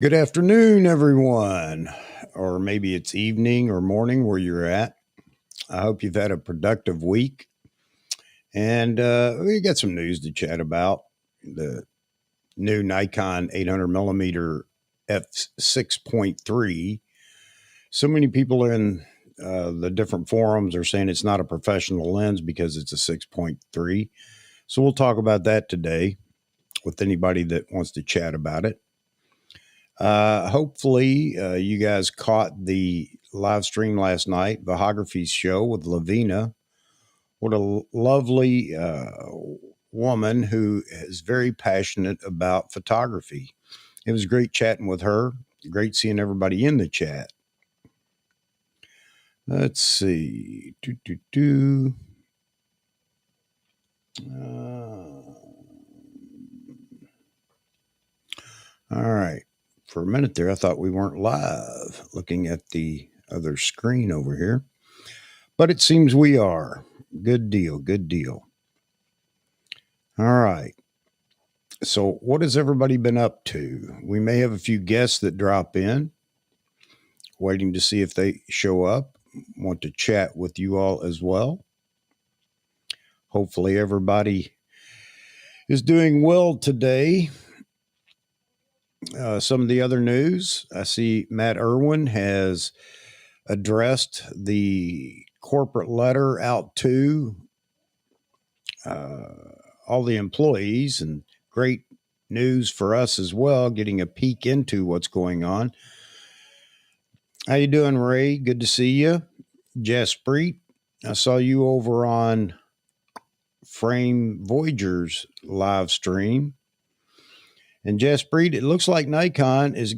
Good afternoon, everyone. Or maybe it's evening or morning where you're at. I hope you've had a productive week. And we got some news to chat about. The new Nikon 800mm f 6.3. So many people in the different forums are saying it's not a professional lens because it's a 6.3. So we'll talk about that today with anybody that wants to chat about it. Hopefully, you guys caught the live stream last night, Vahography's show with Lavina. What a lovely woman who is very passionate about photography. It was great chatting with her. Great seeing everybody in the chat. Let's see. All right. For a minute there, I thought we weren't live, looking at the other screen over here. But it seems we are. Good deal. Good deal. All right. So, what has everybody been up to? We may have a few guests that drop in, waiting to see if they show up. Want to chat with you all as well. Hopefully, everybody is doing well today. Some of the other news I see Matt Irwin has addressed the corporate letter out to uh, all the employees, and great news for us as well, getting a peek into what's going on. How you doing, Ray? Good to see you. Jaspreet, I saw you over on Frame Voyager's live stream. And Jaspreet, it looks like Nikon is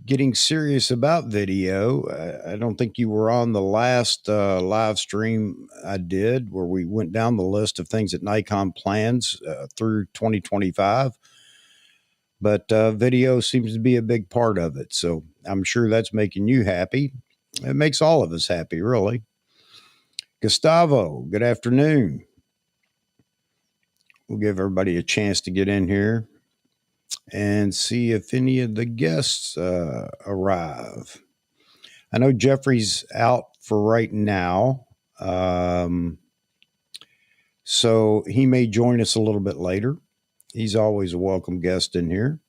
getting serious about video. I don't think you were on the last live stream I did where we went down the list of things that Nikon plans through 2025. But video seems to be a big part of it. So I'm sure that's making you happy. It makes all of us happy, really. Gustavo, good afternoon. We'll give everybody a chance to get in here and see if any of the guests arrive. I know Jeffrey's out for right now. So he may join us a little bit later. He's always a welcome guest in here.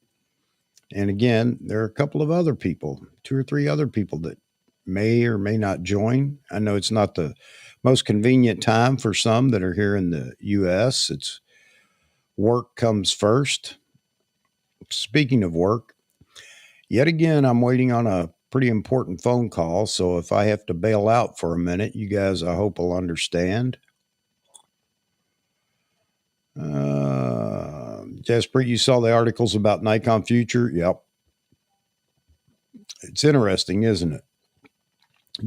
And again, there are a couple of other people, two or three other people that may or may not join. I know it's not the most convenient time for some that are here in the U.S. It's work comes first. Speaking of work, yet again, I'm waiting on a pretty important phone call. So if I have to bail out for a minute, you guys, I hope, will understand. Jasper, you saw the articles about Nikon Future? Yep. It's interesting, isn't it?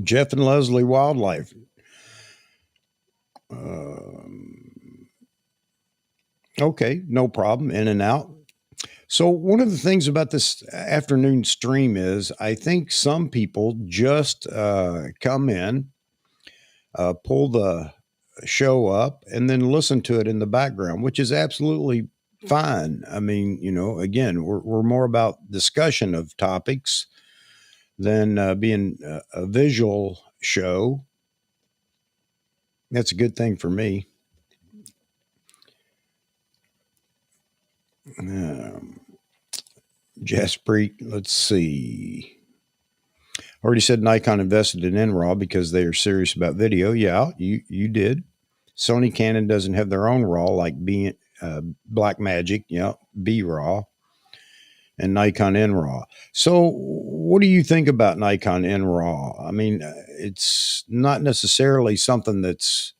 Jeff and Leslie Wildlife. Okay, no problem. In and out. So, one of the things about this afternoon stream is I think some people just come in, pull the show up, and then listen to it in the background, which is absolutely fine. I mean, again, we're more about discussion of topics than being a visual show. That's a good thing for me. Jaspreet, let's see. Already said Nikon invested in NRAW because they are serious about video. Yeah, you did. Sony Canon doesn't have their own RAW like Blackmagic, B RAW, and Nikon NRAW. So, what do you think about Nikon NRAW? I mean, it's not necessarily something that's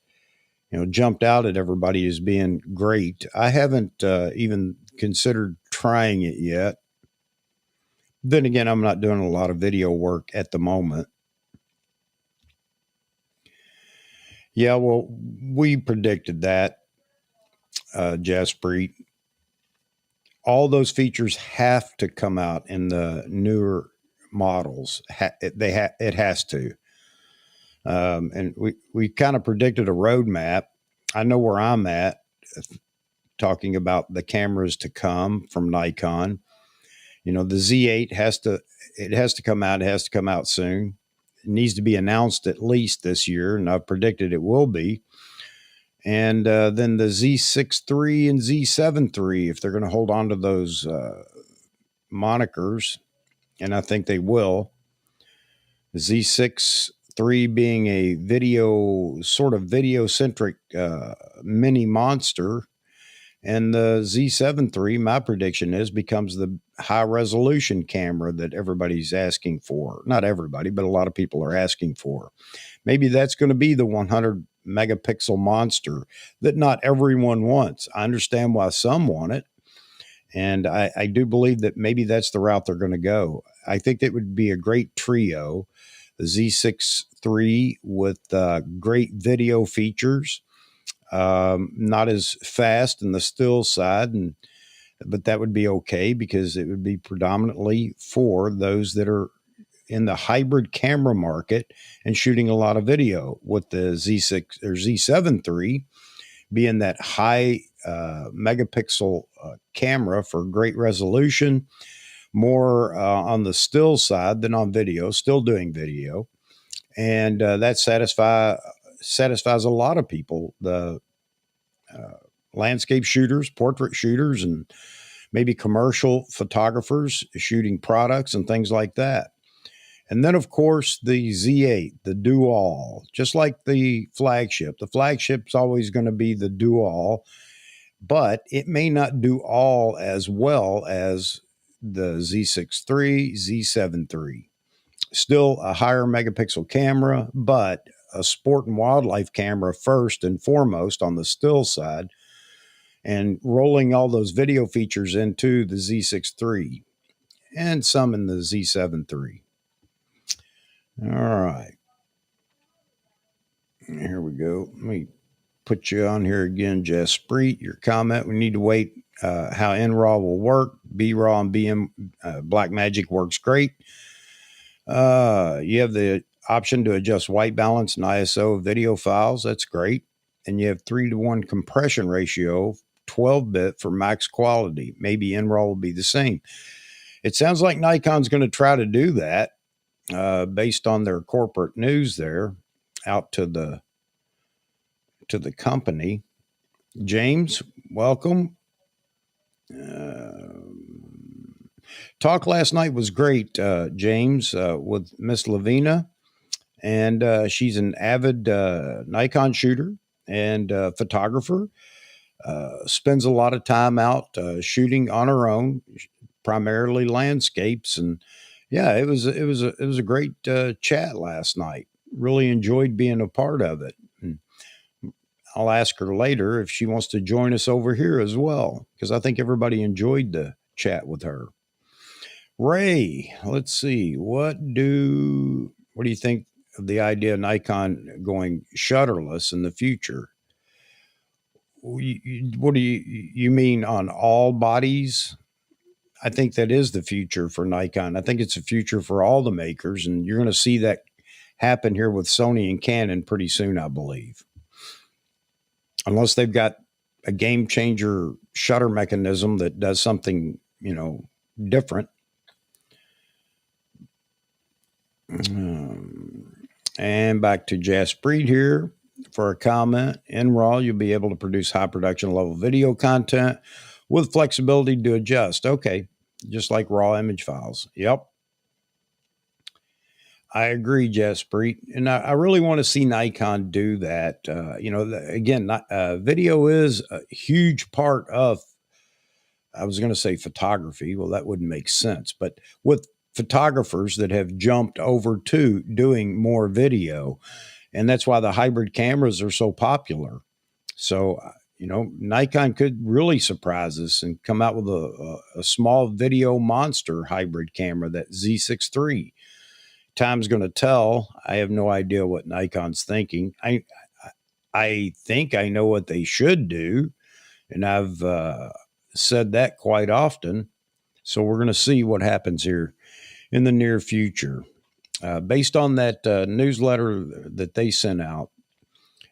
jumped out at everybody as being great. I haven't even considered trying it yet. Then again, I'm not doing a lot of video work at the moment. Yeah, well, we predicted that, Jaspreet. All those features have to come out in the newer models. It has to. And we kind of predicted a roadmap. I know where I'm at, talking about the cameras to come from Nikon. The Z8 has to come out. It has to come out soon. It needs to be announced at least this year, and I've predicted it will be. And then the Z6 III and Z7 III, if they're going to hold on to those monikers, and I think they will. The Z6 III being a video centric mini monster, and the Z7 III, my prediction is, becomes the high resolution camera that everybody's asking for. Not everybody, but a lot of people are asking for. Maybe that's going to be the 100 megapixel monster that not everyone wants. I understand why some want it. And I do believe that maybe that's the route they're going to go. I think that would be a great trio. The Z6 III with great video features, not as fast in the still side, but that would be okay because it would be predominantly for those that are in the hybrid camera market and shooting a lot of video, with the Z6 or Z7 III being that high megapixel camera for great resolution, more on the still side than on video, still doing video. And that satisfies a lot of people, the landscape shooters, portrait shooters, and maybe commercial photographers shooting products and things like that. And then, of course, the Z8, the do-all, just like the flagship. The flagship's always going to be the do-all, but it may not do all as well as the Z6 III, Z7 III. Still a higher megapixel camera, but a sport and wildlife camera first and foremost on the still side, and rolling all those video features into the Z6 III and some in the Z7 III. All right. Here we go. Let me put you on here again, Jaspreet. Your comment: we need to wait how NRAW will work. B-RAW and BM Blackmagic works great. You have the option to adjust white balance and ISO video files. That's great. And you have 3:1 compression ratio, 12-bit for max quality. Maybe NRAW will be the same. It sounds like Nikon's going to try to do that based on their corporate news there out to the company. James, welcome. Talk last night was great, James, with Miss Lavina. And she's an avid Nikon shooter and photographer. Spends a lot of time out shooting on her own, primarily landscapes. And yeah, it was a great chat last night. Really enjoyed being a part of it. And I'll ask her later if she wants to join us over here as well, because I think everybody enjoyed the chat with her. Ray, let's see. What do you think of the idea of Nikon going shutterless in the future? What do you mean on all bodies? I think that is the future for Nikon. I think it's the future for all the makers, and you're going to see that happen here with Sony and Canon pretty soon, I believe. Unless they've got a game changer shutter mechanism that does something, different. And back to Jaspreet here for a comment. In RAW, you'll be able to produce high production level video content with flexibility to adjust. Okay, just like raw image files. Yep. I agree, Jaspreet. And I really want to see Nikon do that. Again, video is a huge part of, I was going to say photography. Well, that wouldn't make sense. But with photographers that have jumped over to doing more video, and that's why the hybrid cameras are so popular. So, Nikon could really surprise us and come out with a small video monster hybrid camera, that Z6 III. Time's going to tell. I have no idea what Nikon's thinking. I think I know what they should do, and I've said that quite often. So we're going to see what happens here in the near future. Based on that newsletter that they sent out,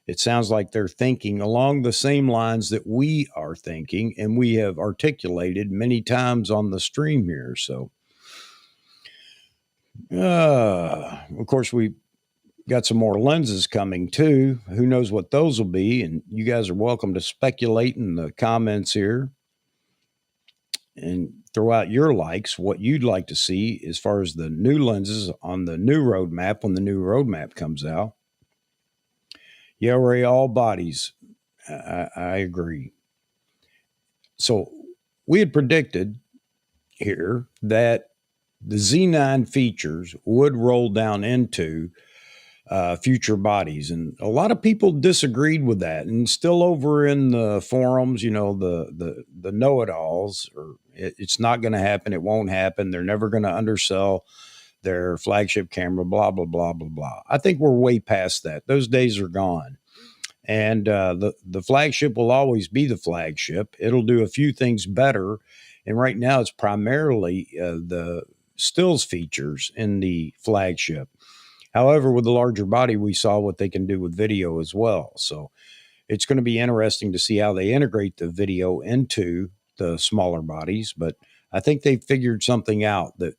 It sounds like they're thinking along the same lines that we are thinking, and we have articulated many times on the stream here. So, of course, we got some more lenses coming too. Who knows what those will be? And you guys are welcome to speculate in the comments here and throw out your likes, what you'd like to see as far as the new lenses on the new roadmap when the new roadmap comes out. Yeah, Ray, all bodies. I agree. So we had predicted here that the Z9 features would roll down into future bodies, and a lot of people disagreed with that. And still over in the forums, the know-it-alls, or it's not going to happen. It won't happen. They're never going to undersell their flagship camera. Blah blah blah blah blah. I think we're way past that. Those days are gone. And the flagship will always be the flagship. It'll do a few things better, and right now it's primarily the stills features in the flagship. However, with the larger body, we saw what they can do with video as well. So it's going to be interesting to see how they integrate the video into the smaller bodies. But I think they figured something out that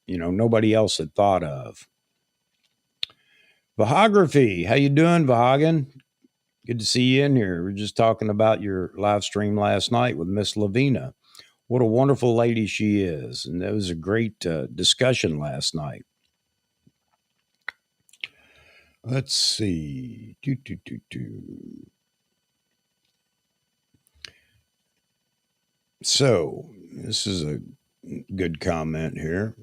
nobody else had thought of. Vahography, how you doing, Vahagan? Good to see you in here. We're just talking about your live stream last night with Miss Lavina. What a wonderful lady she is. And that was a great discussion last night. Let's see. So this is a good comment here.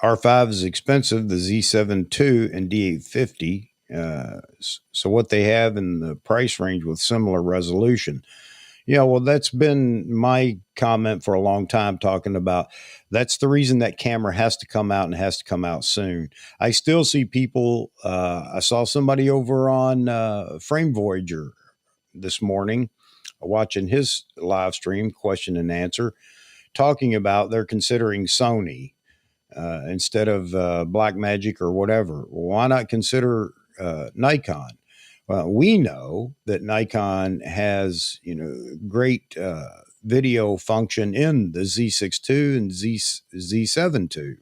R5 is expensive, the Z7 II and D850. So what they have in the price range with similar resolution. Yeah, well, that's been my comment for a long time, talking about that's the reason that camera has to come out and has to come out soon. I still see people. I saw somebody over on Frame Voyager this morning watching his live stream, question and answer, talking about they're considering Sony instead of Blackmagic or whatever. Well, why not consider Nikon? Well, we know that Nikon has, great video function in the Z6 II and Z7 II,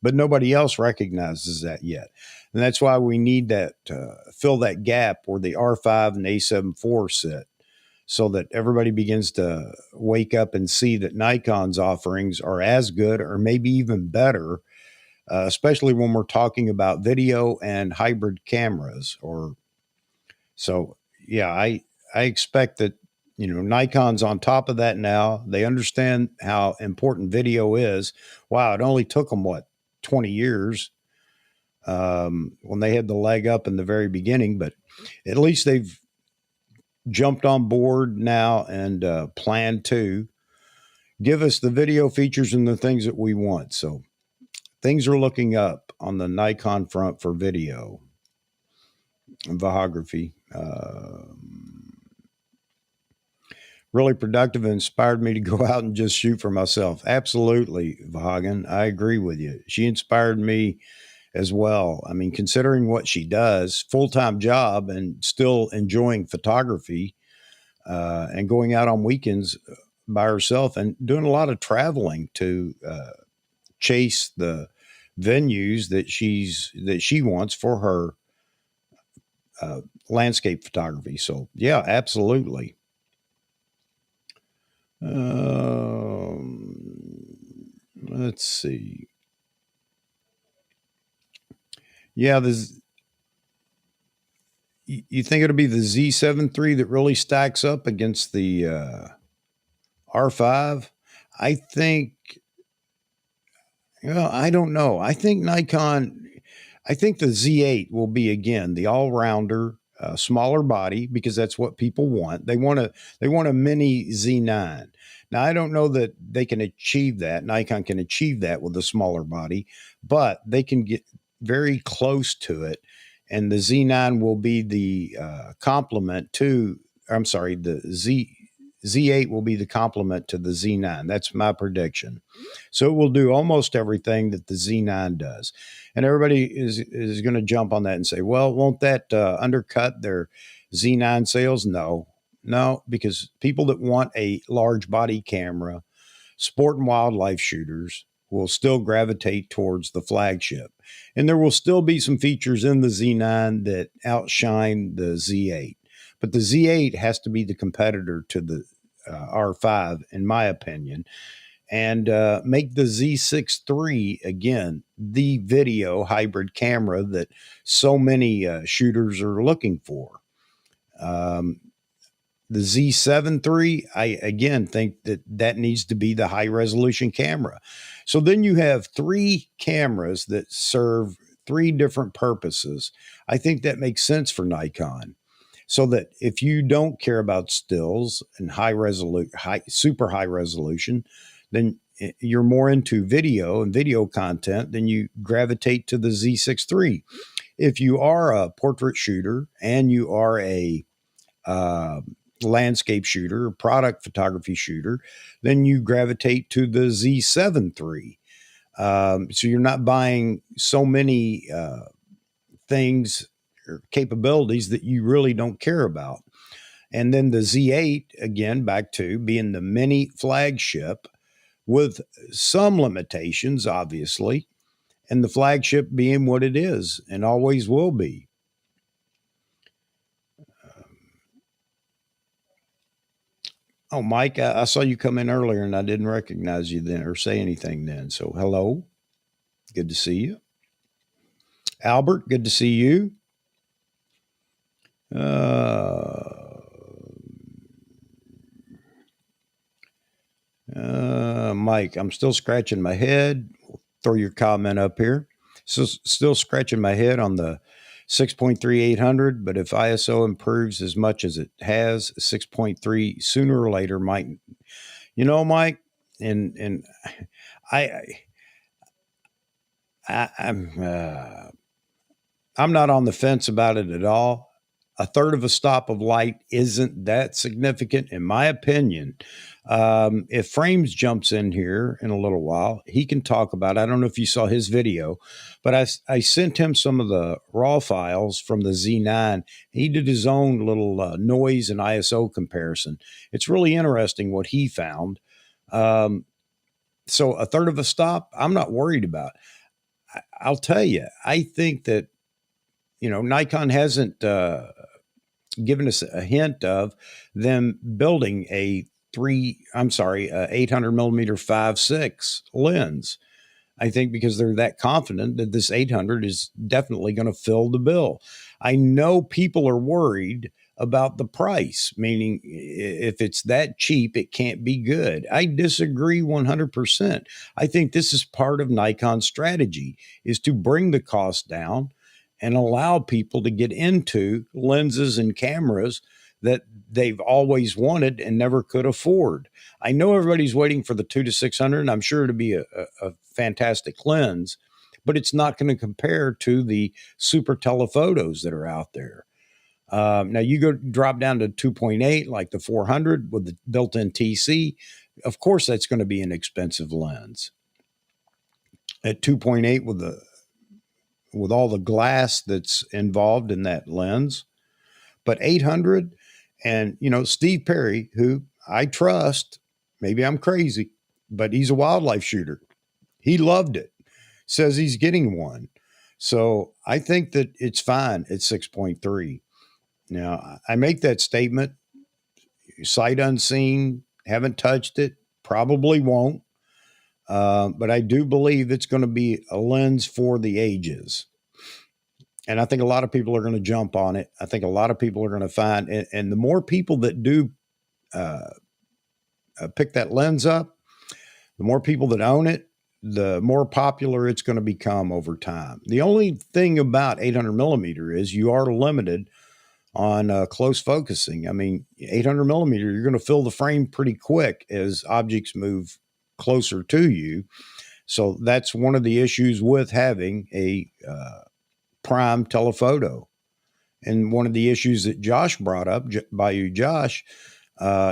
but nobody else recognizes that yet. And that's why we need that fill that gap where the R5 and A7 IV sit, so that everybody begins to wake up and see that Nikon's offerings are as good or maybe even better, especially when we're talking about video and hybrid cameras. So yeah, I expect that, Nikon's on top of that now. They understand how important video is. Wow, it only took them 20 years when they had the leg up in the very beginning, but at least they've jumped on board now and plan to give us the video features and the things that we want. So things are looking up on the Nikon front for video and Vahography. Really productive and inspired me to go out and just shoot for myself. Absolutely, Vahagan. I agree with you. She inspired me as well. I mean, considering what she does, full-time job, and still enjoying photography and going out on weekends by herself and doing a lot of traveling to chase the venues that she wants for her landscape photography. So yeah, absolutely. Let's see. Yeah, you think it'll be the Z7 III that really stacks up against the R5? I think, I don't know. I think I think the Z8 will be, again, the all-rounder, smaller body, because that's what people want. They want a mini Z9. Now, I don't know that they can achieve that. Nikon can achieve that with a smaller body, but they can get very close to it. And the Z9 will be the complement to, I'm sorry, the Z8 will be the complement to the Z9. That's my prediction. So it will do almost everything that the Z9 does. And everybody is going to jump on that and say, well, won't that undercut their Z9 sales? No, no, because people that want a large body camera, sport and wildlife shooters, will still gravitate towards the flagship. And there will still be some features in the Z9 that outshine the Z8. But the Z8 has to be the competitor to the R5, in my opinion, and make the Z6 III again the video hybrid camera that so many shooters are looking for. Um, the Z7 III, I again think that that needs to be the high resolution camera. So then you have three cameras that serve three different purposes. I think that makes sense for Nikon. So that if you don't care about stills and super high resolution, then you're more into video and video content, then you gravitate to the Z6 III. If you are a portrait shooter and you are a uh, landscape shooter, product photography shooter, then you gravitate to the Z7 III. So you're not buying so many things or capabilities that you really don't care about. And then the Z8, again, back to being the mini flagship with some limitations, obviously, and the flagship being what it is and always will be. Oh, Mike, I saw you come in earlier and I didn't recognize you then or say anything then. So, hello. Good to see you. Albert, good to see you. Mike, I'm still scratching my head. Throw your comment up here. So, still scratching my head on the 6.3 800, but if ISO improves as much as it has, 6.3 sooner or later might, Mike, and I, I'm not on the fence about it at all. A third of a stop of light isn't that significant, in my opinion. If Frames jumps in here in a little while, he can talk about it. I don't know if you saw his video, but I sent him some of the raw files from the Z9. He did his own little noise and ISO comparison. It's really interesting what he found. So a third of a stop, I'm not worried about. I'll tell you, I think that Nikon hasn't given us a hint of them building a 800mm 5.6 lens. I think because they're that confident that this 800 is definitely going to fill the bill. I know people are worried about the price, meaning if it's that cheap, it can't be good. I disagree 100%. I think this is part of Nikon's strategy is to bring the cost down and allow people to get into lenses and cameras that they've always wanted and never could afford. I know everybody's waiting for the 2 to 600, and I'm sure to be a fantastic lens, but it's not going to compare to the super telephotos that are out there. Now you go drop down to 2.8, like the 400 with the built-in TC. Of course, that's going to be an expensive lens. At 2.8 with all the glass that's involved in that lens, but 800 and Steve Perry, who I trust, maybe I'm crazy, but he's a wildlife shooter. He loved it. Says he's getting one. So I think that it's fine at 6.3. Now, I make that statement sight unseen, haven't touched it, probably won't. But I do believe it's going to be a lens for the ages. And I think a lot of people are going to jump on it. I think a lot of people are going to find, and the more people that do pick that lens up, the more people that own it, the more popular it's going to become over time. The only thing about 800 millimeter is you are limited on close focusing. I mean, 800 millimeter, you're going to fill the frame pretty quick as objects move closer to you. So that's one of the issues with having a prime telephoto. And one of the issues that Josh brought up, by you, Josh,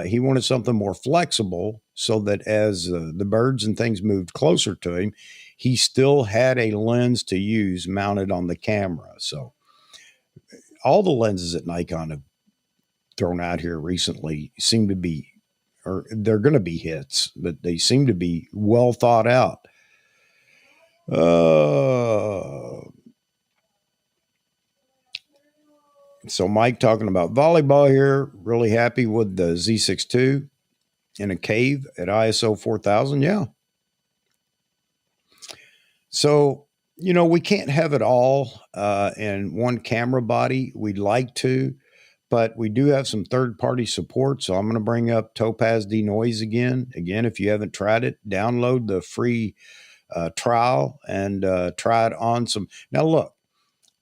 he wanted something more flexible so that as the birds and things moved closer to him, he still had a lens to use mounted on the camera. So all the lenses at Nikon have thrown out here recently seem to be, or they're going to be hits, but they seem to be well thought out. So Mike talking about volleyball here. Really happy with the Z6 II in a cave at ISO 4000. Yeah. So, we can't have it all in one camera body. We'd like to, but we do have some third-party support. So I'm going to bring up Topaz Denoise again. Again, if you haven't tried it, download the free trial and try it on some. Now, look,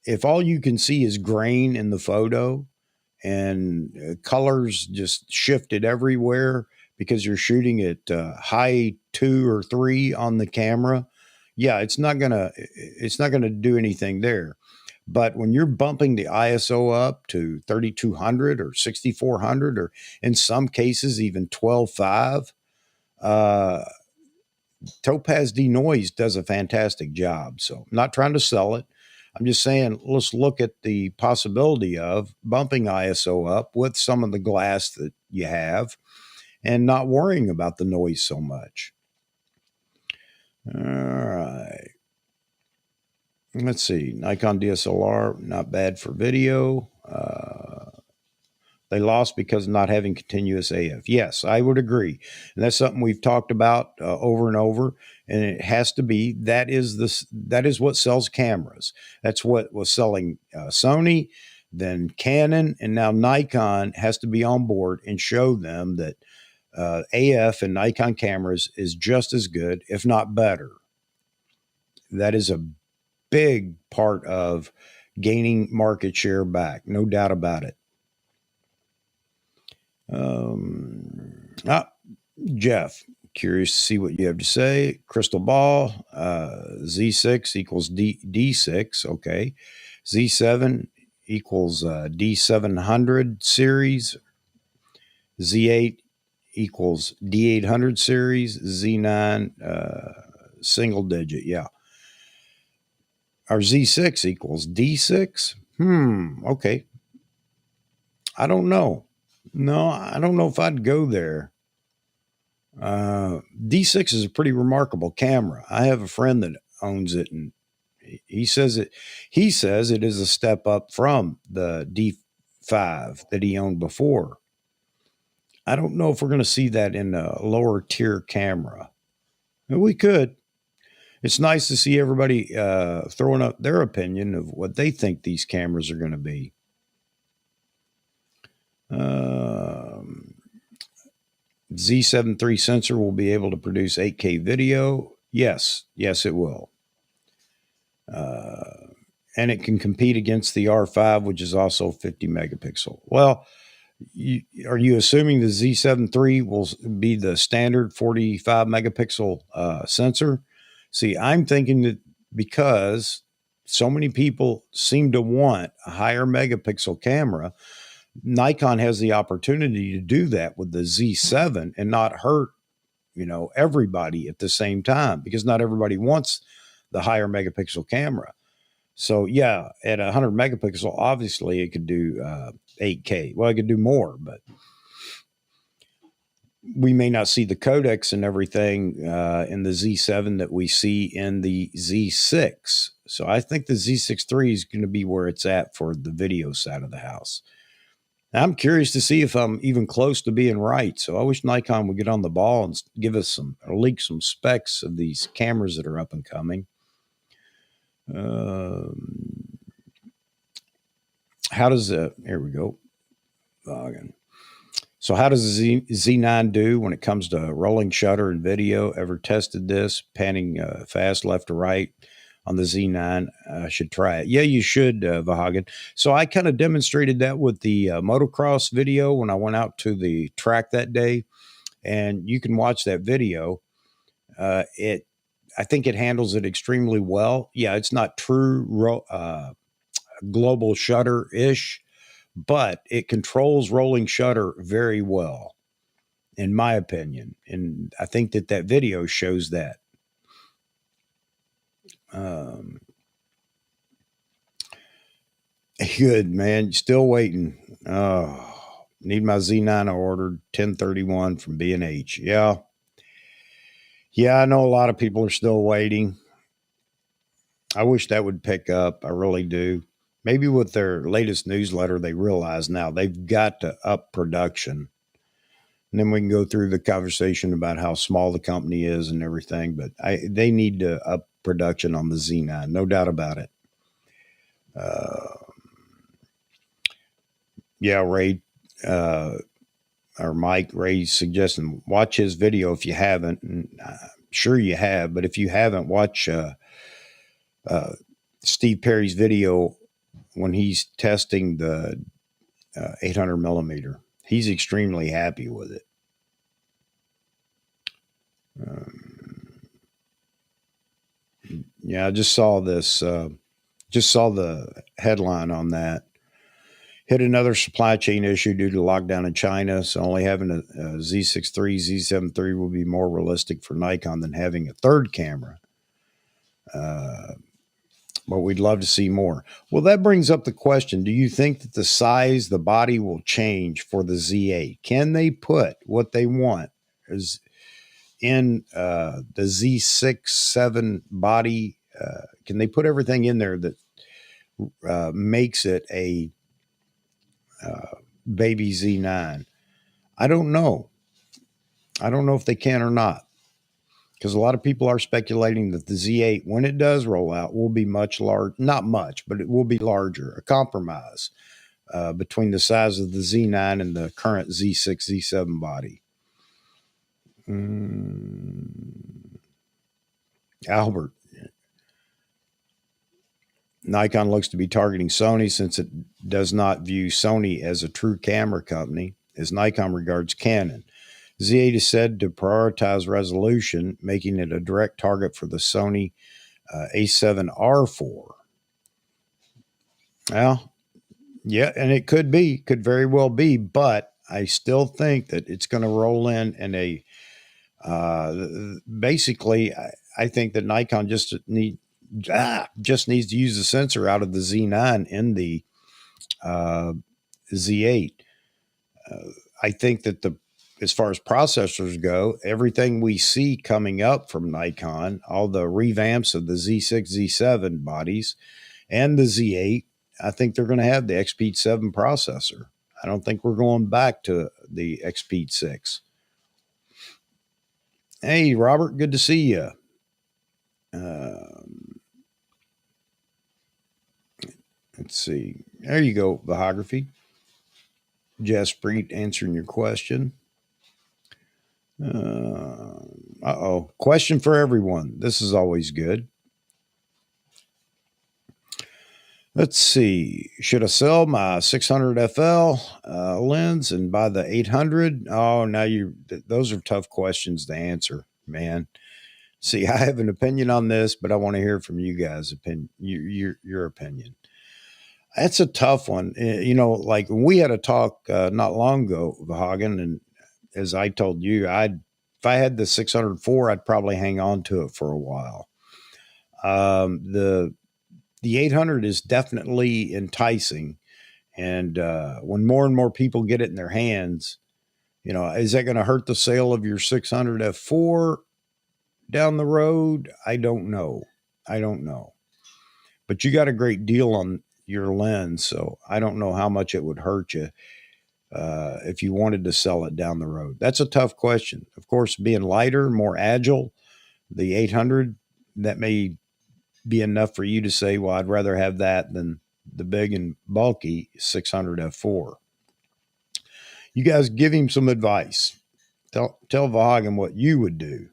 if all you can see is grain in the photo and colors just shifted everywhere because you're shooting at high 2 or 3 on the camera, yeah, it's not gonna do anything there. But when you're bumping the ISO up to 3200 or 6400 or in some cases even 12.5, uh, Topaz Denoise does a fantastic job. So I'm not trying to sell it. I'm just saying let's look at the possibility of bumping ISO up with some of the glass that you have and not worrying about the noise so much. All right. Let's see. Nikon DSLR, not bad for video. They lost because of not having continuous AF. Yes, I would agree. And that's something we've talked about over and over. And it has to be that is what sells cameras. That's what was selling Sony, then Canon, and now Nikon has to be on board and show them that AF and Nikon cameras is just as good, if not better. That is a big part of gaining market share back, no doubt about it. Jeff, curious to see what you have to say. Crystal ball, Z6 equals D6. Okay. Z7 equals D700 series. Z8 equals D800 series. Z9, single digit. Yeah. Our Z6 equals D6. Okay. I don't know. No, I don't know if I'd go there. D6 is a pretty remarkable camera. I have a friend that owns it, and he says it is a step up from the D5 that he owned before. I don't know if we're going to see that in a lower tier camera. We could. It's nice to see everybody throwing up their opinion of what they think these cameras are going to be. Z7 III sensor will be able to produce 8K video. Yes, it will. And it can compete against the R5, which is also 50 megapixel. Well, are you assuming the Z7 III will be the standard 45 megapixel sensor? See, I'm thinking that because so many people seem to want a higher megapixel camera, Nikon has the opportunity to do that with the Z7 and not hurt, everybody at the same time, because not everybody wants the higher megapixel camera. So yeah, at 100 megapixel, obviously it could do 8K. Well, it could do more, but we may not see the codecs and everything in the Z7 that we see in the Z6. So I think the Z6 III is going to be where it's at for the video side of the house. I'm curious to see if I'm even close to being right. So I wish Nikon would get on the ball and give us or leak some specs of these cameras that are up and coming. How does here we go. So how does the Z9 do when it comes to rolling shutter and video? Ever tested this? Panning fast left to right on the Z9. I should try it. Yeah, you should, Vahagan. So I kind of demonstrated that with the motocross video when I went out to the track that day. And you can watch that video. I think it handles it extremely well. Yeah, it's not true global shutter-ish, but it controls rolling shutter very well, in my opinion. And I think that video shows that. Good, man. Still waiting. Oh, Need my Z9 ordered 1031 from B&H. Yeah. Yeah, I know a lot of people are still waiting. I wish that would pick up. I really do. Maybe with their latest newsletter, they realize now they've got to up production. And then we can go through the conversation about how small the company is and everything. But they need to up production on the Z9, no doubt about it. Yeah, Ray or Mike Ray's suggesting watch his video if you haven't. And I'm sure you have, but if you haven't, watch Steve Perry's video when he's testing the 800 millimeter. He's extremely happy with it. Yeah, I just saw this. Just saw the headline on that. Hit another supply chain issue due to lockdown in China. So only having a Z6.3, Z7.3 will be more realistic for Nikon than having a third camera. But we'd love to see more. Well, that brings up the question. Do you think that the size, the body will change for the Z8? Can they put what they want is in the Z6, 7 body? Can they put everything in there that makes it a baby Z9? I don't know. I don't know if they can or not. Because a lot of people are speculating that the Z8, when it does roll out, will be much larger. Not much, but it will be larger. A compromise between the size of the Z9 and the current Z6, Z7 body. Albert. Nikon looks to be targeting Sony since it does not view Sony as a true camera company, as Nikon regards Canon. Z8 is said to prioritize resolution, making it a direct target for the Sony A7R4. Well, yeah, and it could very well be, but I still think that it's going to roll in a basically, I think that Nikon just needs to use the sensor out of the Z9 in the Z8. I think that as far as processors go, everything we see coming up from Nikon, all the revamps of the Z6, Z7 bodies and the Z8, I think they're going to have the XP 7 processor. I don't think we're going back to the XP 6. Hey, Robert, good to see you. Let's see. There you go, Biography. Jess Breed answering your question. Question for everyone. This is always good. Let's see. Should I sell my 600 FL lens and buy the 800? Oh, now those are tough questions to answer, man. See, I have an opinion on this, but I want to hear from you guys' opinion. Your opinion. That's a tough one. Like we had a talk not long ago, Vahagan, and as I told you, if I had the 604, I'd probably hang on to it for a while. The 800 is definitely enticing, and when more and more people get it in their hands, is that going to hurt the sale of your 600 F4 down the road? I don't know. But you got a great deal on your lens, so I don't know how much it would hurt you if you wanted to sell it down the road. That's a tough question. Of course, being lighter, more agile, the 800, that may be enough for you to say, well, I'd rather have that than the big and bulky 600 F4. You guys give him some advice. Tell Vahagan what you would do.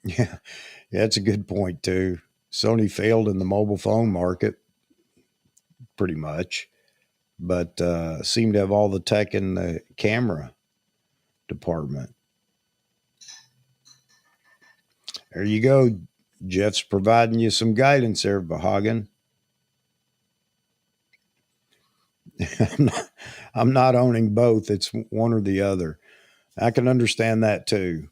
Yeah, that's a good point too. Sony failed in the mobile phone market, pretty much, but seemed to have all the tech in the camera department. There you go. Jeff's providing you some guidance there, Vahagan. I'm not owning both. It's one or the other. I can understand that too.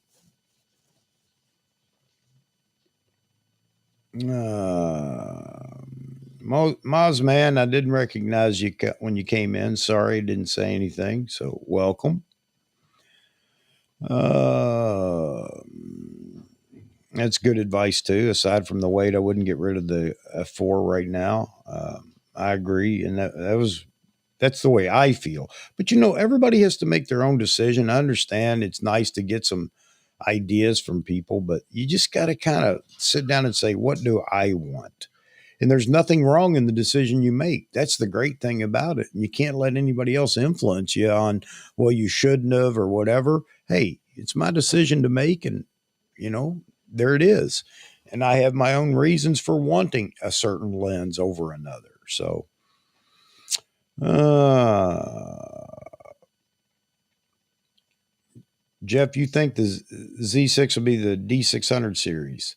Moz man, I didn't recognize you when you came in. Sorry, didn't say anything. So welcome. Uh, that's good advice too. Aside from the weight, I wouldn't get rid of the F4 right now. I agree, and that's the way I feel. But everybody has to make their own decision. I understand it's nice to get some ideas from people, but you just got to kind of sit down and say, what do I want? And there's nothing wrong in the decision you make. That's the great thing about it. And you can't let anybody else influence you on, well, you shouldn't have or whatever. Hey, it's my decision to make. And, you know, there it is. And I have my own reasons for wanting a certain lens over another. So, Jeff, you think the Z6 will be the D600 series?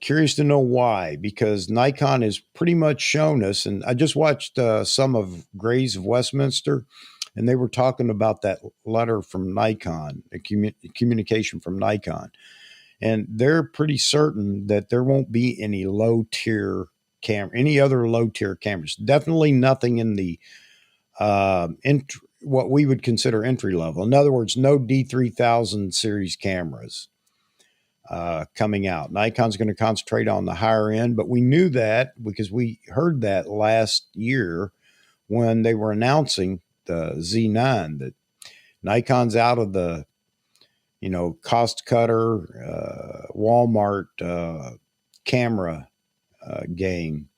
Curious to know why, because Nikon has pretty much shown us, and I just watched some of Grays of Westminster, and they were talking about that letter from Nikon, a communication from Nikon, and they're pretty certain that there won't be any low tier camera, any other low tier cameras. Definitely nothing in the what we would consider entry level. In other words, no D3000 series cameras coming out. Nikon's going to concentrate on the higher end, but we knew that because we heard that last year when they were announcing the Z9 that Nikon's out of the cost cutter Walmart camera game.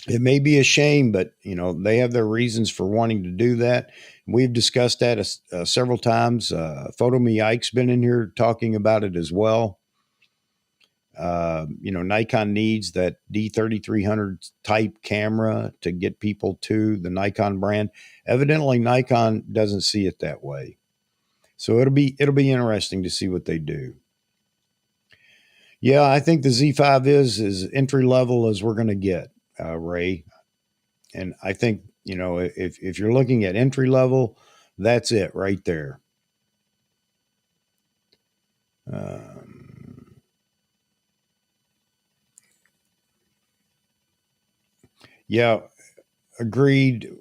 It may be a shame, but they have their reasons for wanting to do that. We've discussed that several times. Photo Me Ike's been in here talking about it as well. Nikon needs that D3300 type camera to get people to the Nikon brand. Evidently, Nikon doesn't see it that way. So it'll be interesting to see what they do. Yeah, I think the Z5 is as entry level as we're going to get, Ray. And I think, if you're looking at entry level, that's it right there. Yeah, agreed.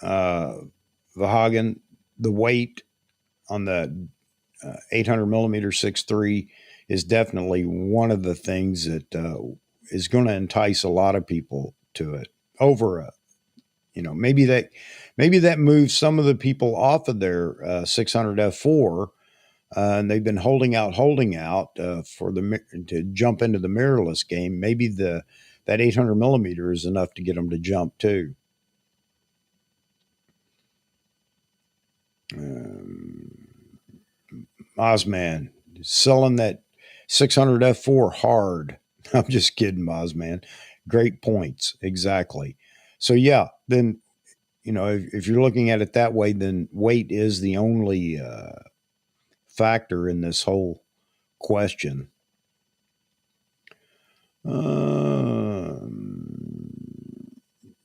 Vahagan, the weight on the 800mm 6.3 is definitely one of the things that is going to entice a lot of people to it over a maybe that moves some of the people off of their 600 f4 and they've been holding out for to jump into the mirrorless game. Maybe that 800mm is enough to get them to jump too. Ozman selling that 600 f4 hard. I'm just kidding, Ozman. Great points. Exactly. So yeah, then if you're looking at it that way, then weight is the only factor in this whole question.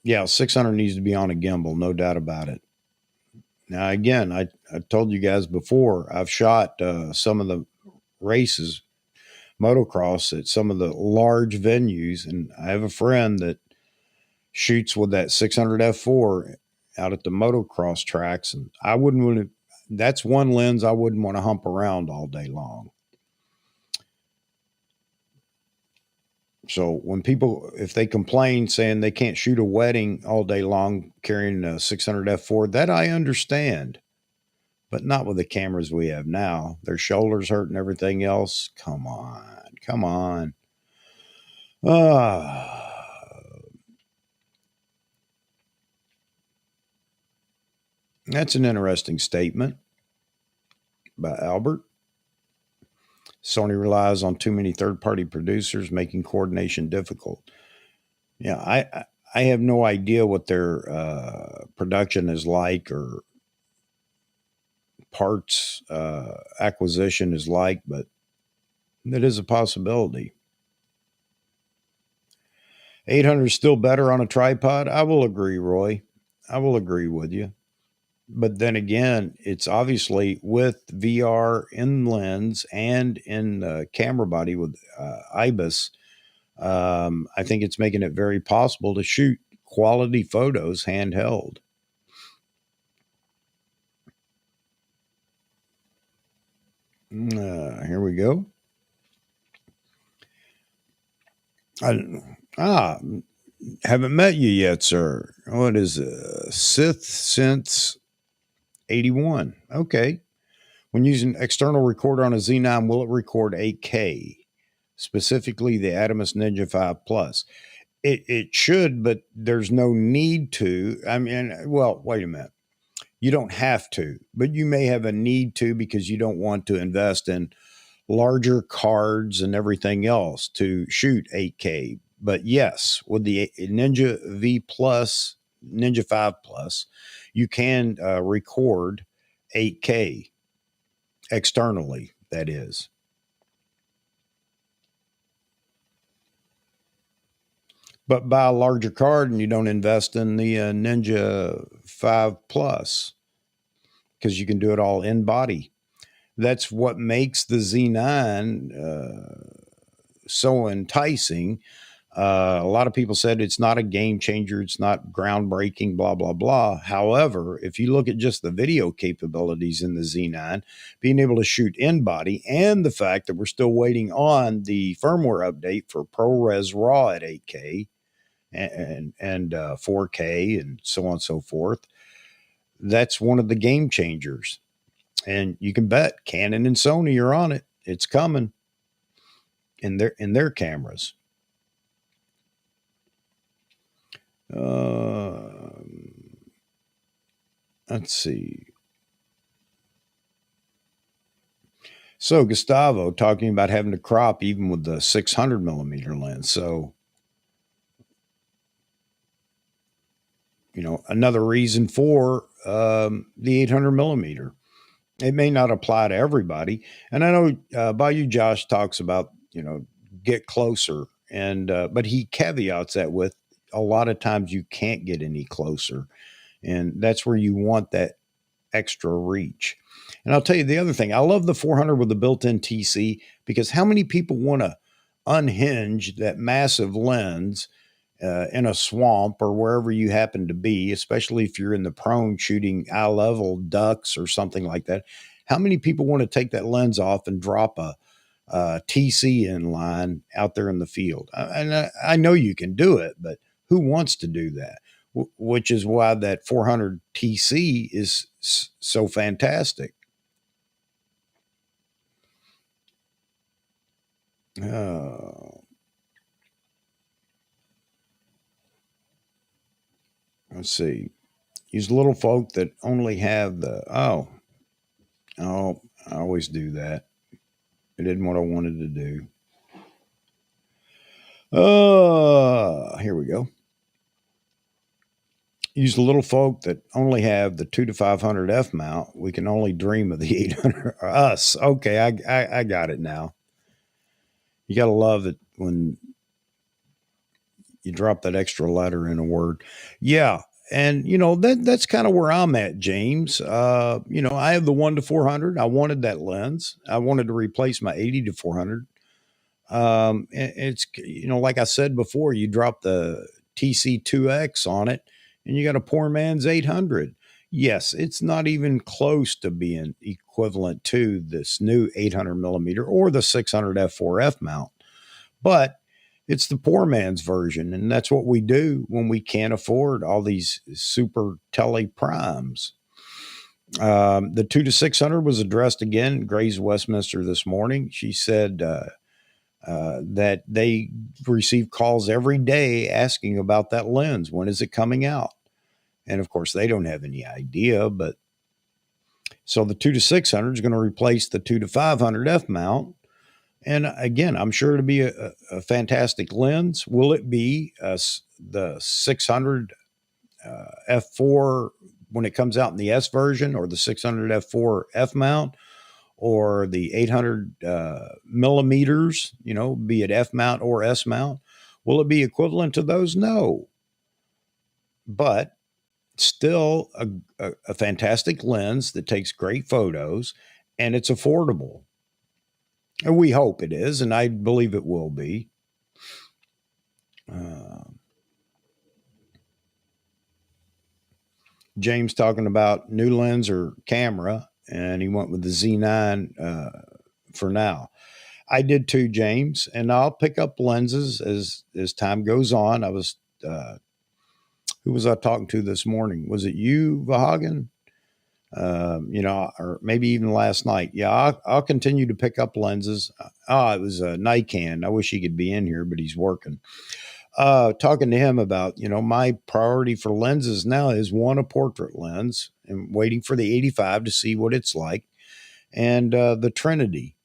Yeah, 600 needs to be on a gimbal, no doubt about it. Now, again, I told you guys before, I've shot some of the races, motocross, at some of the large venues, and I have a friend that shoots with that 600 f4 out at the motocross tracks, and I wouldn't want to. That's one lens I wouldn't want to hump around all day long. So when people, if they complain saying they can't shoot a wedding all day long carrying a 600 f4, that I understand, but not with the cameras we have now. Their shoulders hurt and everything else. Come on. That's an interesting statement by Albert. Sony relies on too many third-party producers, making coordination difficult. Yeah, I have no idea what their production is like or parts acquisition is like, but that is a possibility. 800 is still better on a tripod. I will agree, Roy. I will agree with you. But then again, it's obviously with VR in lens and in the camera body with IBIS. I think it's making it very possible to shoot quality photos handheld. Here we go. I, ah, haven't met you yet, sir. What is Sith since 81? Okay. When using external recorder on a Z9, will it record 8K? Specifically, the Adamus Ninja 5 Plus. It should, but there's no need to. I mean, well, wait a minute. You don't have to, but you may have a need to because you don't want to invest in larger cards and everything else to shoot 8K. But yes, with the Ninja V Plus, Ninja 5 Plus, you can record 8K externally, that is. But buy a larger card and you don't invest in the Ninja 5 Plus because you can do it all in body. That's what makes the Z9 so enticing. A lot of people said it's not a game changer, it's not groundbreaking, blah, blah, blah. However, if you look at just the video capabilities in the Z9, being able to shoot in body, and the fact that we're still waiting on the firmware update for ProRes RAW at 8K and 4K and so on and so forth, that's one of the game changers. And you can bet Canon and Sony are on it. It's coming in their cameras. Let's see. So Gustavo talking about having to crop even with the 600 millimeter lens. So, another reason for the 800 millimeter. It may not apply to everybody. And I know Bayou Josh talks about, get closer. And, but he caveats that with a lot of times you can't get any closer. And that's where you want that extra reach. And I'll tell you the other thing. I love the 400 with the built-in TC because how many people want to unhinge that massive lens in a swamp or wherever you happen to be, especially if you're in the prone shooting eye level ducks or something like that? How many people want to take that lens off and drop a TC in line out there in the field? And I know you can do it, but who wants to do that? Which is why that 400 TC is so fantastic. Uh, let's see. Use little folk that only have the I always do that. It isn't what I wanted to do. Here we go. Use the little folk that only have the 2 to 500 f mount. We can only dream of the 800 us. Okay, I got it now. You got to love it when you drop that extra letter in a word. Yeah. And that's kind of where I'm at, James. I have the 1 to 400. I wanted that lens. I wanted to replace my 80 to 400. It's like I said before, you drop the TC2X on it and you got a poor man's 800. Yes, it's not even close to being equivalent to this new 800 millimeter or the 600 f4f mount, but it's the poor man's version. And that's what we do when we can't afford all these super tele primes. The 2 to 600 was addressed again. Grace Westminster this morning. She said that they receive calls every day asking about that lens. When is it coming out? And of course, they don't have any idea. But so the 2 to 600 is going to replace the 2 to 500 f mount. And again, I'm sure it'll be a fantastic lens. Will it be the 600 f4 when it comes out in the S version, or the 600 f4 f mount, or the 800 millimeters, be it F mount or S mount? Will it be equivalent to those? No. But still a fantastic lens that takes great photos, and it's affordable. And we hope it is, and I believe it will be. James talking about new lens or camera, and he went with the Z9 for now. I did too, James, and I'll pick up lenses as time goes on. I was who was I talking to this morning? Was it you, Vahagan? Or maybe even last night. Yeah, I'll continue to pick up lenses. It was Nikon. I wish he could be in here, but he's working. Talking to him about, my priority for lenses now is one, a portrait lens, and waiting for the 85 to see what it's like, and the Trinity.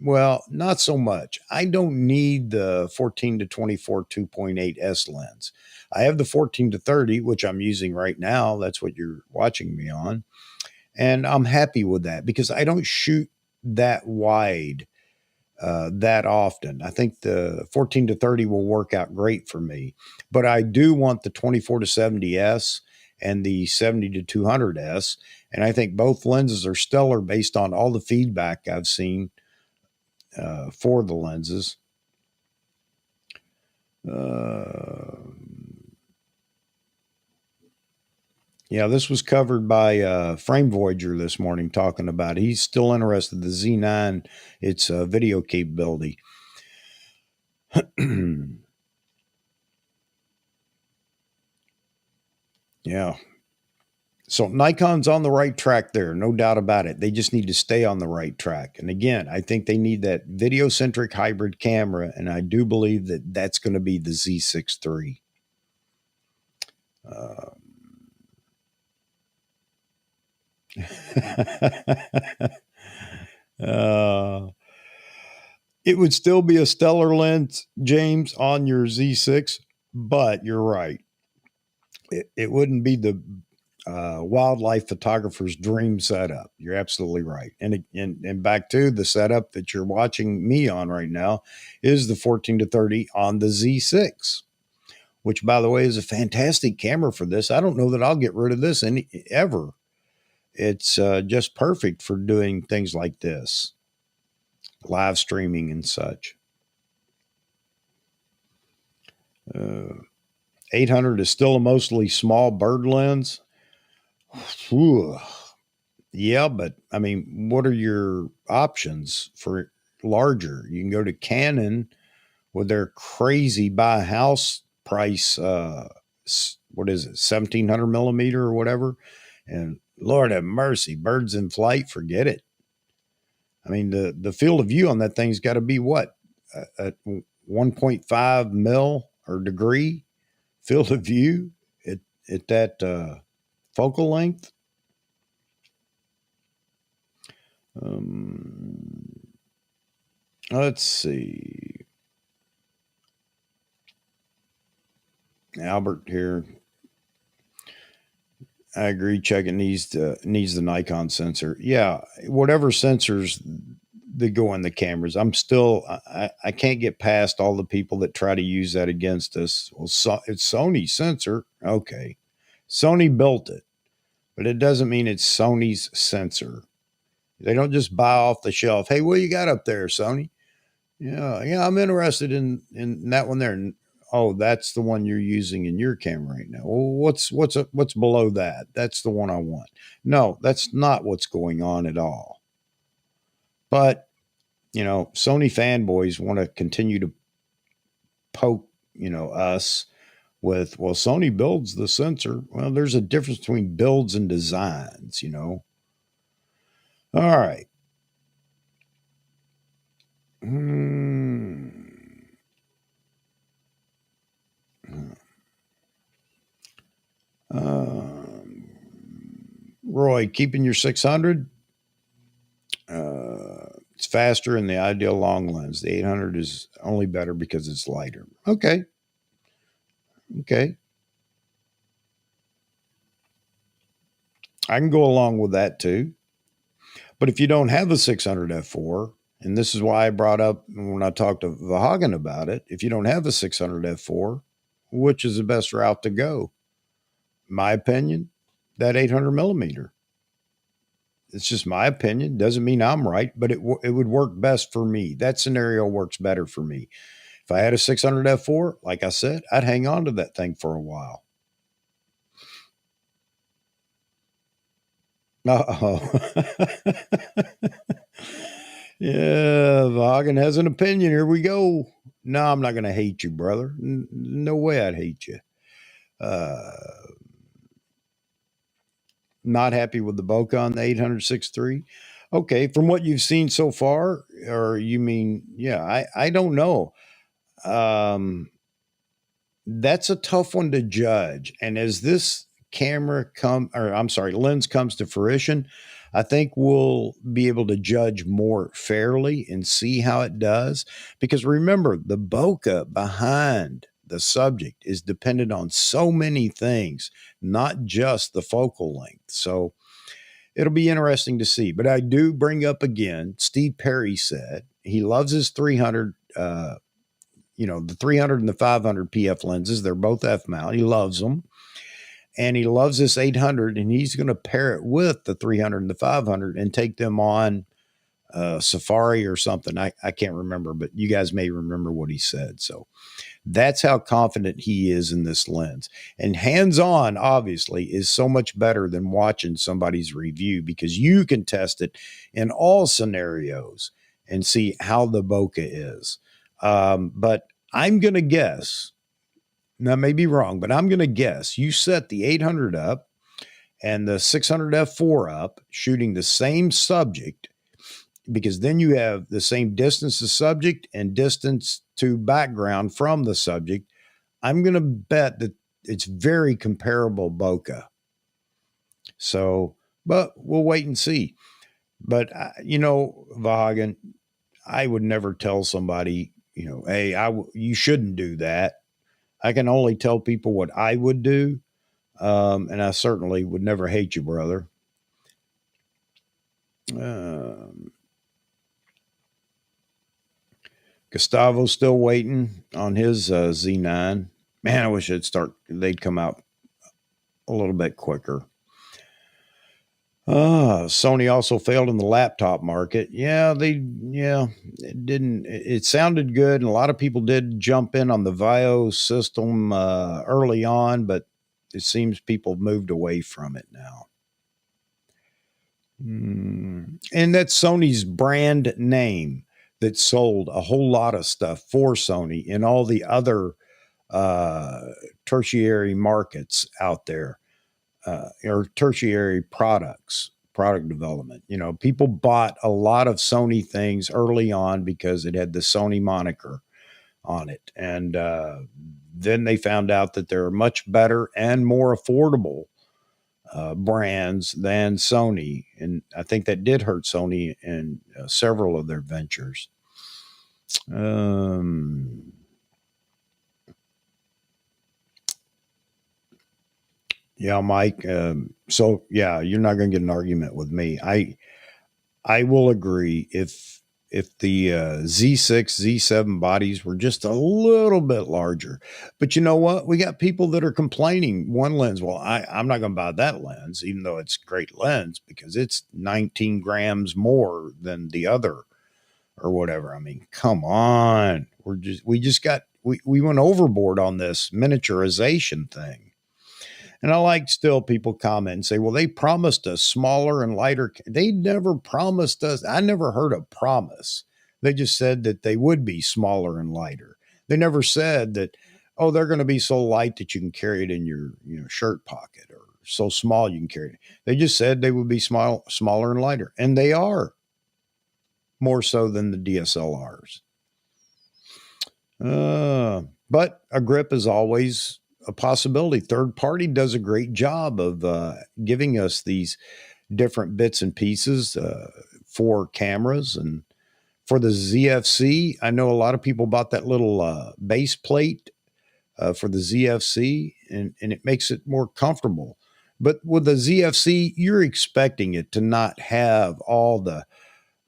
Well, not so much. I don't need the 14 to 24 2.8 S lens. I have the 14 to 30, which I'm using right now. That's what you're watching me on. And I'm happy with that because I don't shoot that wide that often. I think the 14 to 30 will work out great for me. But I do want the 24 to 70S and the 70 to 200S. And I think both lenses are stellar based on all the feedback I've seen for the lenses. Yeah, this was covered by Frame Voyager this morning, talking about it. He's still interested in the Z9, its video capability. Yeah. So Nikon's on the right track there, no doubt about it. They just need to stay on the right track. And again, I think they need that video-centric hybrid camera, and I do believe that that's going to be the Z6 III. It would still be a stellar lens, James, on your Z6, but you're right. It wouldn't be the wildlife photographer's dream setup. You're absolutely right. And back to the setup that you're watching me on right now is the 14 to 30 on the Z6, which, by the way, is a fantastic camera for this. I don't know that I'll get rid of this ever. It's just perfect for doing things like this, live streaming and such. 800 is still a mostly small bird lens. Whew. Yeah, but I mean, what are your options for larger? You can go to Canon with their crazy buy house price. What is it, 1700mm or whatever? And Lord have mercy, birds in flight, forget it. I mean, the field of view on that thing's got to be what, at 1.5 mil or degree field of view at that focal length. Let's see. Albert here. I agree. Checking needs the Nikon sensor. Yeah, whatever sensors that go in the cameras. I can't get past all the people that try to use that against us. Well, it's Sony's sensor. Okay, Sony built it, but it doesn't mean it's Sony's sensor. They don't just buy off the shelf. Hey, what you got up there, Sony? Yeah, I'm interested in that one there. Oh, that's the one you're using in your camera right now. Well, what's below that? That's the one I want. No, that's not what's going on at all. But Sony fanboys want to continue to poke us with, well, Sony builds the sensor. Well, there's a difference between builds and designs. All right. Roy, keeping your 600. It's faster and the ideal long lens. The 800 is only better because it's lighter. Okay. I can go along with that too. But if you don't have a 600 f4, and this is why I brought up when I talked to Vahagan about it, if you don't have a 600 f4, which is the best route to go? My opinion, that 800 millimeter. It's just my opinion. Doesn't mean I'm right, but it would work best for me. That scenario works better for me. If I had a 600 f4, like I said, I'd hang on to that thing for a while. Uh-oh. Yeah, Vaughan has an opinion. Here we go. No, I'm not going to hate you, brother. No way I'd hate you. Uh, not happy with the bokeh on the 800 Okay, from what you've seen so far, or you mean, yeah, I don't know. Um, that's a tough one to judge. And as this lens comes to fruition, I think we'll be able to judge more fairly and see how it does. Because remember, the bokeh behind the subject is dependent on so many things, not just the focal length. So it'll be interesting to see. But I do bring up again, Steve Perry said he loves his 300 the 300 and the 500 PF lenses. They're both F mount. He loves them. And he loves this 800, and he's going to pair it with the 300 and the 500 and take them on Safari or something. I can't remember, but you guys may remember what he said. So that's how confident he is in this lens. And hands on, obviously, is so much better than watching somebody's review because you can test it in all scenarios and see how the bokeh is. But I'm going to guess, now, I may be wrong, but I'm going to guess you set the 800 up and the 600 f4 up, shooting the same subject, because then you have the same distance to subject and distance to background from the subject. I'm going to bet that it's very comparable bokeh. So, but we'll wait and see. But, Vahagan, I would never tell somebody, hey, you shouldn't do that. I can only tell people what I would do. And I certainly would never hate you, brother. Um, Gustavo's still waiting on his Z9. Man, I wish they'd come out a little bit quicker. Sony also failed in the laptop market. It didn't, it sounded good. And a lot of people did jump in on the Vio system early on, but it seems people moved away from it now. And that's Sony's brand name that sold a whole lot of stuff for Sony in all the other tertiary markets out there, or tertiary product development. People bought a lot of Sony things early on because it had the Sony moniker on it. And then they found out that there are much better and more affordable brands than Sony. And I think that did hurt Sony in several of their ventures. Yeah, Mike. So yeah, you're not going to get an argument with me. I will agree if the Z6, Z7 bodies were just a little bit larger. But you know what? We got people that are complaining one lens. Well, I'm not going to buy that lens, even though it's a great lens, because it's 19 grams more than the other or whatever. I mean, come on. We went overboard on this miniaturization thing. And I like still people comment and say, well, they promised us smaller and lighter. They never promised us. I never heard a promise. They just said that they would be smaller and lighter. They never said that, oh, they're going to be so light that you can carry it in your shirt pocket, or so small you can carry it. They just said they would be smaller and lighter. And they are, more so than the DSLRs. But a grip is always a possibility. Third party does a great job of giving us these different bits and pieces for cameras. And for the ZFC, I know a lot of people bought that little base plate for the ZFC, and it makes it more comfortable. But with the ZFC, you're expecting it to not have all the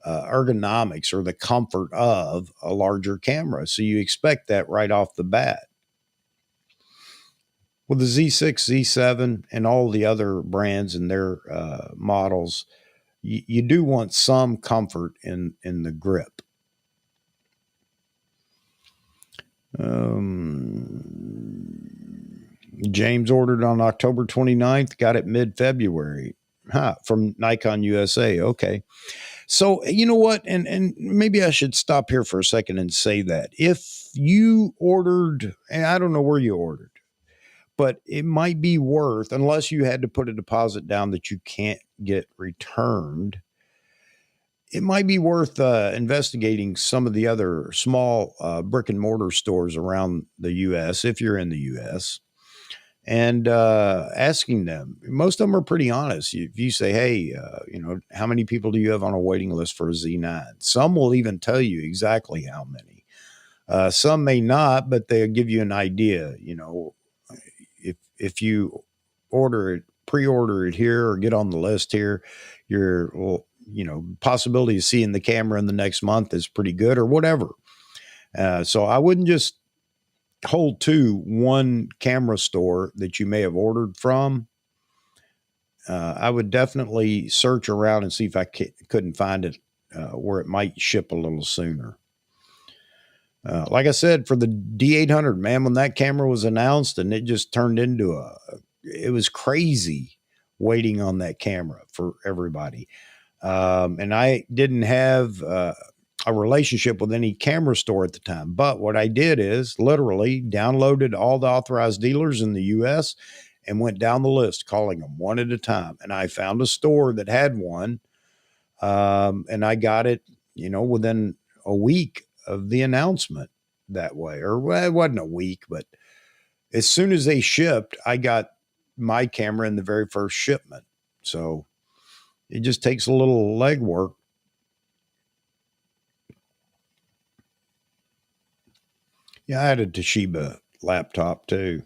ergonomics or the comfort of a larger camera. So you expect that right off the bat. Well, the Z6, Z7, and all the other brands and their models, you do want some comfort in the grip. James ordered on October 29th, got it mid-February. From Nikon USA. Okay. So you know what? And maybe I should stop here for a second and say that if you ordered, and I don't know where you ordered, but it might be worth, unless you had to put a deposit down that you can't get returned, it might be worth investigating some of the other small brick and mortar stores around the U.S. if you're in the U.S. and asking them. Most of them are pretty honest. If you say, "Hey, how many people do you have on a waiting list for a Z9?" Some will even tell you exactly how many. Some may not, but they'll give you an idea. If you order it, pre-order it here, or get on the list here, your possibility of seeing the camera in the next month is pretty good, or whatever. So I wouldn't just hold to one camera store that you may have ordered from. I would definitely search around and see if I couldn't find it where it might ship a little sooner. Like I said, for the D800, man, when that camera was announced and it just turned into it was crazy waiting on that camera for everybody. And I didn't have a relationship with any camera store at the time. But what I did is literally downloaded all the authorized dealers in the US and went down the list, calling them one at a time. And I found a store that had one. And I got it, within a week of the announcement that way. Or well, it wasn't a week, but as soon as they shipped, I got my camera in the very first shipment. So it just takes a little legwork. Yeah, I had a Toshiba laptop too.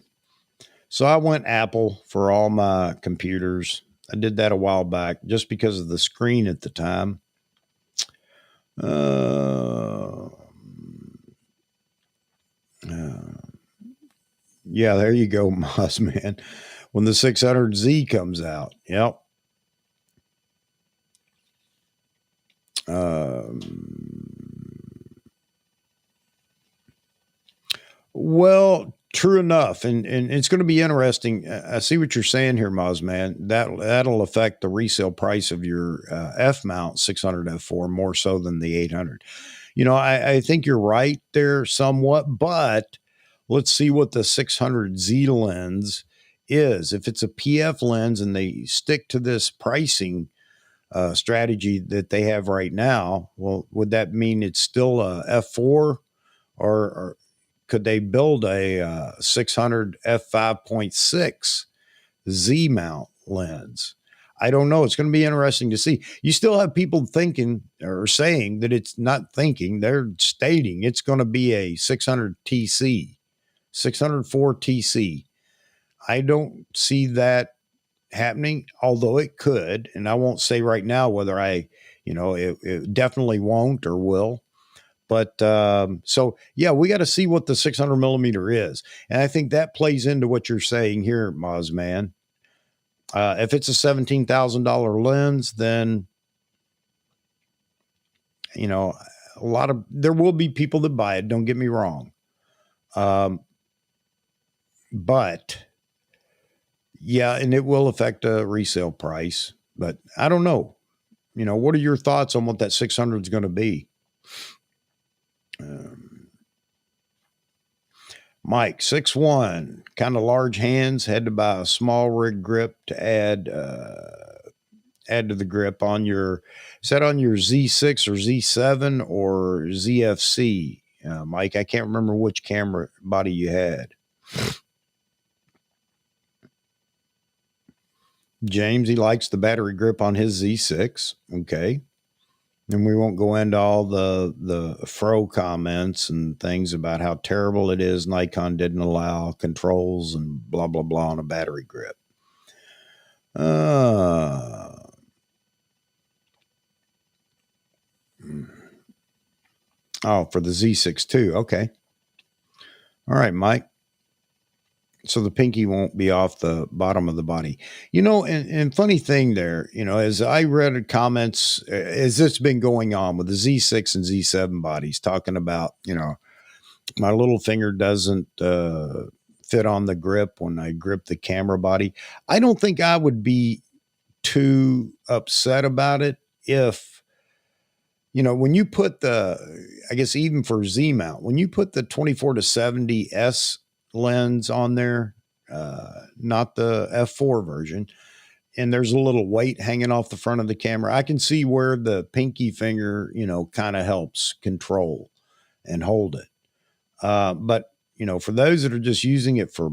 So I went Apple for all my computers. I did that a while back just because of the screen at the time. Uh, yeah, there you go, Moz man. When the 600Z comes out. Yep. Well, true enough, and it's going to be interesting. I see what you're saying here, Moz man. That'll affect the resale price of your F mount 600 F4 more so than the 800. I think you're right there somewhat, but let's see what the 600Z lens is. If it's a PF lens and they stick to this pricing strategy that they have right now, well, would that mean it's still a F4, or could they build a 600 f5.6 Z mount lens? I don't know. It's going to be interesting to see. You still have people thinking or saying that it's not thinking. They're stating it's going to be a 600 TC, 604 TC. I don't see that happening, although it could. And I won't say right now whether it definitely won't or will. But so, yeah, we got to see what the 600 millimeter is. And I think that plays into what you're saying here, Moz man. If it's a $17,000 lens, then, there will be people that buy it. Don't get me wrong. But yeah, and it will affect a resale price. But I don't know. What are your thoughts on what that 600 is going to be? Mike, 6'1", kind of large hands, had to buy a small rig grip to add to the grip on your, is that on your Z6 or Z7 or ZFC? Mike, I can't remember which camera body you had. James, he likes the battery grip on his Z6. Okay. And we won't go into all the fro comments and things about how terrible it is. Nikon didn't allow controls and blah, blah, blah on a battery grip. Oh, for the Z6 too. Okay. All right, Mike. so the pinky won't be off the bottom of the body. And funny thing there, as I read comments, as it's been going on with the Z6 and Z7 bodies, talking about, my little finger doesn't fit on the grip when I grip the camera body. I don't think I would be too upset about it if, when you put I guess even for Z mount, when you put the 24 to 70S lens on there, not the F4 version, and there's a little weight hanging off the front of the camera, I can see where the pinky finger, kind of helps control and hold it. But, for those that are just using it for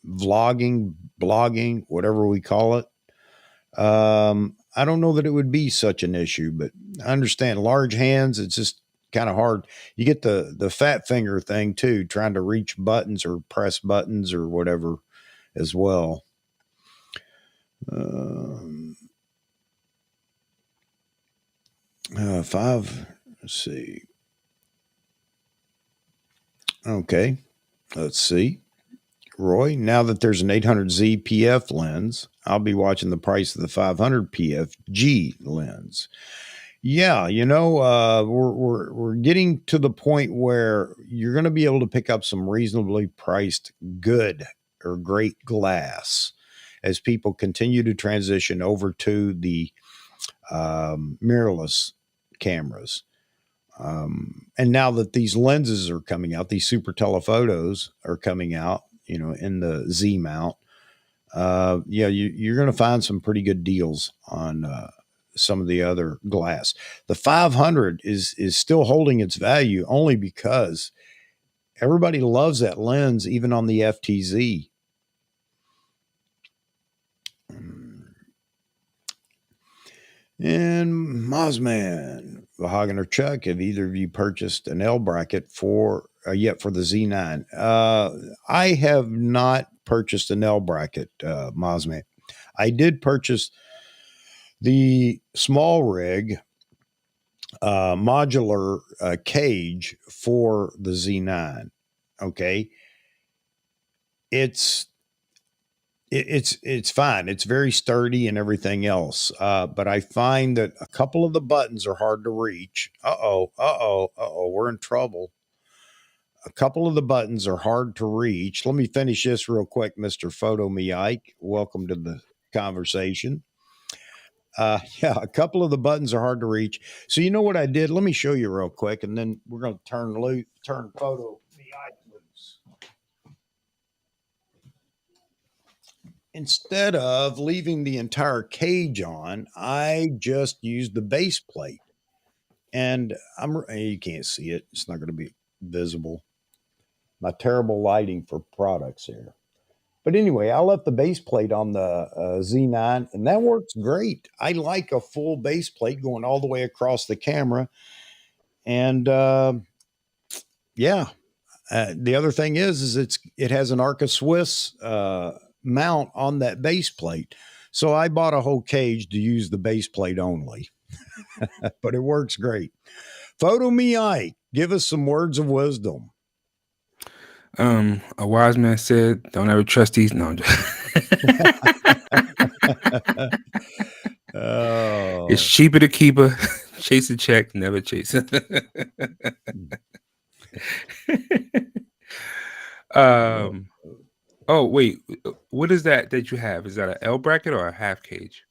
vlogging, blogging, whatever we call it, I don't know that it would be such an issue, but I understand large hands. It's just kind of hard. You get the fat finger thing too, trying to reach buttons or press buttons or whatever as well. Um, five. Let's see. Okay, let's see. Roy, now that there's an 800Z PF lens, I'll be watching the price of the 500 PFG lens. Yeah, we're getting to the point where you're going to be able to pick up some reasonably priced good or great glass as people continue to transition over to the mirrorless cameras. And now that these lenses are coming out, these super telephotos are coming out, in the Z mount. Yeah, you're going to find some pretty good deals on some of the other glass. The 500 is still holding its value only because everybody loves that lens, even on the FTZ. And Mozman, Vahagen or Chuck, have either of you purchased an L bracket yet for the Z9? I have not purchased an L bracket, Mozman. I did purchase the small rig modular cage for the Z9. Okay, it's it's fine. It's very sturdy and everything else. But I find that a couple of the buttons are hard to reach. We're in trouble. A couple of the buttons are hard to reach. Let me finish this real quick, Mr. Photo Me Ike. Welcome to the conversation. Yeah, a couple of the buttons are hard to reach. So you know what I did? Let me show you real quick, and then we're going to turn Photo Me Ike loose. Instead of leaving the entire cage on, I just used the base plate. And you can't see it. It's not going to be visible. My terrible lighting for products here. But anyway, I left the base plate on the Z9, and that works great. I like a full base plate going all the way across the camera. And yeah, the other thing is it has an Arca Swiss mount on that base plate. So I bought a whole cage to use the base plate only, but it works great. Photo Me Ike, give us some words of wisdom. A wise man said, "Don't ever trust these." No, Oh, it's cheaper to keep a chase a check, never chase it. oh. um. Oh wait, what is that you have? Is that an L bracket or a half cage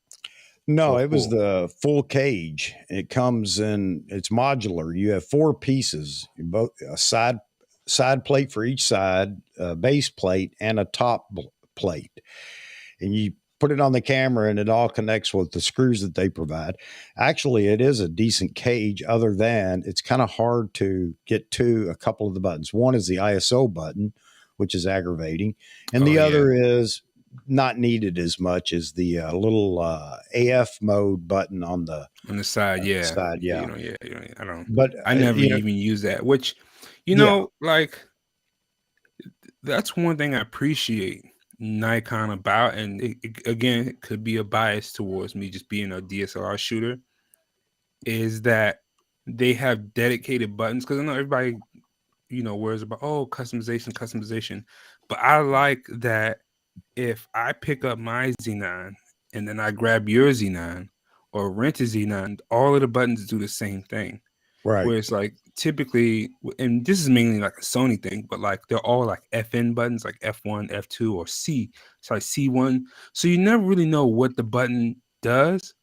No, or it was full? the full cage. It comes in. It's modular. You have four pieces, both a side plate for each side, a base plate, and a top plate. And you put it on the camera, and it all connects with the screws that they provide. Actually, it is a decent cage. Other than it's kind of hard to get to a couple of the buttons. One is the ISO button, which is aggravating, and Oh the yeah, other is not needed as much as the little AF mode button on the on the side, yeah. side. Yeah, Yeah, you know, yeah, you know, I don't. but I never even use that. Which, yeah, like that's one thing I appreciate Nikon about, and again, it could be a bias towards me just being a DSLR shooter, is that they have dedicated buttons because I know everybody, worries about customization, But I like that if I pick up my Z9 and then I grab your Z9 or rent a Z9, all of the buttons do the same thing. Right. Whereas like typically, and this is mainly like a Sony thing, but like they're all like FN buttons, like F1, F2, or C. It's like C1. So you never really know what the button does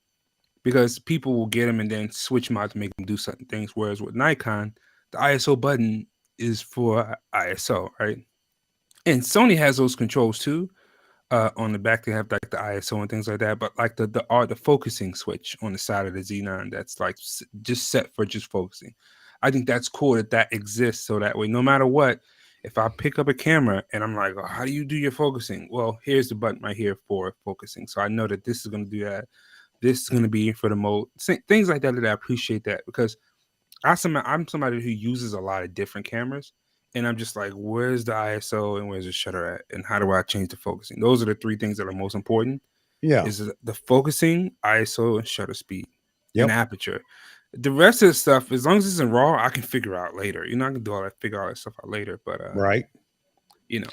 because people will get them and then switch them out to make them do certain things. Whereas with Nikon, the ISO button is for ISO, right? And Sony has those controls too. On the back, they have like the ISO and things like that. But like the focusing switch on the side of the Z9, that's like just set for just focusing. I think that's cool that that exists. So that way, no matter what, if I pick up a camera and I'm like, oh, how do you do your focusing? Well, here's the button right here for focusing. So I know that this is going to do that. This is going to be for the mode. Things like that that I appreciate that because I'm somebody who uses a lot of different cameras, and I'm just like, where's the ISO and where's the shutter at, and how do I change the focusing? Those are the three things that are most important: Yeah. is the focusing, ISO, and shutter speed, and Yep. aperture. The rest of the stuff, as long as it's in RAW, I can figure out later. You know, I can do all that, figure all that stuff out later. But Right. you know,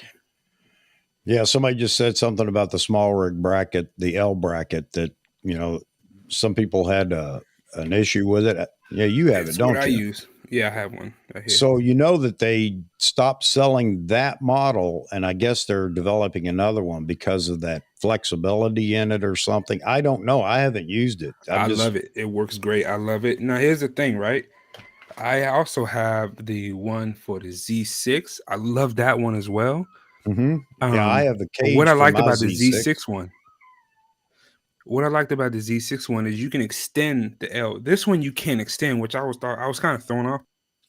Yeah. Somebody just said something about the small rig bracket, the L bracket, that, you know, some people had an issue with it. Yeah, you have it, it's what don't I you? use. Yeah, I have one right here. So you know that they stopped selling that model, and I guess they're developing another one because of that flexibility in it or something. I don't know. I haven't used it. I'm I just. love it. It works great. I love it. Now here's the thing, right? I also have the one for the Z6. I love that one as well. Hmm. Yeah, I have the But what cage I for liked my about the Z6. Z6 one, what I liked about the Z6 one is you can extend the L. This one you can't extend, which I was kind of thrown off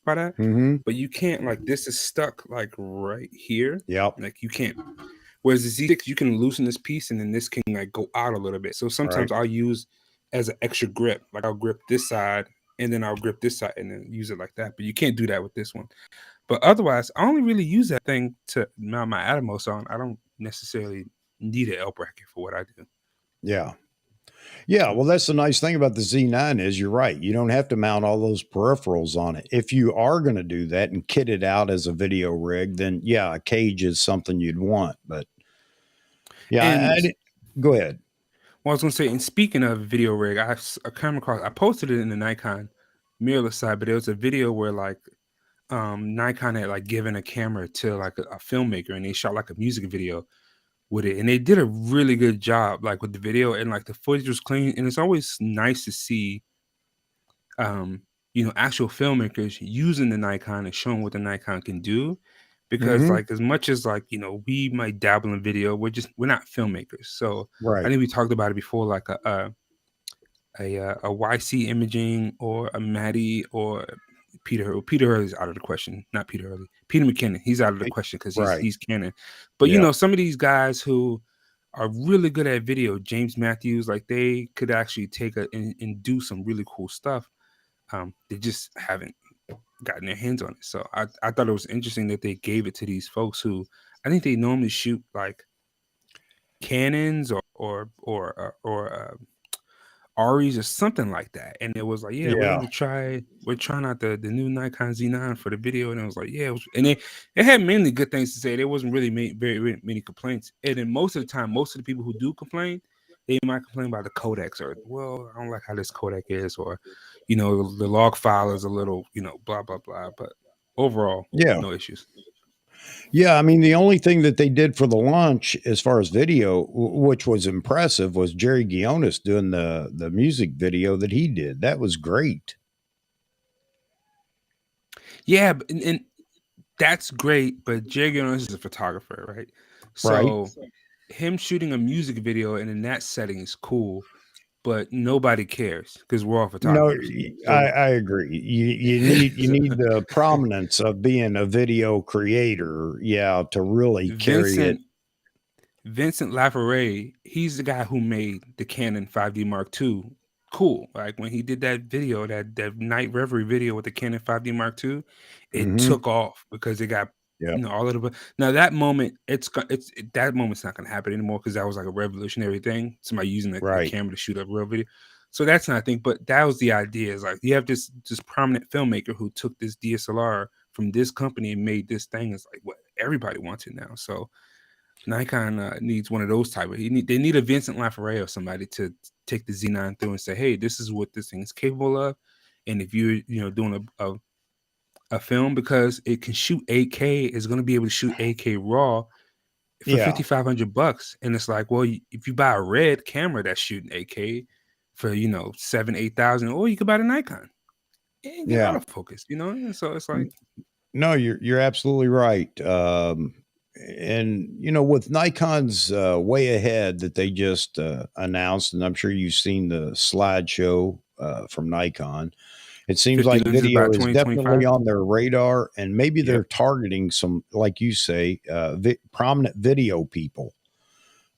by that. Hmm. But you can't, like, this is stuck like right here. Yep. Like you can't. Whereas the Z6 you can loosen this piece and then this can like go out a little bit. So Right. sometimes I'll use as an extra grip. Like I'll grip this side and then I'll grip this side and then use it like that. But you can't do that with this one. But otherwise, I only really use that thing to mount my Atomos on. I don't necessarily need an L bracket for what I do. Yeah. Yeah. Well, that's the nice thing about the Z9 is you're right. You don't have to mount all those peripherals on it. If you are going to do that and kit it out as a video rig, then yeah, a cage is something you'd want. But yeah, And go ahead. well, I was gonna say, and speaking of video rig, I came across, I posted it in the Nikon mirrorless side, but it was a video where like Nikon had like given a camera to like a filmmaker and they shot like a music video with it, and they did a really good job like with the video, and like the footage was clean, and it's always nice to see um actual filmmakers using the Nikon and showing what the Nikon can do, because Hmm. like as much as like we might dabble in video, we're not filmmakers. So I Right. think we talked about it before, like a YC Imaging or a Maddie or Peter Hurley. Peter Hurley's out of the question. Not Peter Hurley. Peter McKinnon. He's out of the question because Right. he's Canon. But Yeah. some of these guys who are really good at video, James Matthews, like they could actually take and do some really cool stuff. They just haven't gotten their hands on it. So I thought it was interesting that they gave it to these folks who I think they normally shoot like Canons or Aries or something like that. And it was like, yeah, Yeah. we're trying out the new Nikon Z9 for the video. And it was like, yeah, and it had mainly good things to say. There wasn't really very many complaints. And then most of the time, most of the people who do complain, they might complain about the codecs or, well, I don't like how this codec is, or, the log file is a little, blah, blah, blah. But overall, Yeah. no issues. Yeah, I mean, the only thing that they did for the launch, as far as video, which was impressive, was Jerry Gionis doing the music video that he did. That was great. Yeah, and that's great. But Jay Jones is a photographer, right? Right? So him shooting a music video and in that setting is cool, but nobody cares because we're all No, photographers. So I agree. You need the prominence of being a video creator, yeah, to really carry it. Vincent Vincent Laforet, he's the guy who made the Canon 5D Mark II cool. Like when he did that video, that night reverie video with the Canon 5D Mark II, it Hmm. took off because it got Yep. all of the. Now that moment, that moment's not gonna happen anymore because that was like a revolutionary thing. Somebody using the Right. camera to shoot a real video. So that's not a thing, but that was the idea. Is like you have this prominent filmmaker who took this DSLR from this company and made this thing. It's like what? everybody wants it now. So Nikon needs one of those type of. They need a Vincent Lafayette or somebody to take the Z9 through and say, hey, this is what this thing is capable of, and if you're doing a film, because it can shoot 8K, is going to be able to shoot 8K raw for Yeah. $5,500, and it's like, well, if you buy a red camera that's shooting 8K for 7,000-8,000, or you could buy the Nikon and get Yeah. autofocus, and so it's like, No, you're absolutely right. And with Nikon's way ahead that they just announced, and I'm sure you've seen the slideshow from Nikon. It seems 50 like lenses by video is definitely 2025. on their radar, and maybe they're Yep. targeting some, like you say, prominent video people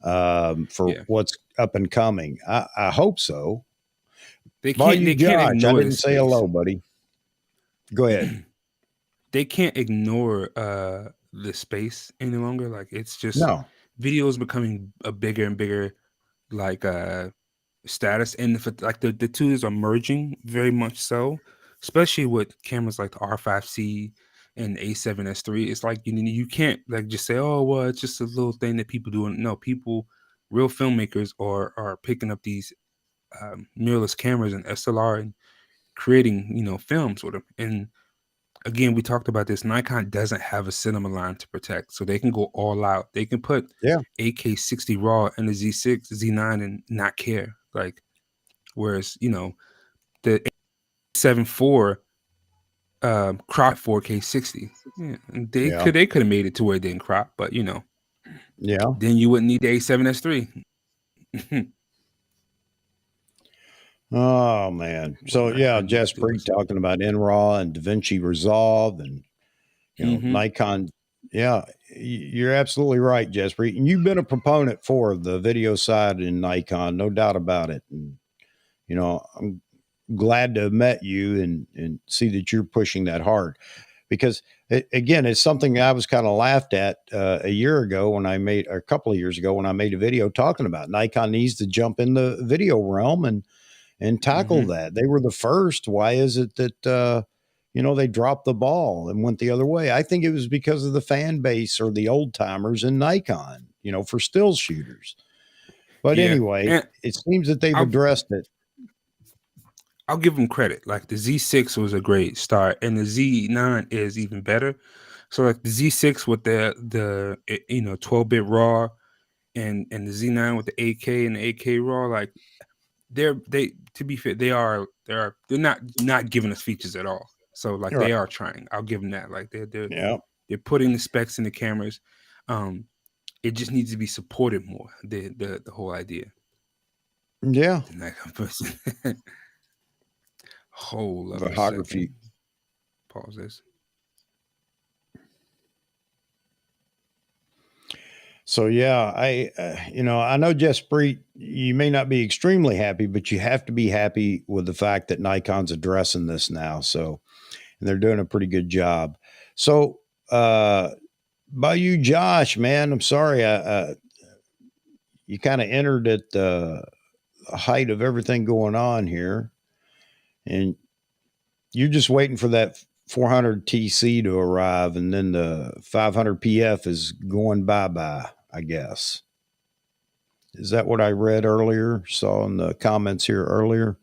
for Yeah. what's up and coming. I hope so. They By can't you, they can't Josh. I ignore the didn't say space. hello, buddy. Go ahead. They can't ignore the space any longer. Like, it's just No. video is becoming a bigger and bigger, like, status, and if like the two are merging very much so, especially with cameras like the R5C and A7S3. It's like you can't like just say, oh well, it's just a little thing that people do. No, people, real filmmakers are picking up these mirrorless cameras and SLR and creating films with them. And again, we talked about this. Nikon doesn't have a cinema line to protect, so they can go all out. They can put Yeah. 8K 60 raw in the Z6, Z9, and not care. Like, whereas the 7.4 crop 4K 60. Yeah, and Yeah. they could have made it to where it didn't crop, but Yeah. then you wouldn't need the A7S3. Oh man. What So yeah, Nikon needs to do Jaspreet is, talking about NRAW and DaVinci Resolve and hmm Nikon. Yeah, you're absolutely right, Jaspreet. And you've been a proponent for the video side in Nikon, no doubt about it. And I'm glad to have met you and see that you're pushing that hard because again, it's something I was kind of laughed at a year ago when a couple of years ago when I made a video talking about Nikon needs to jump in the video realm and tackle hmm that. They were the first. Why is it that they dropped the ball and went the other way? I think it was because of the fan base or the old timers in Nikon, for still shooters. But yeah, anyway, and it seems that they've I'll addressed it. I'll give them credit. Like, the Z6 was a great start, and the Z9 is even better. So like the Z6 with the 12-bit raw, and the Z9 with the 8K and the 8K raw, like, they to be fair, they're not giving us features at all. So like, All right. they are trying. I'll give them that. Like, Yeah. they're putting the specs in the cameras. It just needs to be supported more. The whole idea. Yeah. The Nikon person. Hold up a Photography. second. Pause this. So yeah, I know Jaspreet, you may not be extremely happy, but you have to be happy with the fact that Nikon's addressing this now. So, and they're doing a pretty good job. So, by you, Josh, man, I'm sorry, you kind of entered at the height of everything going on here, and you're just waiting for that 400 TC to arrive, and then the 500 PF is going bye bye, I guess. Is that what I read earlier? Saw in the comments here earlier.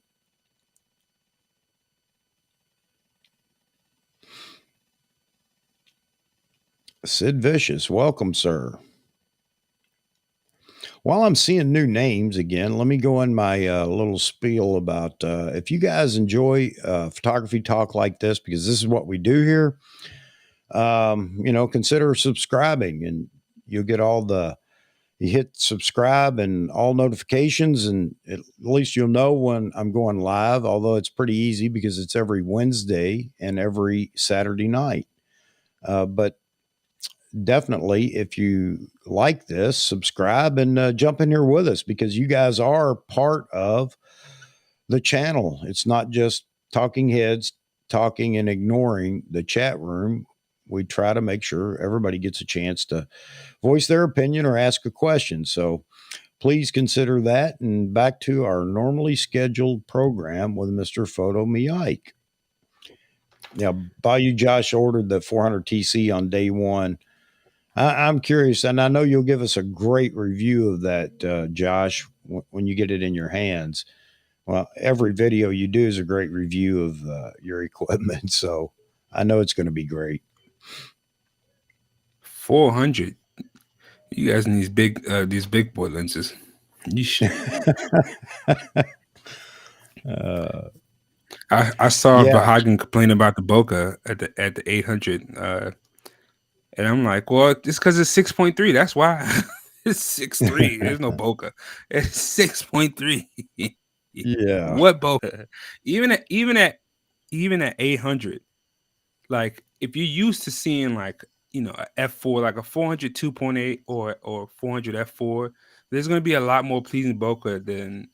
Sid Vicious, welcome, sir. While I'm seeing new names again, let me go in my little spiel about if you guys enjoy photography talk like this, because this is what we do here, consider subscribing and you'll get you hit subscribe and all notifications, and at least you'll know when I'm going live, although it's pretty easy because it's every Wednesday and every Saturday night. But definitely, if you like this, subscribe and jump in here with us because you guys are part of the channel. It's not just talking heads talking and ignoring the chat room. We try to make sure everybody gets a chance to voice their opinion or ask a question. So please consider that. And back to our normally scheduled program with Mr. Photo Me Ike. Now, Bayou Josh ordered the 400 TC on day one. I'm curious, and I know you'll give us a great review of that, Josh, when you get it in your hands. Well, every video you do is a great review of your equipment, so I know it's going to be great. 400. You guys need these big boy lenses. Yeesh. uh, I saw yeah, Vahagan complain about the bokeh at the 800, and I'm like, well, it's because it's 6.3. That's why. It's 6.3. There's no bokeh. It's 6.3. yeah. What bokeh? Even at 800, like if you're used to seeing like a f4, like a 400 2.8 or 400 f4, there's gonna be a lot more pleasing bokeh than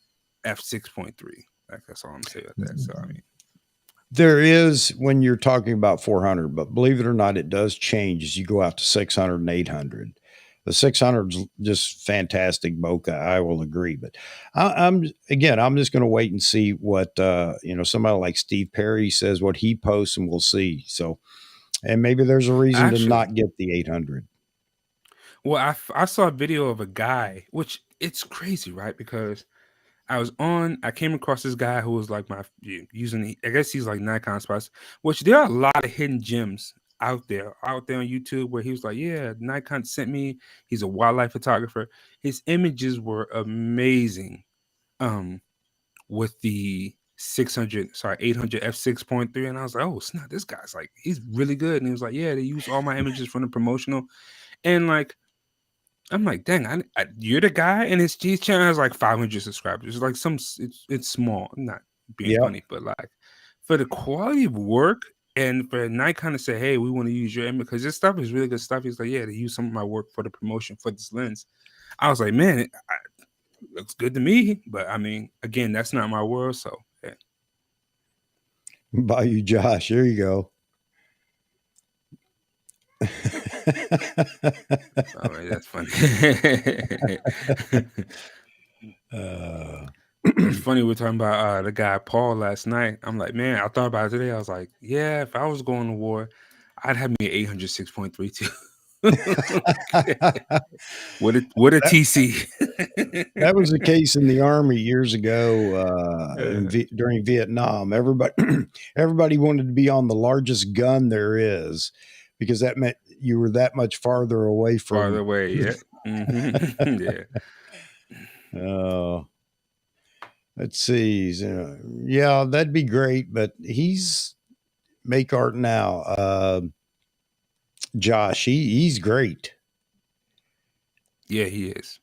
f6.3. Like that's all I'm saying about that. So I mean, There is when you're talking about 400, but believe it or not, it does change as you go out to 600 and 800. The 600 is just fantastic bokeh. I will agree, but I'm just going to wait and see what somebody like Steve Perry says, what he posts, and we'll see. So, and maybe there's a reason to actually, not get the 800. well, I saw a video of a guy, which it's crazy, right? Because I came across this guy who was like using, I guess he's like Nikon spots, which there are a lot of hidden gems out there on YouTube where he was like, yeah, Nikon sent me. He's a wildlife photographer. His images were amazing. Um, with the 800 f6.3, and I was like, oh snap, this guy's like, he's really good. And he was like, yeah, they use all my images from the promotional, and like I'm like, dang, you're the guy, and his channel has like 500 subscribers. It's like it's small, not being Yep. funny, but like for the quality of work and for Nikon to say, hey, we want to use your image because this stuff is really good stuff. He's like, yeah, they use some of my work for the promotion for this lens. I was like, man, it looks good to me, but I mean, again, that's not my world, so yeah. By you, Josh. There you go. Oh, man, that's funny. uh, It's funny we're talking about the guy Paul last night. I'm like, man, I thought about it today. I was like, yeah, if I was going to war, I'd have me an 806.3 too. What a that TC. that was the case in the army years ago Uh, during Vietnam. Everybody everybody wanted to be on the largest gun there is because that meant you were that much farther away Farther from. away, yeah. Yeah. uh, let's see. Yeah, that'd be great. But he's make art now. Josh, he's great. Yeah, he is.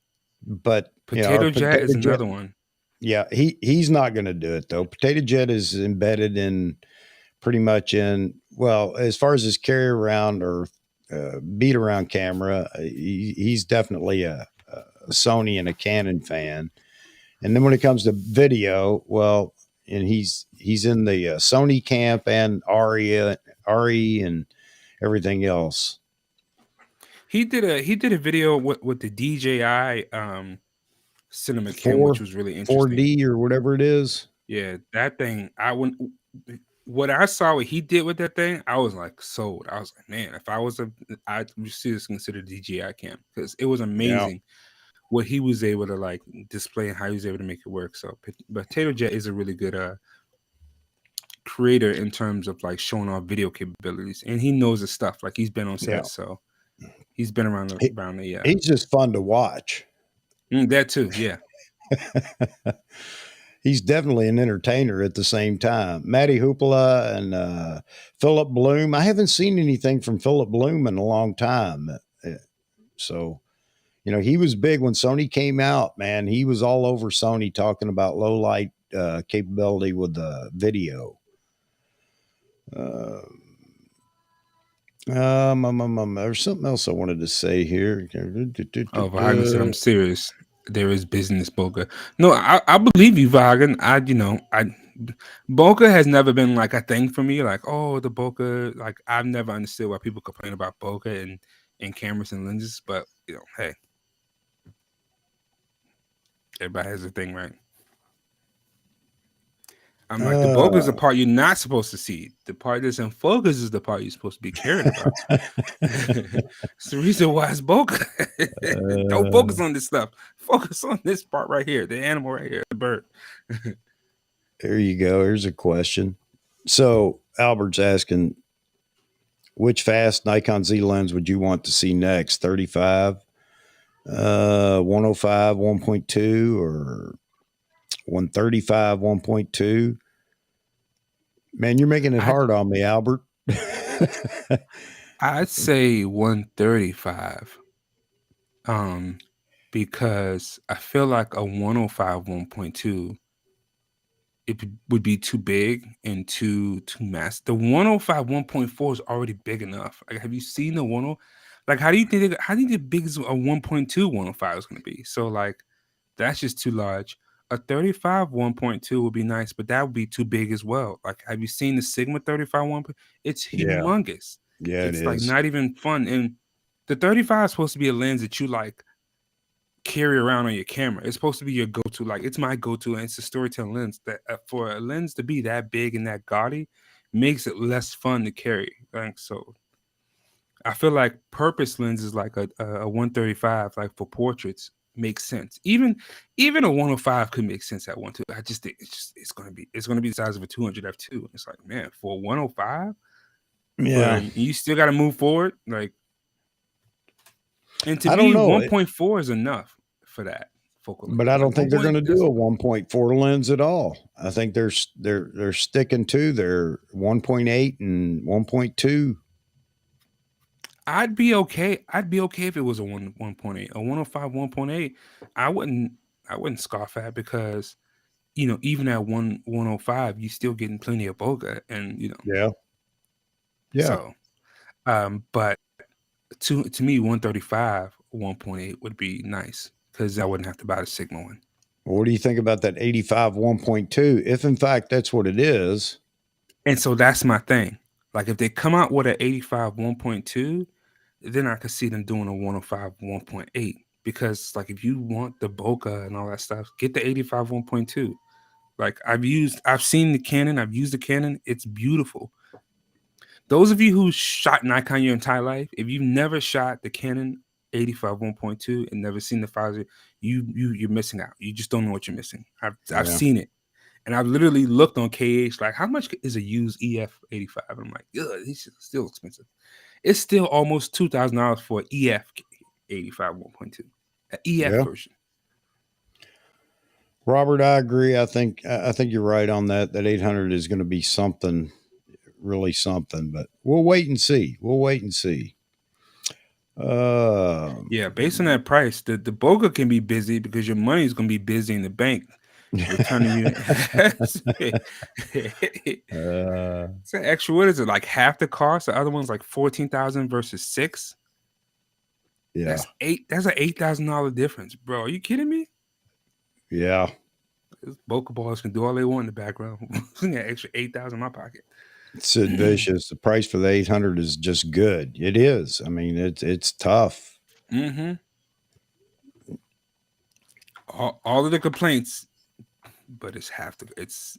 But our Potato Jet is potato jet. another one. Yeah, he's not going to do it though. Potato jet is embedded in pretty much in, well, as far as his carry around or beat around camera, he's definitely a Sony and a Canon fan. And then when it comes to video, well, and he's in the Sony camp and RE and everything else. He did a video with the DJI cinema cam, which Four was really interesting. 4D or whatever it is. Yeah, that thing, I wouldn't. What I saw, what he did with that thing, I was like sold. I was like, man, if I was I would seriously consider DJI cam because it was Yeah, amazing what he was able to like display and how he was able to make it work. So, but Potato Jet is a really good creator in terms of like showing off video capabilities, and he knows his stuff. Like he's been on yeah. set, so he's been He, around the he's just fun to watch. that too. Yeah, He's definitely an entertainer at the same time. Matty Hoopla and Philip Bloom. I haven't seen anything from Philip Bloom in a long time. So, he was big when Sony came out, man. He was all over Sony talking about low light capability with the video. Uh, there's something else I wanted to say here. Oh, Vahagan said, "I'm serious. There is business, Boca. No, I believe you, Vahagan. Boca has never been like a thing for me. Like, oh, the Boca. Like, I've never understood why people complain about Boca and cameras and lenses. But hey, everybody has a thing, right? I'm like, the bokeh is the Uh, part you're not supposed to see. The part that's in focus is the part you're supposed to be caring about. It's the reason why it's bokeh. Don't uh, focus on this stuff. Focus on this part right here, the animal right here, the bird. there you go. Here's a question. So Albert's asking, which fast Nikon Z lens would you want to see next? 35, 105, 1.2, or 135, 1.2? Man, you're making it I'd hard on me, Albert. I'd say 135. Because I feel like a 105 1.2 would be too big and too mass. The 105 1.4 is already big enough. Like, have you seen the 10? Like, how do you think big is a 1.2 105 is going to be? So like, that's just too large. A 35 1.2 would be nice, but that would be too big as well. Like, have you seen the Sigma 35 1? It's Yeah, humongous. yeah, it It's like is. not even fun. And the 35 is supposed to be a lens that you like carry around on your camera. It's supposed to be your go-to. Like, it's my go-to, and it's a storytelling lens. That for a lens to be that big and that gaudy makes it less fun to carry. Like, so I feel like purpose lenses like a 135, like for portraits, makes sense. Even a 105 could make sense at 1.2. I just think it's gonna be the size of a 200 f2. It's like, man, for 105, Yeah, for you still got to move forward. Like, and to I don't me, know. 1.4 is enough for that focal But length. I Like don't think one they're going point, to do a 1.4 lens at all. I think they're sticking to their 1.8 and 1.2. I'd be okay. I'd be okay if it was a 1.8, a 105 1.8. I wouldn't I wouldn't scoff at, because even at 105, you still getting plenty of bokeh, and Yeah, yeah. so but to me, 135 1.8 would be nice, because I wouldn't have to buy the Sigma one. Well, what do you think about that 85 1.2? If in fact that's what it is, And so that's my thing. Like, if they come out with an 85 1.2, then I could see them doing a 105 1.8, because like, if you want the bokeh and all that stuff, get the 85 1.2. Like, I've seen the Canon, I've used the Canon, it's beautiful. Those of you who shot Nikon your entire life, if you've never shot the Canon 85 1.2 and never seen the files, you're missing out. You just don't know what you're missing. I've yeah, seen it. And I've literally looked on KH, like, how much is a used EF 85? I'm like, ugh, this is still expensive. It's still almost $2,000 for an EF 85 1.2, an EF yeah. version. Robert, I agree. I think you're right on that. That 800 is going to be something, really something. But we'll wait and see. We'll wait and see. Uh, Yeah, based on that price, the bokeh can be busy, because your money is going to be busy in the bank, returning you. uh, It's an extra. What is it, like half the cost? The other one's like 14,000 versus 6. yeah, That's eight. That's an $8,000 difference, bro. Are you kidding me? yeah. Those bokeh balls can do all they want in the background. Got extra 8,000 in my pocket. Sid Vicious. The price for the 800 is just good. It is. I mean, it's tough. Mm-hmm. All of the complaints, but it's half the. It's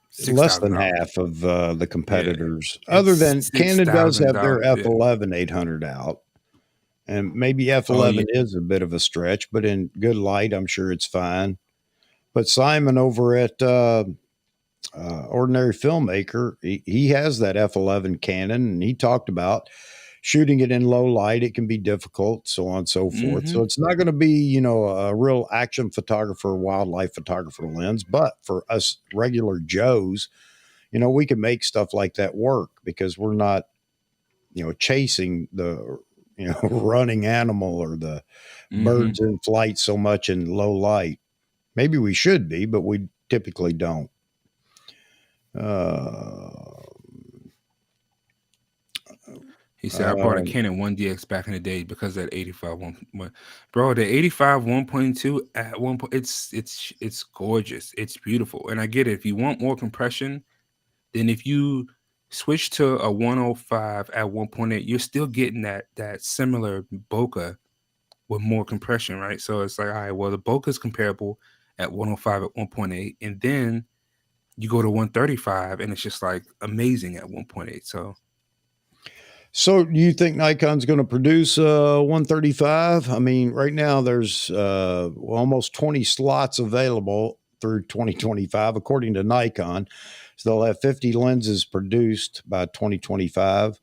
six Less thousand than dollars. half of the Yeah, competitors. Other it's than six Canon does thousand have their dollars. Yeah. F11 800 out, and maybe Oh yeah. F11 is a bit of a stretch, but in good light, I'm sure it's fine. But Simon over at Ordinary Filmmaker, he has that F11 Canon, and he talked about shooting it in low light. It can be difficult, so on and so forth. Mm-hmm. So it's not going to be, a real action photographer, wildlife photographer lens, but for us regular Joes, we can make stuff like that work because we're not, chasing the, running animal or the Mm-hmm. birds in flight so much in low light. Maybe we should be, but we typically don't. Uh, He said, I bought a um, Canon 1DX back in the day because of that 85 1. Bro, the 85 1.2 at one point, it's gorgeous. It's beautiful. And I get it. If you want more compression, then if you switch to a 105 at 1.8, you're still getting that similar bokeh with more compression, right? So it's like, all right, well, the bokeh is comparable at 105 at 1.8, and then you go to 135 and it's just like amazing at 1.8. So, do you think Nikon's going to produce 135? I mean, right now there's almost 20 slots available through 2025, according to Nikon. So they'll have 50 lenses produced by 2025.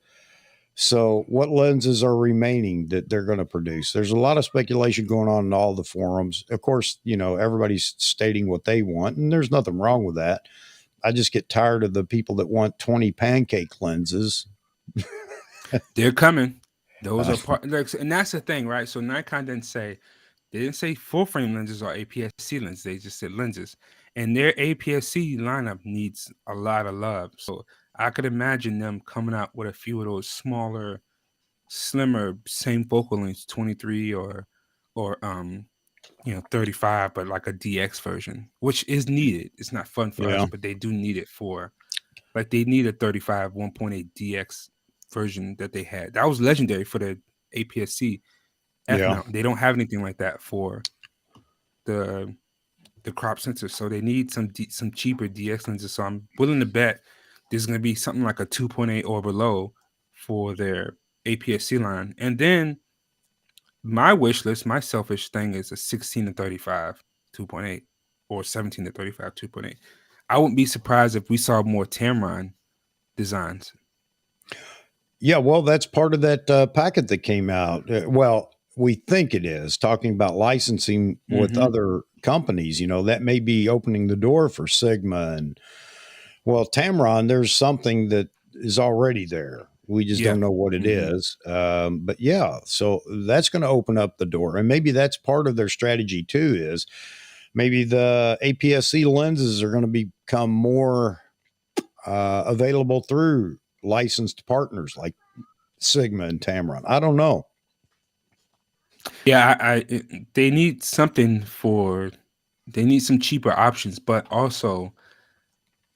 So, what lenses are remaining that they're going to produce? There's a lot of speculation going on in all the forums. Of course, everybody's stating what they want, and there's nothing wrong with that. I just get tired of the people that want 20 pancake lenses. They're coming. Those Uh, are part, like, and that's the thing, right? So Nikon they didn't say full frame lenses or APS-C lenses. They just said lenses, and their APS-C lineup needs a lot of love. So I could imagine them coming out with a few of those smaller, slimmer, same focal lengths, 23 or 35, but like a DX version, which is needed. It's not fun for us, yeah, but they do need it for, like, they need a 35 1.8 DX version that they had. That was legendary for the APS-C F yeah. mount. They don't have anything like that for the the crop sensor, so they need some cheaper DX lenses. So I'm willing to bet there's going to be something like a 2.8 or below for their APS-C line. And then my wish list, my selfish thing is a 16 to 35 2.8 or 17 to 35 2.8. I wouldn't be surprised if we saw more Tamron designs. Yeah, well, that's part of that packet that came out. Well, we think it is talking about licensing with Mm-hmm. other companies. That may be opening the door for Sigma and, well, Tamron. There's something that is already there. We just Yeah. don't know what it Mm-hmm. is. But yeah, so that's going to open up the door, and maybe that's part of their strategy too. Is maybe the APS-C lenses are going to become more available through licensed partners like Sigma and Tamron. I don't know. Yeah, they need something they need some cheaper options, but also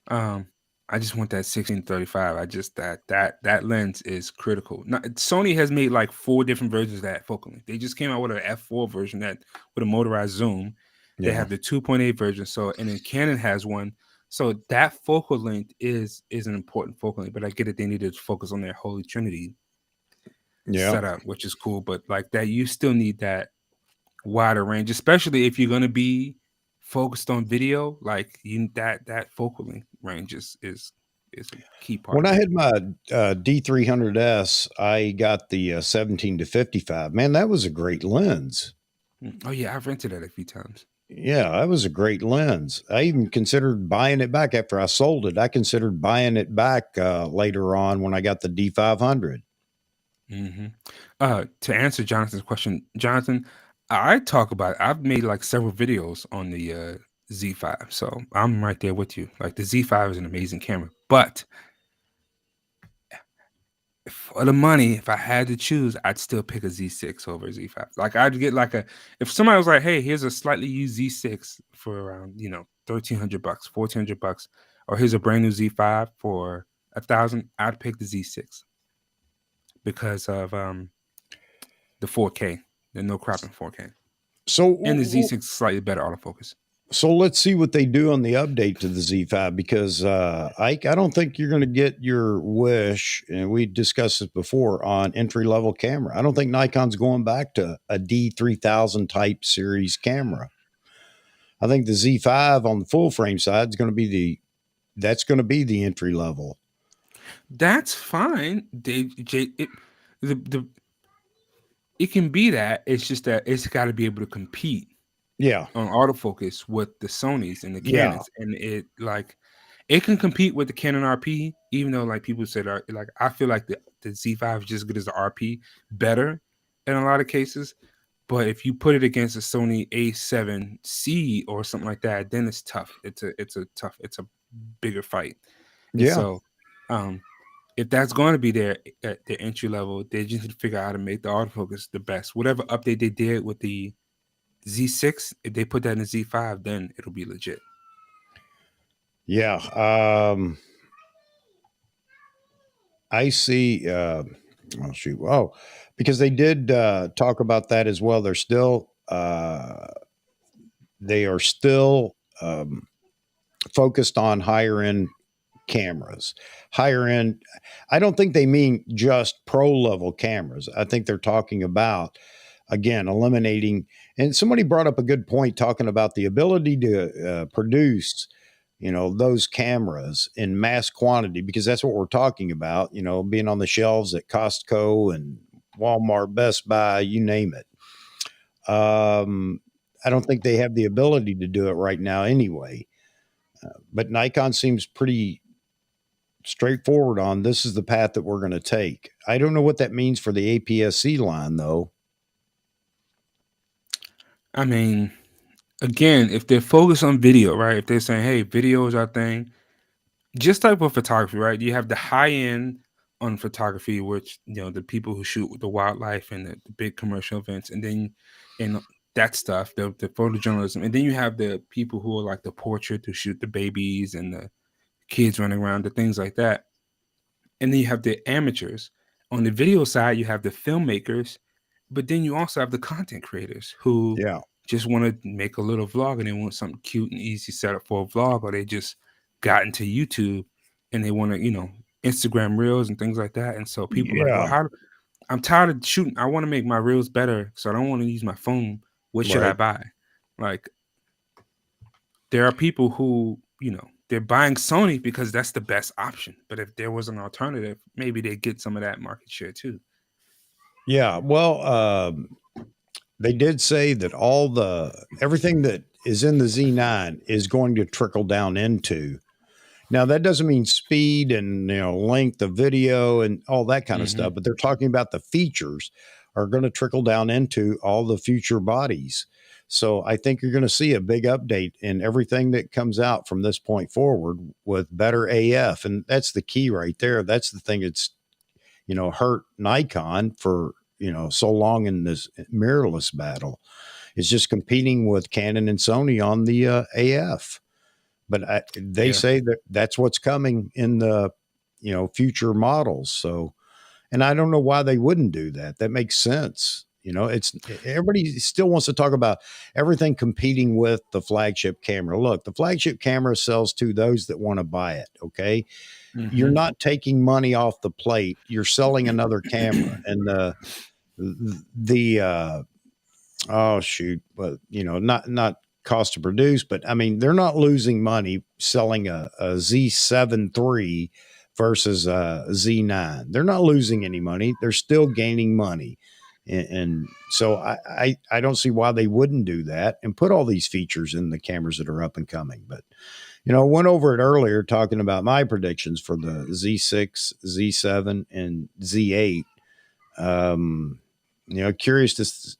um I just want that 1635. I just that lens is critical. Now, Sony has made like four different versions of that focal length. They just came out with an F4 version that with a motorized zoom. They Yeah. have the 2.8 version. So, and then Canon has one. So that focal length is an important focal length, but I get it. They need to focus on their Holy Trinity Yeah. setup, which is cool. But like that, you still need that wider range, especially if you're going to be focused on video. Like that focal length range is a key part When of I it. had my D300S, I got the 17 to 55. Man, that was a great lens. Oh yeah, I've rented that a few times. Yeah, that was a great lens. I even considered buying it back after I sold it. I considered buying it back later on when I got the D500. Hmm. To answer Jonathan's question, Jonathan, I talk about. I've made like several videos on the Z5, so I'm right there with you. Like the Z5 is an amazing camera, but for the money, if I had to choose, I'd still pick a Z6 over a Z5. Like I'd get like a if somebody was like, "Hey, here's a slightly used Z6 for around $1,300, $1,400, or here's a brand new Z5 for 1,000," I'd pick the Z6 because of the 4K, the no cropping 4K, and the So, Z6 is slightly better autofocus. so let's see what they do on the update to the Z5 because I don't think you're going to get your wish. And we discussed this before on entry level camera. I don't think Nikon's going back to a D3000 type series camera. I think the Z5 on the full frame side is going to be the entry level. That's fine. The it can be that. It's just that it's got to be able to compete Yeah, on autofocus with the Sonys and the yeah, Canons, and it can compete with the Canon RP, even though like people said like I feel like the Z5 is just as good as the RP, better in a lot of cases. But if you put it against a Sony A7C or something like that, then it's tough. It's a bigger fight. And yeah. so if that's going to be their at the entry level, they just need to figure out how to make the autofocus the best. Whatever update they did with the Z6, if they put that in the Z5, then it'll be legit. Yeah. I see. Oh shoot! Oh, because they did talk about that as well. They are still focused on higher end cameras. Higher end, I don't think they mean just pro level cameras. I think they're talking about, again, eliminating. And somebody brought up a good point talking about the ability to produce, those cameras in mass quantity, because that's what we're talking about, being on the shelves at Costco and Walmart, Best Buy, you name it. I don't think they have the ability to do it right now anyway. But Nikon seems pretty straightforward on this is the path that we're going to take. I don't know what that means for the APS-C line, though. I mean, again, if they're focused on video, right? If they're saying, "Hey, video is our thing," just like with photography, right? You have the high end on photography, which the people who shoot the wildlife and the big commercial events, and then and that stuff, the photojournalism, and then you have the people who are like the portrait who shoot the babies and the kids running around, the things like that. And then you have the amateurs. On the video side, you have the filmmakers, but then you also have the content creators who Yeah, just want to make a little vlog and they want something cute and easy set up for a vlog, or they just got into YouTube and they want to, Instagram reels and things like that. And so people are like, well, yeah, I'm tired of shooting. I want to make my reels better, so I don't want to use my phone. What should I right. buy? Like, there are people who, they're buying Sony because that's the best option. But if there was an alternative, maybe they get some of that market share too. Yeah, well, they did say that everything that is in the Z9 is going to trickle down into. Now that doesn't mean speed and length of video and all that kind of Hmm. stuff, but they're talking about the features are going to trickle down into all the future bodies. So I think you're going to see a big update in everything that comes out from this point forward with better AF, and that's the key right there. That's the thing that's hurt Nikon for so long in this mirrorless battle. It's just competing with Canon and Sony on the AF. But they Yeah. say that that's what's coming in the future models. So, and I don't know why they wouldn't do that. That makes sense. It's everybody still wants to talk about everything competing with the flagship camera. Look, the flagship camera sells to those that want to buy it. Okay, you're Hmm. not taking money off the plate. You're selling another camera, and the oh shoot, but not cost to produce, but I mean they're not losing money selling a Z7 III versus a Z9. They're not losing any money. They're still gaining money. And so I don't see why they wouldn't do that and put all these features in the cameras that are up and coming. But I went over it earlier talking about my predictions for the Z6, Z7, and Z8. Um, curious to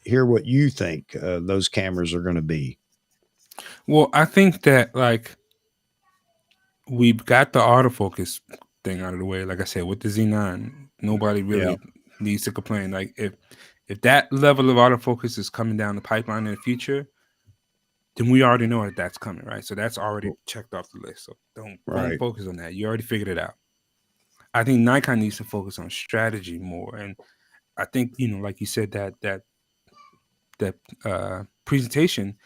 hear what you think those cameras are going to be. Well, I think that like we've got the autofocus thing out of the way. Like I said, with the Z9, nobody Yeah, really needs to complain. Like if that level of autofocus is coming down the pipeline in the future, then we already know that that's coming, right? So that's already checked off the list. So don't right. focus on that. You already figured it out. I think Nikon needs to focus on strategy more, and I think like you said, that presentation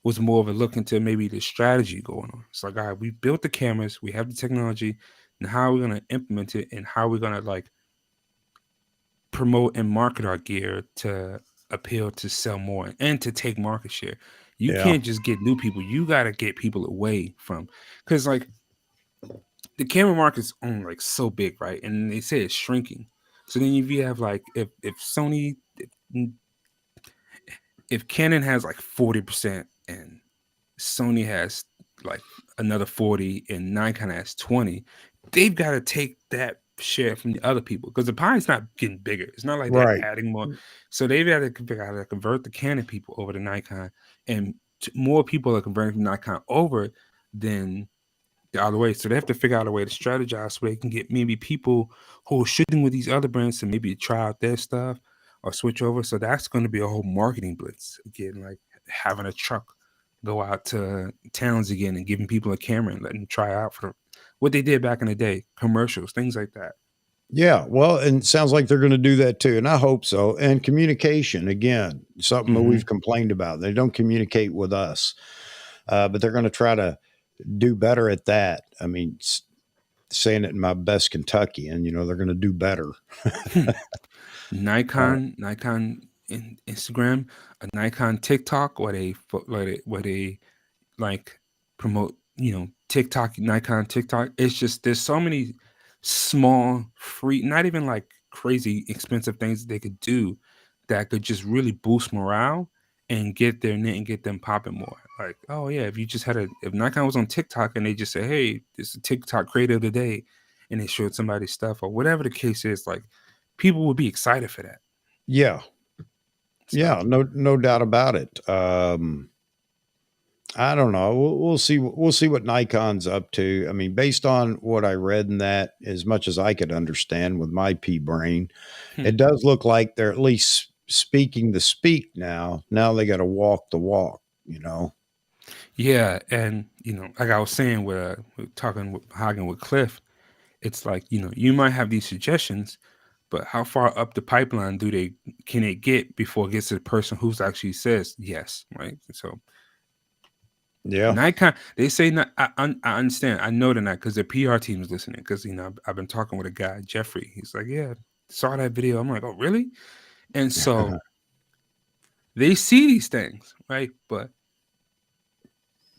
was more of a look into maybe the strategy going on. It's like, all right, we built the cameras, we have the technology, and how are we going to implement it, and how are we going to like promote and market our gear to appeal to sell more and to take market share. You Yeah, can't just get new people. You got to get people away from, because like the camera market's on like so big, right? And they say it's shrinking. So then if you have like if Sony if Canon has like 40% and Sony has like another 40 and Nikon has 20, they've got to take that share from the other people because the pie's not getting bigger. It's not like they're right. adding more. So they've got to figure out how to convert the Canon people over to Nikon, and more people are converting from Nikon over than the other way. So they have to figure out a way to strategize so they can get maybe people who are shooting with these other brands to maybe try out their stuff or switch over. So that's going to be a whole marketing blitz again, like having a truck go out to towns again and giving people a camera and letting them try out for what they did back in the day, commercials, things like that. Yeah, well, and it sounds like they're going to do that too, and I hope so. And communication, again, something that Hmm. we've complained about. They don't communicate with us, but they're going to try to. do better at that. I mean, saying it in my best Kentuckian, they're going to do better. Uh, Nikon Instagram, a Nikon TikTok, where they like promote, TikTok, Nikon TikTok. It's just there's so many small, free, not even like crazy expensive things they could do that could just really boost morale and get their net and get them popping more. Like, oh yeah, if you just had if Nikon was on TikTok and they just say, hey, this is a TikTok creator of the day, and they showed somebody's stuff or whatever the case is, like people would be excited for that. yeah, So yeah, no doubt about it. I don't know. We'll see. We'll see what Nikon's up to. I mean, based on what I read in that, as much as I could understand with my pea brain, hmm. it does look like they're at least speaking the speak now. Now they got to walk the walk. Yeah, and like I was saying with talking with Hagen with Cliff, it's like, you might have these suggestions, but how far up the pipeline can it get before it gets to the person who's actually says yes, right? So Yeah. Nikon, they say not. I understand. I know they're not because their PR team is listening. Because I've been talking with a guy, Jeffrey. He's like, yeah, saw that video. I'm like, oh really? And so they see these things, right? But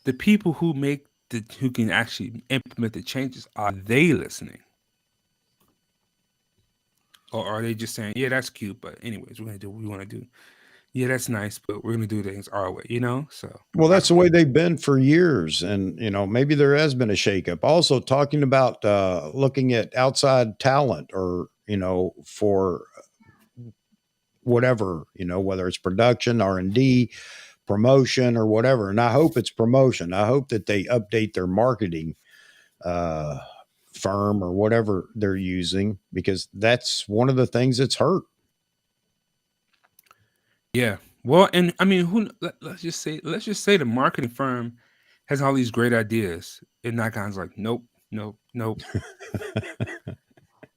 the people who can actually implement the changes, are they listening? Or are they just saying, yeah, that's cute, but anyways, we're gonna do what we want to do. Yeah, that's nice, but we're gonna do things our way, So Well, I that's don't the know. way they've been for years. And, maybe there has been a shakeup. Also, talking about looking at outside talent or, for whatever, whether it's production, R&D, promotion, or whatever. And I hope it's promotion. I hope that they update their marketing uh, firm or whatever they're using, because that's one of the things that's hurt. Yeah. Well, and I mean, let's just say the marketing firm has all these great ideas, and Nikon's like, nope, nope, nope.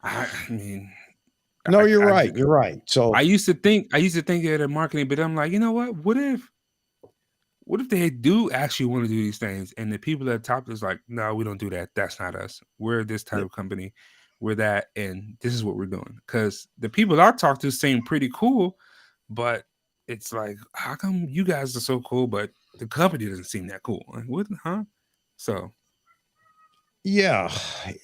I mean, No, you're I right. just You're right. So, I used to think of the marketing, but I'm like, you know what? What if they do actually want to do these things, and the people at the top is like, no, we don't do that. That's not us. We're this type yeah. of company. We're that, and this is what we're doing. Because the people I talk to seem pretty cool, but it's like, how come you guys are so cool, but the company doesn't seem that cool? Like, what, huh? So, Yeah.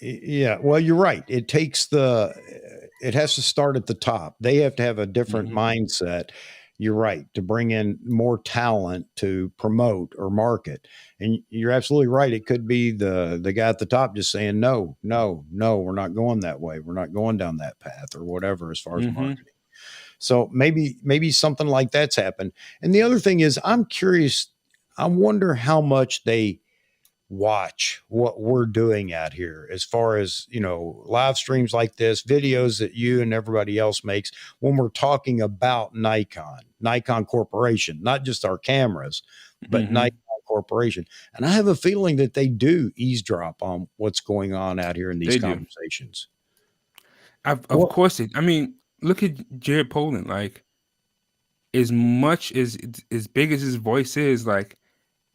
Yeah. Well, you're right. It has to start at the top. They have to have a different mhm, mindset. You're right, to bring in more talent to promote or market. And you're absolutely right. It could be the guy at the top just saying, no, no, no, we're not going that way. We're not going down that path or whatever as far as mhm. marketing. So maybe something like that's happened. And the other thing is, I'm curious. I wonder how much they watch what we're doing out here as far as live streams like this, videos that you and everybody else makes when we're talking about Nikon Corporation, not just our cameras, but Nikon Mhm. Corporation. And I have a feeling that they do eavesdrop on what's going on out here in these They do. conversations. Of Well, course, I mean, look at Jared Poland. Like, as much as big as his voice is, like,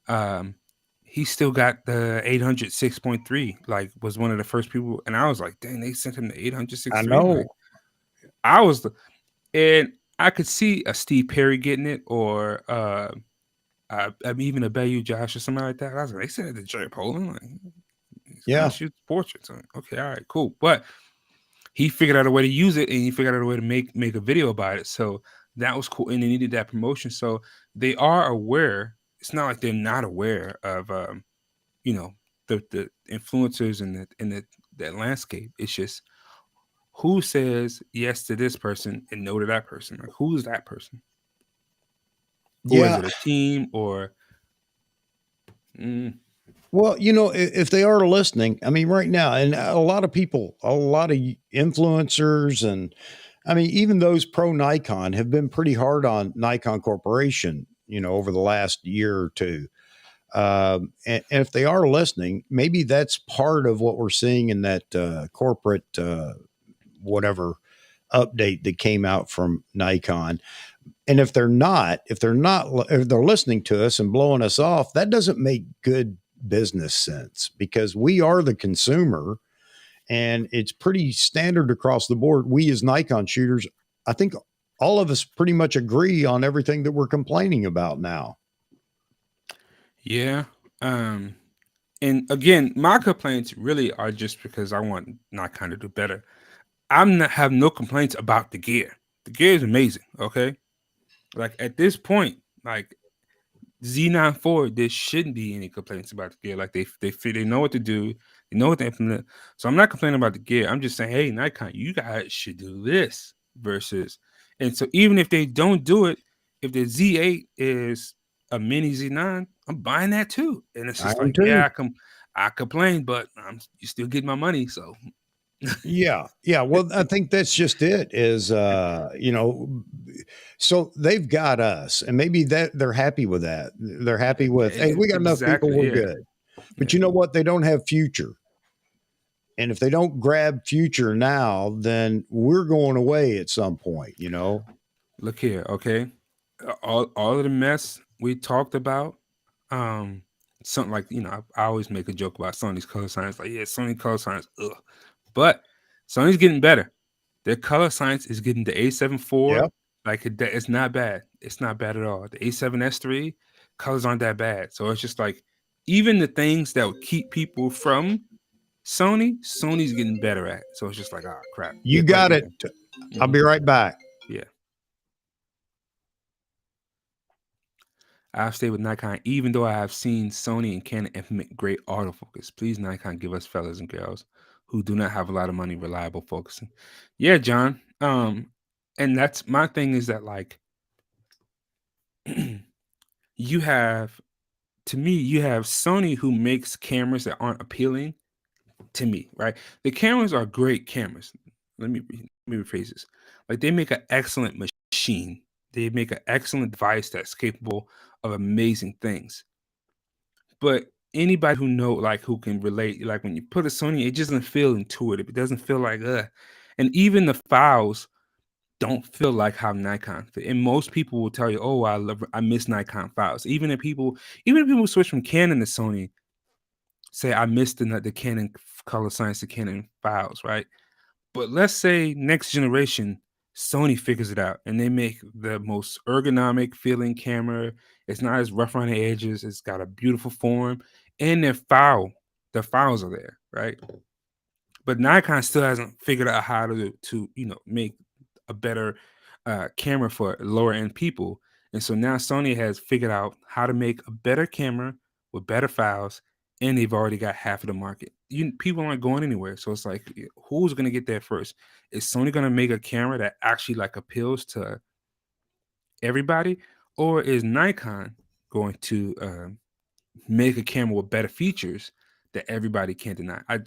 um, he still got the 800 6.3. Like, was one of the first people, and I was like, dang, they sent him the 800 I 6.3. Like, know. I was, and I could see a Steve Perry getting it, or even a Bayou Josh or something like that. I was like, they sent it to Jared Poland. Like, this guy Yeah. shoots portraits. I'm like, okay, all right, cool. But he figured out a way to use it, and he figured out a way to make a video about it. So that was cool, and they needed that promotion. So they are aware. It's not like they're not aware of you know the influencers and the that landscape. It's just who says yes to this person and no to that person. Like, who is that person? Or is Yeah. it a team? Or mm, Well, if they are listening, I mean, right now, and a lot of people, a lot of influencers, and I mean, even those pro Nikon have been pretty hard on Nikon Corporation, over the last year or two. And if they are listening, maybe that's part of what we're seeing in that corporate whatever update that came out from Nikon. And if they're not, if they're listening to us and blowing us off, that doesn't make good business sense because we are the consumer, and it's pretty standard across the board. We as Nikon shooters, I think all of us pretty much agree on everything that we're complaining about now. Yeah. And again, my complaints really are just because I want Nikon to do better. I'm not have no complaints about the gear. The gear is amazing. Okay. Like at this point, like Z94, there shouldn't be any complaints about the gear. Like they know what to do, they know what to implement. So I'm not complaining about the gear. I'm just saying, hey, Nikon, you guys should do this versus. And so even if they don't do it, if the Z8 is a mini Z9, I'm buying that too. And it's I just am like, too. yeah, I complain, but you still get my money. So Yeah. Yeah. Well, I think that's just it is, so they've got us, and maybe that they're happy with that. They're happy with, hey, we got enough people, exactly, we're yeah, good. But yeah. you know what? They don't have future. And if they don't grab future now, then we're going away at some point, you know? Look here, okay. All of the mess we talked about, um, something like I always make a joke about Sony's color science, like yeah, Sony color science, ugh. But Sony's getting better. Their color science is getting the A7 Yeah. IV. Like it's not bad. It's not bad at all. The A7S III colors aren't that bad. So it's just like even the things that would keep people from Sony's getting better at. So it's just like, ah, crap. You Yeah, but got it. I'll mhm, be right back. yeah. I've stayed with Nikon even though I have seen Sony and Canon implement great autofocus. Please, Nikon, give us fellas and girls who do not have a lot of money reliable focusing. Yeah, John. And that's my thing is that like you have to me, you have Sony who makes cameras that aren't appealing to me, right? The cameras are great cameras. Let me rephrase this. Like they make an excellent machine. They make an excellent device that's capable of amazing things. But anybody who can relate, like when you put a Sony, it just doesn't feel intuitive. It doesn't feel like and even the files don't feel like how Nikon feel. And most people will tell you, "Oh, I miss Nikon files." Even if people switch from Canon to Sony, say I miss the Canon color science, the Canon files, right? But let's say next generation, Sony figures it out and they make the most ergonomic feeling camera. It's not as rough around the edges. It's got a beautiful form, and their files are there, right? But Nikon still hasn't figured out how to make a better camera for lower end people. And so now Sony has figured out how to make a better camera with better files, and they've already got half of the market. People aren't going anywhere, so it's like, who's going to get there first? Is Sony going to make a camera that actually like appeals to everybody, or is Nikon going to make a camera with better features that everybody can't deny? I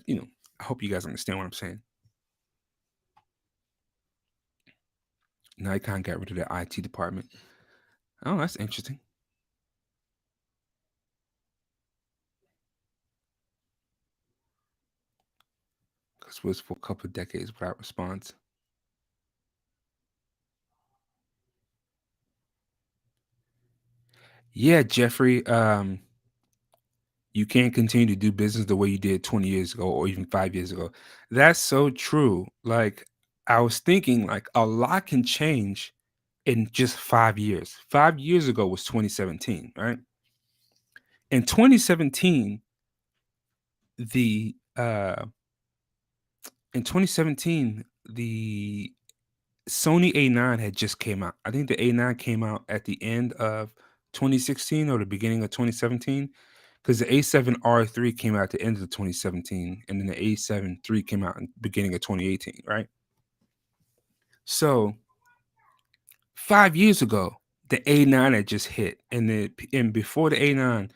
hope you guys understand what I'm saying. Nikon got rid of their IT department. Oh, that's interesting. Because was for a couple of decades without response. Yeah, Jeffrey. You can't continue to do business the way you did 20 years ago or even 5 years ago. That's so true. Like I was thinking, like a lot can change in just 5 years. 5 years ago was 2017, right? In 2017, the in 2017, the Sony A9 had just came out. I think the A9 came out at the end of 2016 or the beginning of 2017 because the A7R III came out at the end of 2017 and then the A7 III came out in the beginning of 2018, right? So 5 years ago, the A9 had just hit, and before the A9,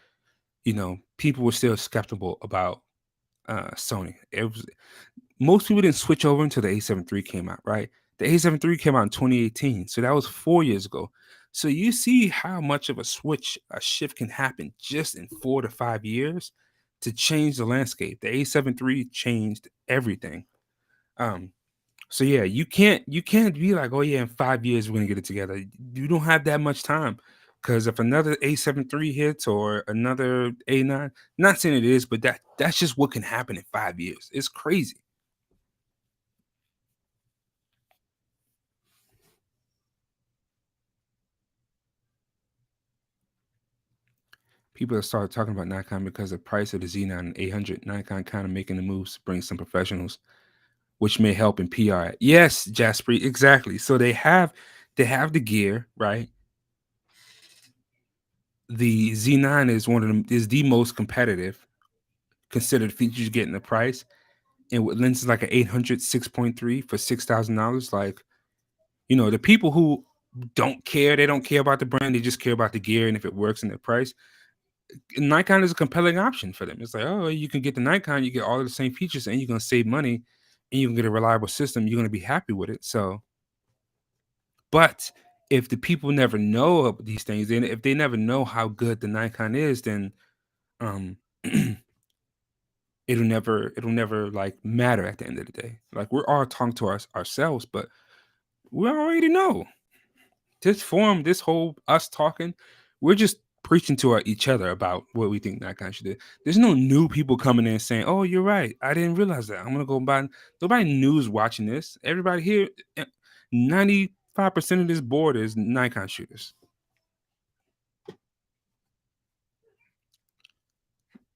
people were still skeptical about Sony. It was most people didn't switch over until the A7 III came out, right? The A7 III came out in 2018, so that was 4 years ago. So you see how much of a shift can happen just in 4 to 5 years to change the landscape. The A7 III changed everything. Um, so yeah, you can't be like, oh yeah, in 5 years we're gonna get it together. You don't have that much time. Because if another A7 III hits or another A9, not saying it is, but that's just what can happen in 5 years. It's crazy. People have started talking about Nikon because of the price of the Z9 and 800. Nikon kind of making the moves to bring some professionals, which may help in PR. Yes, Jasper, exactly. So they have the gear, right? The Z9 is the most competitive, considered features you get in the price. And with lenses like an 800 6.3 for $6,000, like, the people who they don't care about the brand, they just care about the gear and if it works in their price. Nikon is a compelling option for them. It's like, oh, you can get the Nikon, you get all of the same features, and you're gonna save money, and you can get a reliable system. You're gonna be happy with it. So, but if the people never know of these things, then if they never know how good the Nikon is, then um it'll never like matter at the end of the day. Like, we're all talking to ourselves, but we already know. This whole us talking, we're just preaching to each other about what we think Nikon should do. There's no new people coming in saying, "Oh, you're right. I didn't realize that. I'm gonna go buy." Nobody new's watching this. Everybody here, 95% of this board is Nikon shooters.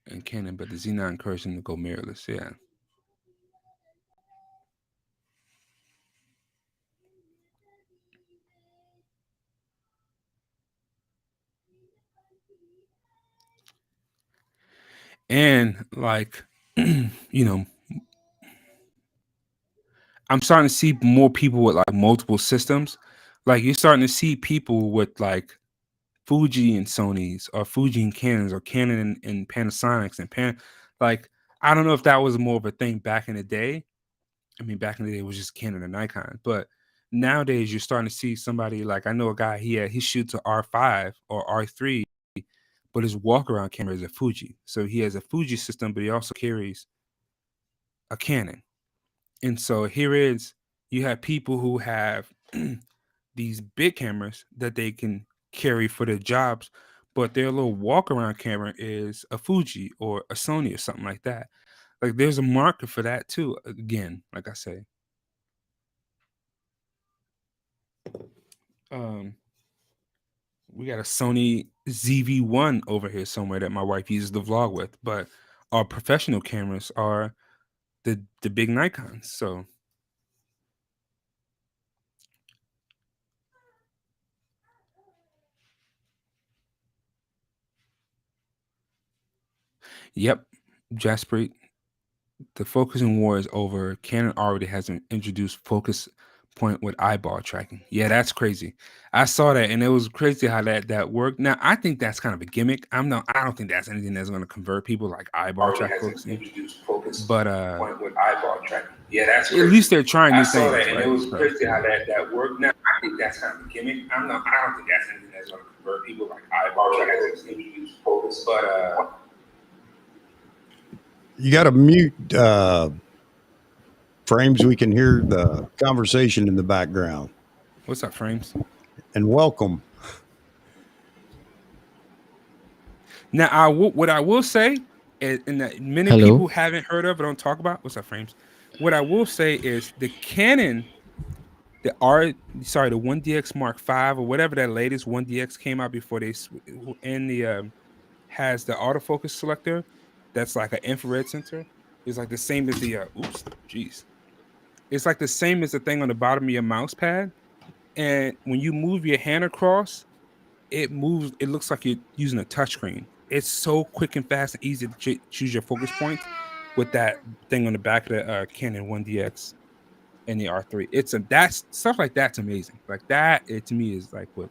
And Canon, but the Z9 encouraged them to go mirrorless. Yeah. And like, I'm starting to see more people with like multiple systems. Like, you're starting to see people with like Fuji and Sony's, or Fuji and Canons, or Canon and Panasonics and like, I don't know if that was more of a thing back in the day. I mean, back in the day it was just Canon and Nikon, but nowadays you're starting to see somebody like, I know a guy, he shoots a R5 or R3, but his walk around camera is a Fuji. So he has a Fuji system, but he also carries a Canon. And so here is you have people who have these big cameras that they can carry for their jobs, but their little walk around camera is a Fuji or a Sony or something like that. Like, there's a market for that too. Again, like I say, um, we got a Sony ZV-1 over here somewhere that my wife uses to vlog with, but our professional cameras are the big Nikons. So yep, Jasper, the focusing war is over. Canon already has introduced focus point with eyeball tracking. Yeah, that's crazy. I saw that and it was crazy how that worked. Now, I think that's kind of a gimmick. I don't think that's anything that's going to convert people, like eyeball Already track has focusing. introduced focus But point with eyeball tracking. Yeah, that's crazy. at least they're trying I new saw things, that and right? it was So, crazy how that worked. Now, I think that's kind of a gimmick. I don't think that's anything that's going to convert people, like eyeball tracking has introduced focus. But You got to mute Frames. We can hear the conversation in the background. what's up, Frames? And welcome. Now, what I will say, and that many Hello. people haven't heard of or don't talk about, what's up, Frames? What I will say is the Canon, the 1DX Mark V, or whatever that latest 1DX came out before and the has the autofocus selector that's like an infrared sensor. It's like the same as the it's like the same as the thing on the bottom of your mouse pad, and when you move your hand across, it moves. It looks like you're using a touchscreen. It's so quick and fast and easy to choose your focus points with that thing on the back of the Canon 1DX and the R3. That's stuff like that's amazing. Like that, it to me is like what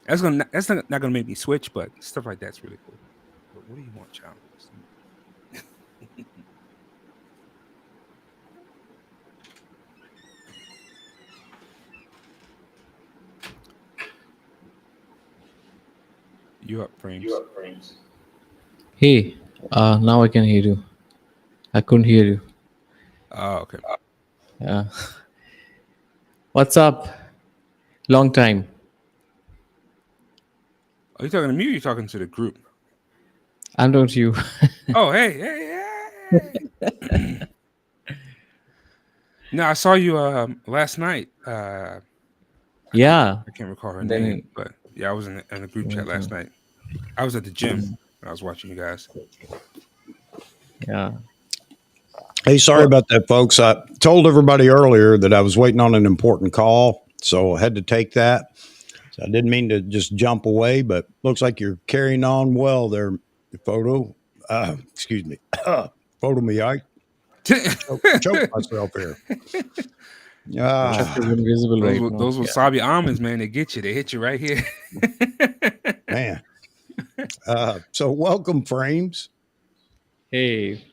that's not gonna make me switch, but stuff like that's really cool. But what do you want, child? You up, Frames? you up, Frames? Hey, now I can hear you. I couldn't hear you. Oh, okay. Yeah. What's up? Long time. Are you talking to me or are you talking to the group? And don't you? Oh, hey. No, I saw you last night. Yeah. I can't recall her Then name, but yeah, I was in the group chat last night. I was at the gym when I was watching you guys. yeah. Hey, sorry Well, about that, folks. I told everybody earlier that I was waiting on an important call, so I had to take that. So I didn't mean to just jump away, but looks like you're carrying on well there, photo. Excuse me. Photo me. I choke myself here. Chuck Ah, is invisible those right now. those Yeah. wasabi almonds, man, they get you. They hit you right here. man. So welcome, Frames. Hey,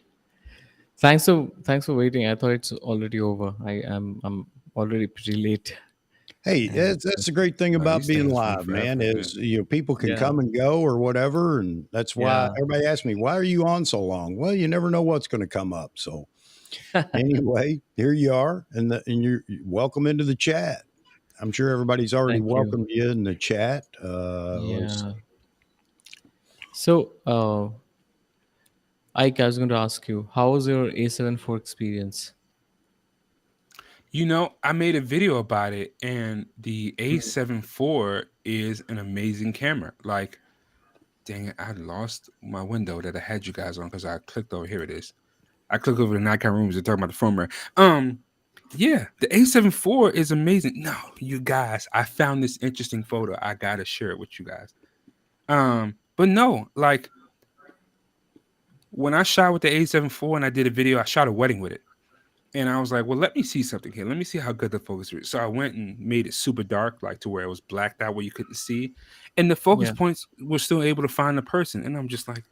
thanks for waiting. I thought it's already over. I'm already pretty late. Hey, And that's the great thing Oh, about these being things run live, man, forever, man. is people can yeah, come and go or whatever, and that's why yeah. everybody asks me, "Why are you on so long?" Well, you never know what's going to come up. So anyway, here you are, and you're welcome into the chat. I'm sure everybody's already Thank you. welcomed you in the chat. Let's Yeah. So, Ike, I was going to ask you, how was your A74 experience? I made a video about it, and the A7 IV is an amazing camera. Like, dang it, I lost my window that I had you guys on because I clicked over. Here it is. I clicked over the Nikon rooms and talking about the firmware. Yeah, the A7 IV is amazing. No, you guys, I found this interesting photo. I gotta share it with you guys. But no, like when I shot with the A7 IV and I did a video, I shot a wedding with it. And I was like, well, let me see something here. Let me see how good the focus is. So I went and made it super dark, like to where it was blacked out where you couldn't see. And the focus Yeah. points were still able to find the person. And I'm just like,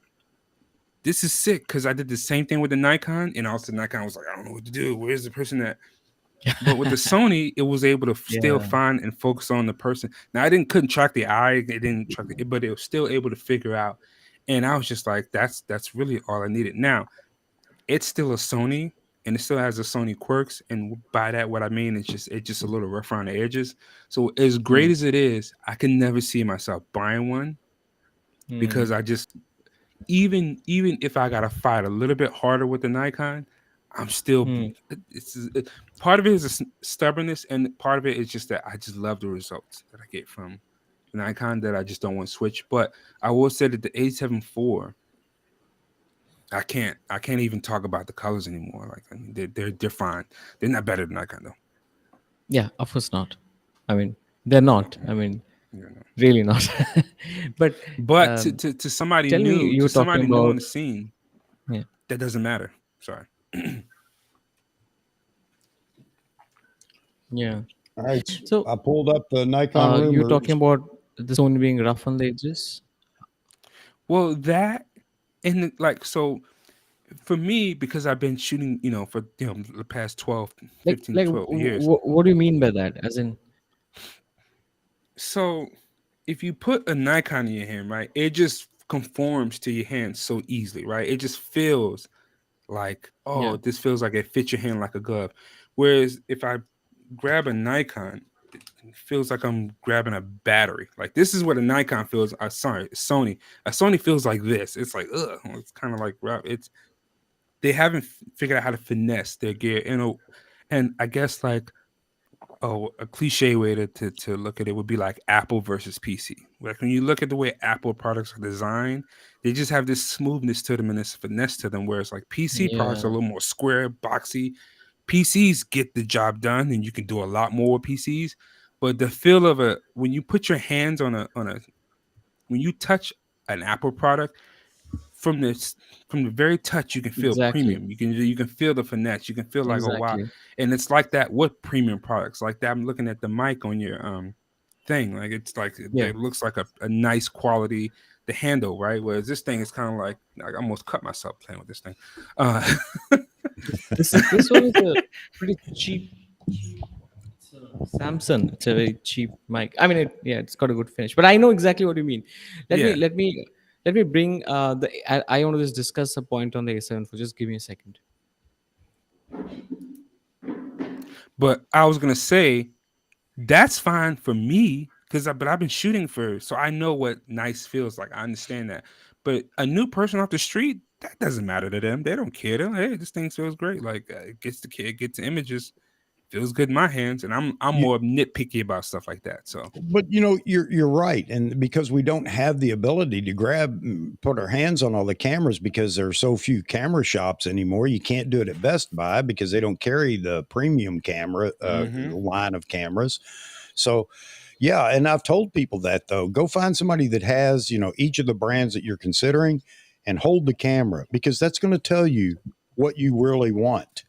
this is sick. Cause I did the same thing with the Nikon. And also Nikon was like, I don't know what to do. Where's the person that but with the Sony, it was able to still Yeah. find and focus on the person. Now couldn't track the eye, it didn't track it, but it was still able to figure out. And I was just like, that's really all I needed. Now it's still a Sony and it still has the Sony quirks. And by that, what I mean is it's just a little rough around the edges. So as great Hmm. as it is, I can never see myself buying one Hmm. because I just even if I gotta fight a little bit harder with the Nikon, I'm still Hmm. part of it is a stubbornness, and part of it is just that I just love the results that I get from the Nikon that I just don't want to switch. But I will say that the A7 IV, I can't even talk about the colors anymore. Like I mean, they're fine. They're not better than Nikon though. Yeah, of course not. I mean, they're not. I mean, You know. really not. But But um, to somebody tell me, new, you to were talking somebody new on about. the scene, Yeah. that doesn't matter. Sorry. Yeah. all right. So, I pulled up the Nikon you were talking rumors. about the Sony being rough on the edges. Well, that and like so for me, because I've been shooting, for the past 12, Like, 15 to 12 years. what do you mean by that? As in, So if you put a Nikon in your hand, right, it just conforms to your hand so easily, right? It just feels like, yeah, oh, this feels like it fits your hand like a glove. Whereas if I grab a Nikon, it feels like I'm grabbing a battery. Like this is what a Nikon feels. Sorry, Sony. A Sony feels like this. It's like, ugh, it's kind of like it's they haven't figured out how to finesse their gear. And I guess like a cliche way to look at it would be like Apple versus PC. Like when you look at the way Apple products are designed, they just have this smoothness to them and this finesse to them. Whereas like PC products are a yeah, little more square, boxy. PCs get the job done, and you can do a lot more with PCs. But the feel of when you put your hands on a when you touch an Apple product, from this from the very touch you can feel exactly, premium. You can feel the finesse. You can feel like, oh wow. exactly. And it's like that with premium products like that. I'm looking at the mic on your thing, like it's like Yeah, it looks like a nice quality, the handle, right? Whereas this thing is kind of like I almost cut myself playing with this thing. this one is a pretty cheap Samsung. It's a very cheap mic. I mean, yeah, it's got a good finish. But I know exactly what you mean. Let me Yeah, let me let me bring the. I want to just discuss a point on the A7 for. Just give me a second. but I was gonna say that's fine for me but I've been shooting so I know what nice feels like. I understand that. But a new person off the street, that doesn't matter to them. They don't care. They're like, hey, this thing feels great. Like it gets the kid, gets the images, feels good in my hands, and I'm You, more nitpicky about stuff like that. So but you're right, and because we don't have the ability to put our hands on all the cameras because there are so few camera shops anymore. You can't do it at Best Buy because they don't carry the premium camera mm-hmm. line of cameras. So, yeah, and I've told people that though, go find somebody that has each of the brands that you're considering, and hold the camera because that's going to tell you what you really want.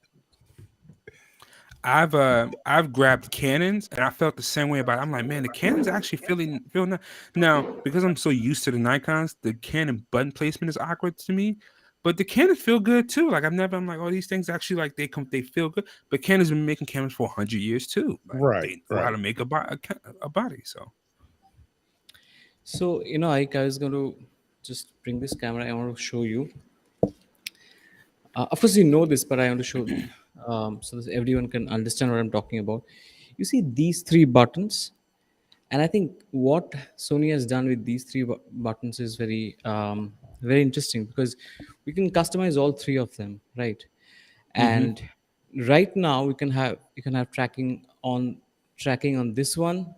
I've grabbed Canons and I felt the same way about it. I'm like, man, the Canons actually feel nice. Now, because I'm so used to the Nikons, the Canon button placement is awkward to me. But the Canons feel good too. Like I'm like, oh, these things actually like they feel good. But Canon's been making cameras for 100 years too. Like Right, they know how right. to make a body. So So I was going to just bring this camera. I want to show you. Of course, you know this, but I want to show so that everyone can understand what I'm talking about. You see these three buttons, and I think what Sony has done with these three buttons is very interesting because we can customize all three of them, right? mm-hmm. And right now you can have tracking on this one,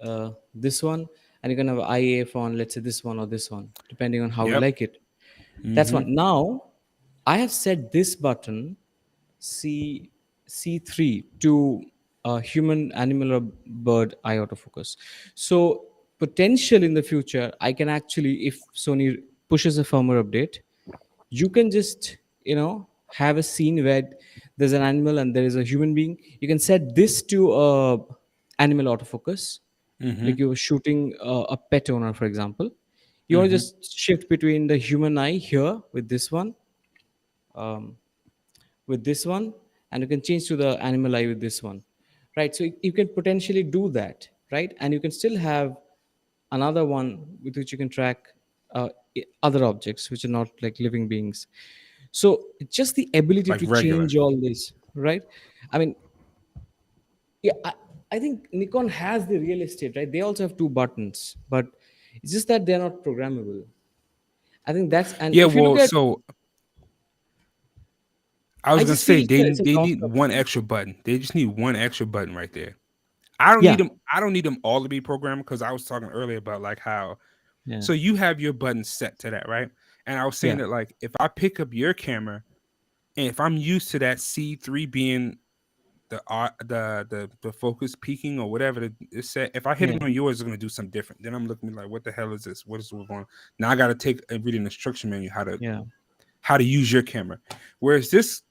and you can have IAF on, let's say, this one or this one, depending on how you Yep. like it. That's Mm-hmm. one. Now, I have set this button C C3 to human, animal, or bird eye autofocus. So potential in the future, I can actually, if Sony pushes a firmware update, you can just have a scene where there's an animal and there is a human being. You can set this to animal autofocus, Mm-hmm. like you were shooting a pet owner, for example. You want to Mm-hmm. just shift between the human eye here with this one, um, and you can change to the animal eye with this one, right? So you can potentially do that, right? And you can still have another one with which you can track other objects which are not like living beings. So it's just the ability Like to regular. change all this, right? I mean, yeah, I think Nikon has the real estate, right? They also have two buttons, but it's just that they're not programmable. I think and Yeah, if you look well, at, so I I was gonna just feel say it's a they lost need one opportunity. extra button. They just need one extra button right there. I don't need Yeah, them. I don't need them all to be programmed because I was talking earlier about like how. yeah, So you have your button set to that, right? And I was saying yeah, that like if I pick up your camera and if I'm used to that C3 being the focus peaking or whatever it's set, if I hit yeah, it on yours, it's gonna do something different. Then I'm looking like, what the hell is this? What is going on? Now I gotta take and read an instruction manual yeah, how to use your camera. Whereas this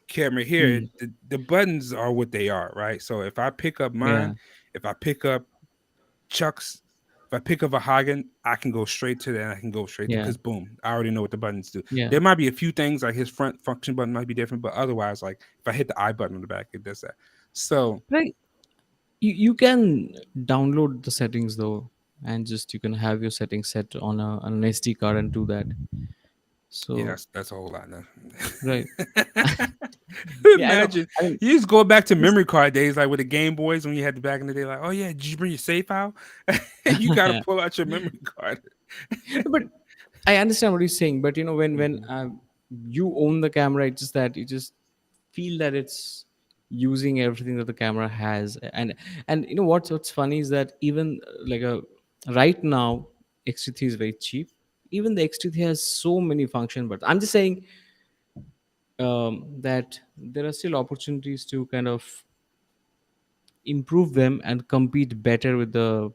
camera here, mm, the buttons are what they are, right? So if I pick up yeah, mine, if I pick up Chuck's, if I pick up a Hagen, I can go straight to that. I can go straight to yeah, because boom, I already know what the buttons do. yeah. There might be a few things like his front function button might be different, but otherwise, like if I hit the I button on the back, it does that. So Right. You can download the settings though, and just you can have your settings set on an SD card and do that. yeah, So that's a whole lot. Now. right. Yeah, I know. Imagine I mean, you just go back to this, memory card days, like with the Game Boys when you had the back in the day. Like, oh yeah, did you bring your save file? You got to pull out your memory card. but I understand what you're saying. But when Mhm. you own the camera, it's just that you just feel that it's using everything that the camera has. And what's funny is that even like a right now, X-T3 is very cheap. Even the X-T3 has so many functions, but I'm just saying that there are still opportunities to kind of improve them and compete better with the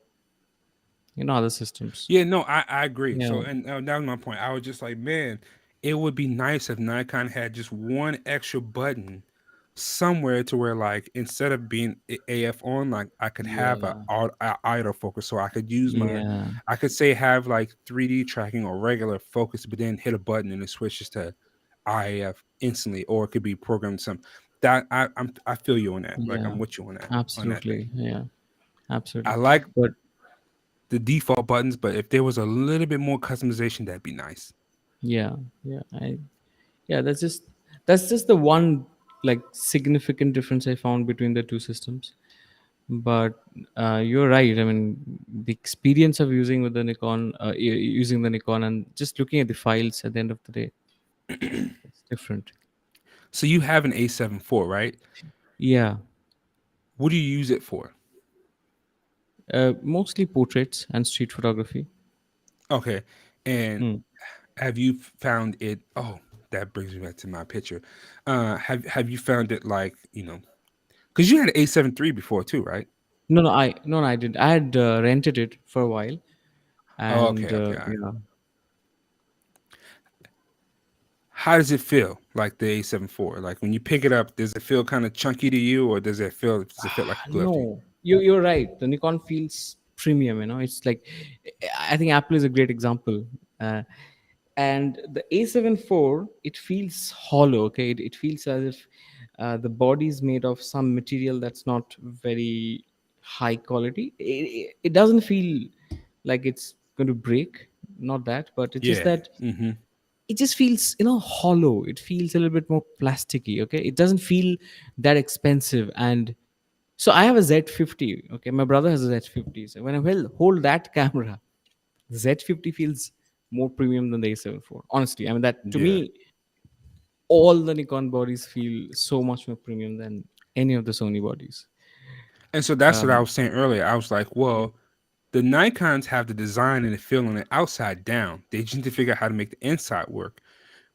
other systems. Yeah, no, I agree. Yeah, So, and that was my point. I was just like, man, it would be nice if Nikon had just one extra button somewhere to where, like, instead of being AF on, like, I could have yeah, a idle focus, so I could use yeah, I could say have like 3D tracking or regular focus, but then hit a button and it switches to IAF instantly, or it could be programmed some. That I feel you on that. Like, yeah, I'm with you on that thing. absolutely, yeah, I absolutely. like But the default buttons, but if there was a little bit more customization, that'd be nice. yeah, yeah, yeah, that's just the one like significant difference I found between the two systems. But you're right. I mean, the experience of using with the Nikon, using the Nikon, and just looking at the files at the end of the day, it's different. So you have an A7 IV, right? Yeah, What do you use it for? mostly portraits and street photography. Okay. And Hmm. have you found it? Oh, that brings me back to my picture. Have you found it like, because you had an A7 III before too, right? No, I didn't. I had rented it for a while, Oh, and okay, okay. All right. yeah. How does it feel like the A7 IV? Like when you pick it up, does it feel kind of chunky to you, or does it feel like a glove to you? No, you're right. The Nikon feels premium. It's like, I think Apple is a great example. Uh, and the A7 IV, it feels hollow. Okay, it feels as if the body is made of some material that's not very high quality. It doesn't feel like it's going to break. Not that, but it's just Yeah. that Mm-hmm. it just feels hollow. It feels a little bit more plasticky. Okay, it doesn't feel that expensive. And so I have a Z50. Okay, my brother has a Z50. So when I hold that camera, Z50 feels more premium than the A7 IV. Honestly, I mean, that to Yeah. me, all the Nikon bodies feel so much more premium than any of the Sony bodies. And so that's what I Um, was saying earlier. I was like, well, the Nikons have the design and the feel on it outside down. They just need to figure out how to make the inside work.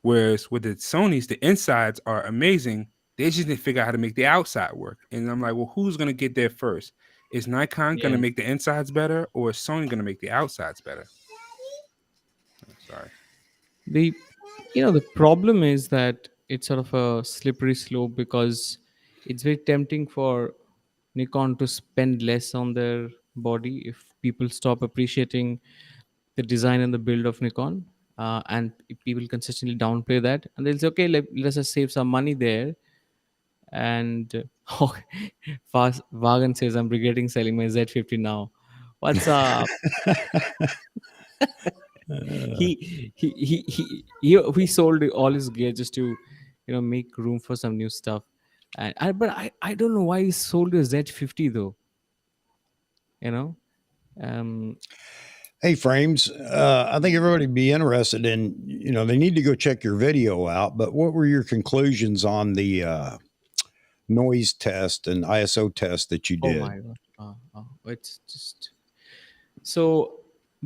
Whereas with the Sonys, the insides are amazing. They just need to figure out how to make the outside work. And I'm like, well, who's gonna get there first? Is Nikon gonna yeah. make the insides better, or is Sony gonna make the outsides better? Oh, sorry. The the problem is that it's sort of a slippery slope, because it's very tempting for Nikon to spend less on their body if people stop appreciating the design and the build of Nikon. And if people consistently downplay that, and they'll say, okay, let's just save some money there. And oh, Vagan says, I'm regretting selling my Z50 now. What's up? He sold all his gear just to make room for some new stuff. But I don't know why he sold his Z50 though. You know, um, Hey, Frames, I think everybody would be interested in, they need to go check your video out, but what were your conclusions on the noise test and ISO test that you oh did? my god, it's just so.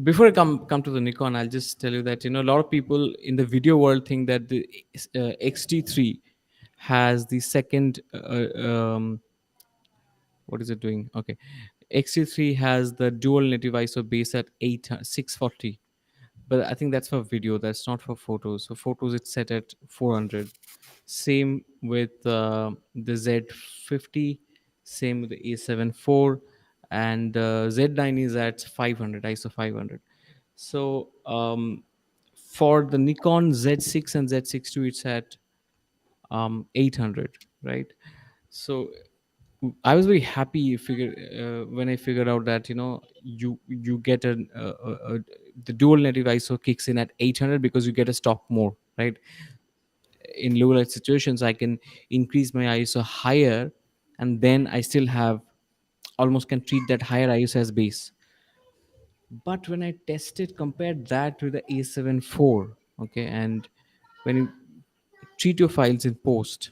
Before I come to the Nikon, I'll just tell you that a lot of people in the video world think that the XT3 has the second what is it doing? Okay, XT3 has the dual native ISO base at 640, but I think that's for video. That's not for photos. For photos, it's set at 400. Same with the Z50. Same with the A7 IV, and Z9 is at 500 ISO 500. So for the Nikon Z6 and Z6 II, it's at 800, right? So I was very happy when I figured out that you get the dual native ISO kicks in at 800 because you get a stop more, right? In low light situations, I can increase my ISO higher, and then I still have almost can treat that higher ISO as base. But when I tested, compared that with the A7 IV, okay, and when you treat your files in post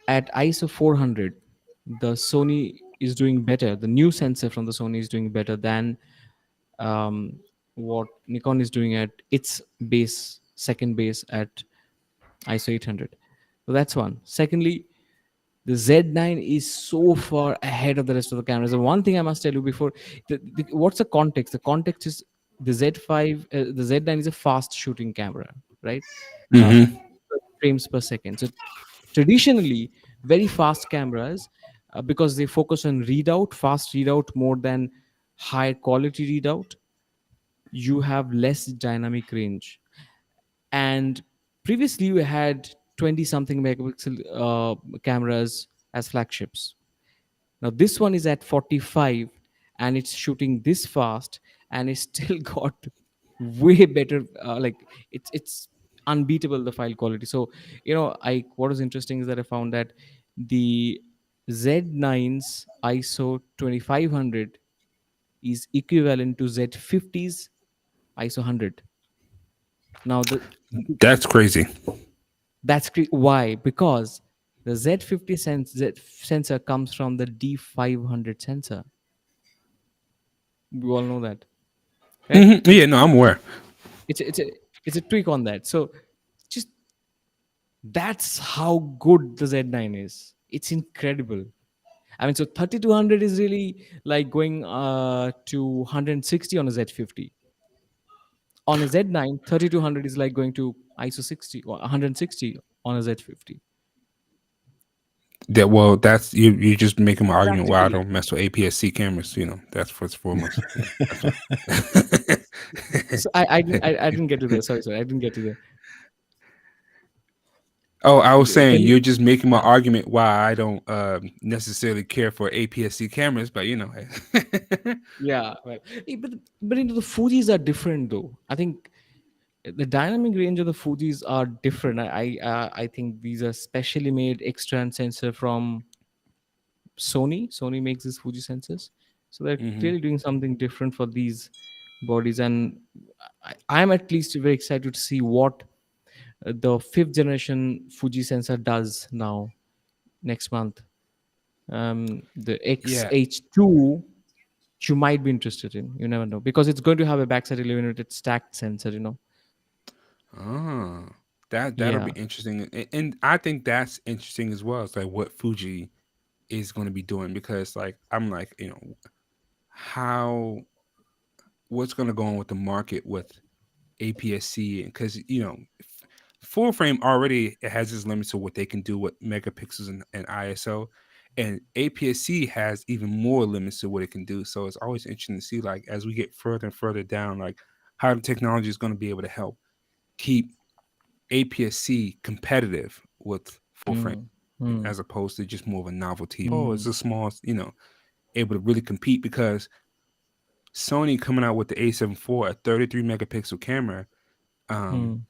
at ISO 400, the Sony is doing better. The new sensor from the Sony is doing better than um, what Nikon is doing at its base, second base at ISO 800. So that's one. Secondly, the Z9 is so far ahead of the rest of the cameras. The one thing I must tell you before, what's the context? The context is the Z5, the Z9 is a fast shooting camera, right? Uh, Mm-hmm. Frames per second. So traditionally, very fast cameras, because they focus on readout, fast readout more than high quality readout, you have less dynamic range. And previously, you had 20 something megapixel cameras as flagships. Now this one is at 45, and it's shooting this fast, and it's still got way better. Like it's unbeatable, the file quality. So I what was interesting is that I found that the Z9's ISO 2500 is equivalent to Z50's ISO 100. Now That's crazy. why? Because the Z50 sensor comes from the D500 sensor. We all know that, right? Yeah, no, I'm aware. It's a tweak on that. So just that's how good the Z9 is. It's incredible. I mean, so 3200 is really like going to 160 on a Z50. On a Z9, 3200 is like going to ISO 60 or 160 on a Z50. That well, that's you just making my argument why I Practically. don't mess with APS-C cameras. That's first and foremost. That's why. So I didn't get to there. Sorry, I didn't get to there. Oh, I was saying Can you? you're just making my argument why I don't necessarily care for APS-C cameras, but hey. Yeah, well, but the Fujis are different though. I think the dynamic range of the Fujis are different. I think these are specially made external sensor from Sony. Sony makes these Fuji sensors, so they're Hmm. clearly doing something different for these bodies. And I'm at least very excited to see what the fifth generation Fuji sensor does now next month. The Yeah. XH2 you might be interested in. You never know because it's going to have a backside illuminated stacked sensor. Oh, that'll be Yeah. interesting, and I think that's interesting as well. It's like what Fuji is going to be doing because, like, I'm like, how what's going to go on with the market with APS-C, because full frame already has its limits to what they can do with megapixels and ISO, and APS-C has even more limits to what it can do. So it's always interesting to see, like, as we get further and further down, like how the technology is going to be able to help keep APS-C competitive with full frame, Mm. Mm. as opposed to just more of a novelty. Oh, it's Mm. a small, able to really compete, because Sony coming out with the A7 IV, a 33 megapixel camera, um, Mm.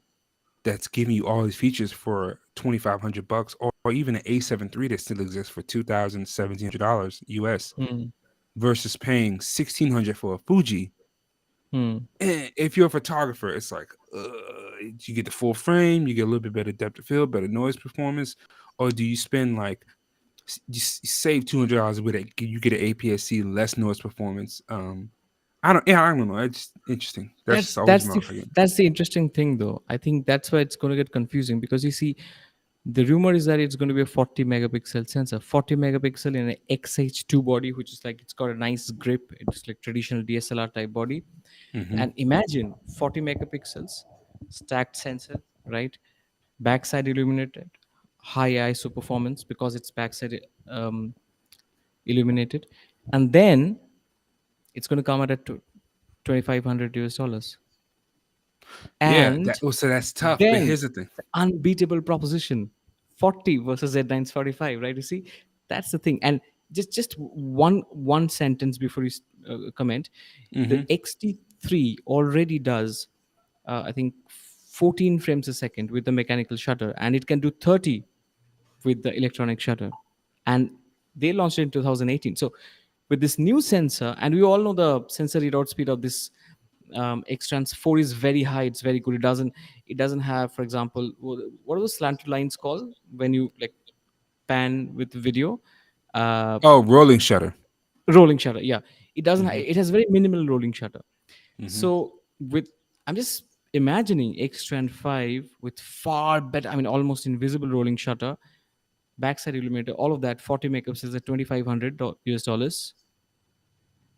that's giving you all these features for $2,500, or even an A7 III that still exists for $2,700 US, Mm. versus paying $1,600 for a Fuji. Mm. And if you're a photographer, it's like, you get the full frame, you get a little bit better depth of field, better noise performance, or do you spend like you save $200 with it, you get an APS-C, less noise performance? I don't know. It's interesting. That's just That's always that's my the argument. that's the interesting thing, though. I think that's why it's going to get confusing because you see, the rumor is that it's going to be a 40 megapixel sensor, 40 megapixel in an XH2 body, which is like it's got a nice grip. It's like traditional DSLR type body. Hmm. And imagine 40 megapixels, stacked sensor, right? Backside illuminated, high ISO performance because it's backside um, illuminated, and then it's going to come at a 2,500 US dollars. Yeah, And so that's tough. But then here's the thing. the unbeatable proposition, 40 versus Z9's 45, right? You see, that's the thing. And just one sentence before you comment. The Hmm. XT3 already does, I think, 14 frames a second with the mechanical shutter, and it can do 30 with the electronic shutter. And they launched it in 2018. So with this new sensor, and we all know the sensor readout speed of this X-Trans 4 is very high. It's very good. It doesn't have, for example, what are those slanted lines called when you like pan with video? Uh, Oh, rolling shutter. Rolling shutter. Yeah, it doesn't. Hmm. It has very minimal rolling shutter. Hmm. So with I'm just imagining X-Trans 5 with far better, I mean, almost invisible rolling shutter, backside illuminator, all of that, 40 megapixels at 2,500 US dollars,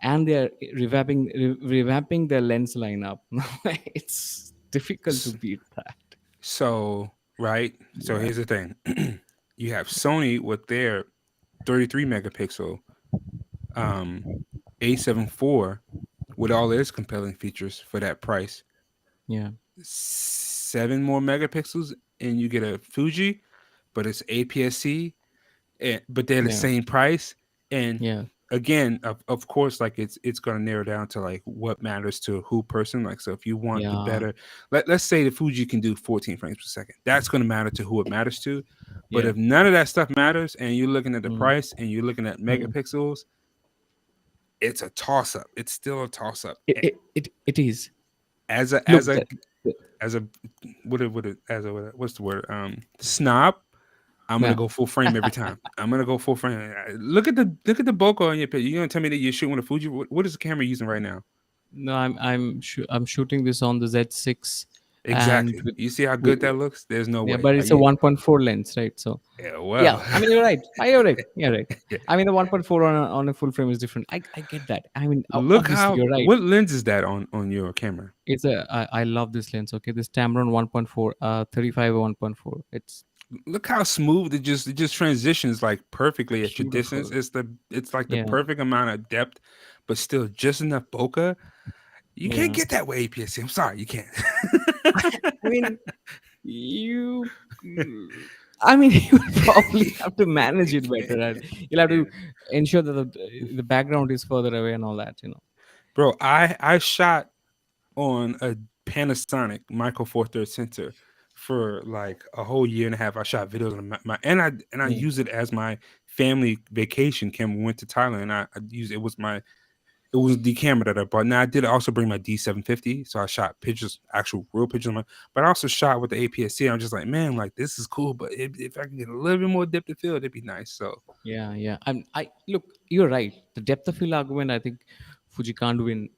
and they're revamping their lens lineup. It's difficult to beat that. So, right. So Yeah. here's the thing. You have Sony with their 33 megapixel um A7 IV with all its compelling features for that price. Yeah. 7 more megapixels and you get a Fuji, but it's APS-C, but they're the Yeah. same price. And Yeah. again, of course, like it's going to narrow down to like what matters to who person. Like, so if you want the Yeah. better, let's say the Fuji can do 14 frames per second, that's going to matter to who it matters to. But Yeah. if none of that stuff matters and you're looking at the Mm. price and you're looking at Mm. megapixels, it's a toss up. It's still a toss up. It is. As a Look, as a as a what's the word? Snob. I'm gonna yeah. go full frame every time. I'm gonna go full frame. Look at the bokeh on your picture. You're gonna tell me that you're shooting with a Fuji. What is the camera using right now? No, I'm shooting this on the Z6, and Exactly. You see how with, good that looks? There's no yeah, way. but it's a 1.4 lens, right? So Yeah, yeah, well. I mean, you're right. You're right. You're right. Yeah. I mean, the 1.4 on a full frame is different. I get that. I mean, Look obviously, how you're right. what lens is that on your camera? It's I love this lens. Okay, this Tamron 1.4, 35 1.4. It's Look how smooth it just transitions like perfectly at your distance. beautiful. It's like the Yeah, perfect amount of depth, but still just enough bokeh. You can't yeah. get that with APS-C. I'm sorry, you can't. I mean, you. I mean, you will probably have to manage it better, and you'll have Yeah. to ensure that the background is further away and all that. Bro, I shot on a Panasonic Micro Four Thirds sensor for like a whole year and a half. I shot videos on and I Mm. use it as my family vacation camera. We went to Thailand. I used it was the camera that I bought. Now I did also bring my D750, so I shot pictures, actual real pictures. But I also shot with the APS-C. I'm just like, man, like this is cool. But if I can get a little bit more depth of field, it'd be nice. So Yeah, yeah. I look. You're right. The depth of field argument, I think Fuji can't win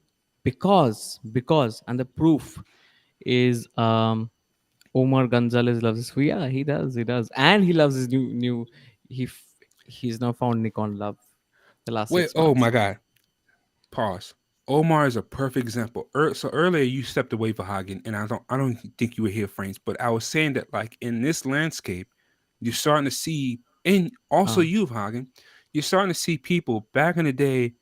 because and the proof is Omar Gonzalez loves his. Yeah, he does, and he loves his new. He f- he's now found Nikon love the last wait, six oh months. my god, pause. Omar is a perfect example. So earlier you stepped away for Hagen, and I don't think you were here, frames. But I was saying that like in this landscape, you're starting to see, and also Uh, you, Hagen, you're starting to see people back in the day.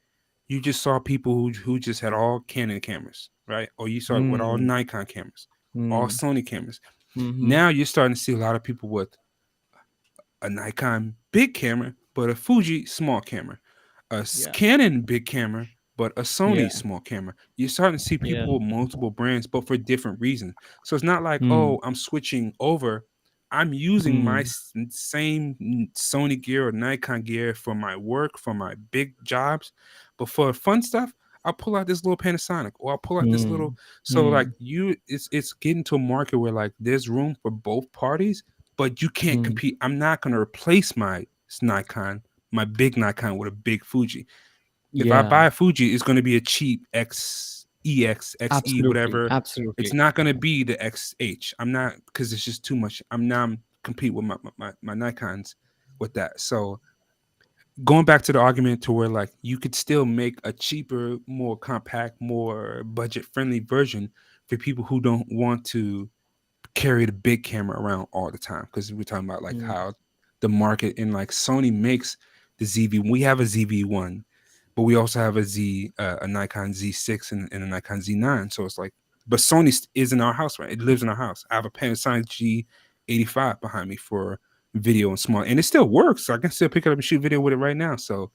You just saw people who just had all Canon cameras, right? Or you saw it with all mm, Nikon cameras, all mm, Sony cameras. mm-hmm. Now you're starting to see a lot of people with a Nikon big camera, but a Fuji small camera, Yeah, Canon big camera, but a yeah, Sony small camera. You're starting to see yeah. people with multiple brands, but for different reasons. So it's not like, Mm, oh, I'm switching over. I'm using my mm, same Sony gear or Nikon gear for my work, for my big jobs, but for fun stuff, I'll pull out this little Panasonic or I'll pull out this little. mm, So like mm, it's getting to a market where like there's room for both parties, but you can't mm. compete. I'm not going to replace my Nikon, my big Nikon with a big Fuji. If I Yeah, buy a Fuji, it's going to be a cheap XE, absolutely, whatever. It's absolutely. not going to be the XH. I'm not, because it's just too much. I'm compete with my Nikons with that. So going back to the argument to where like you could still make a cheaper, more compact, more budget friendly version for people who don't want to carry the big camera around all the time, because we're talking about like Mm, how the market and like Sony makes the ZV. We have a ZV-1, but we also have a Nikon Z6 and a Nikon Z9. So it's like, but Sony is in our house, right? It lives in our house. I have a Panasonic G85 behind me for video and small, and it still works. So I can still pick it up and shoot video with it right now. So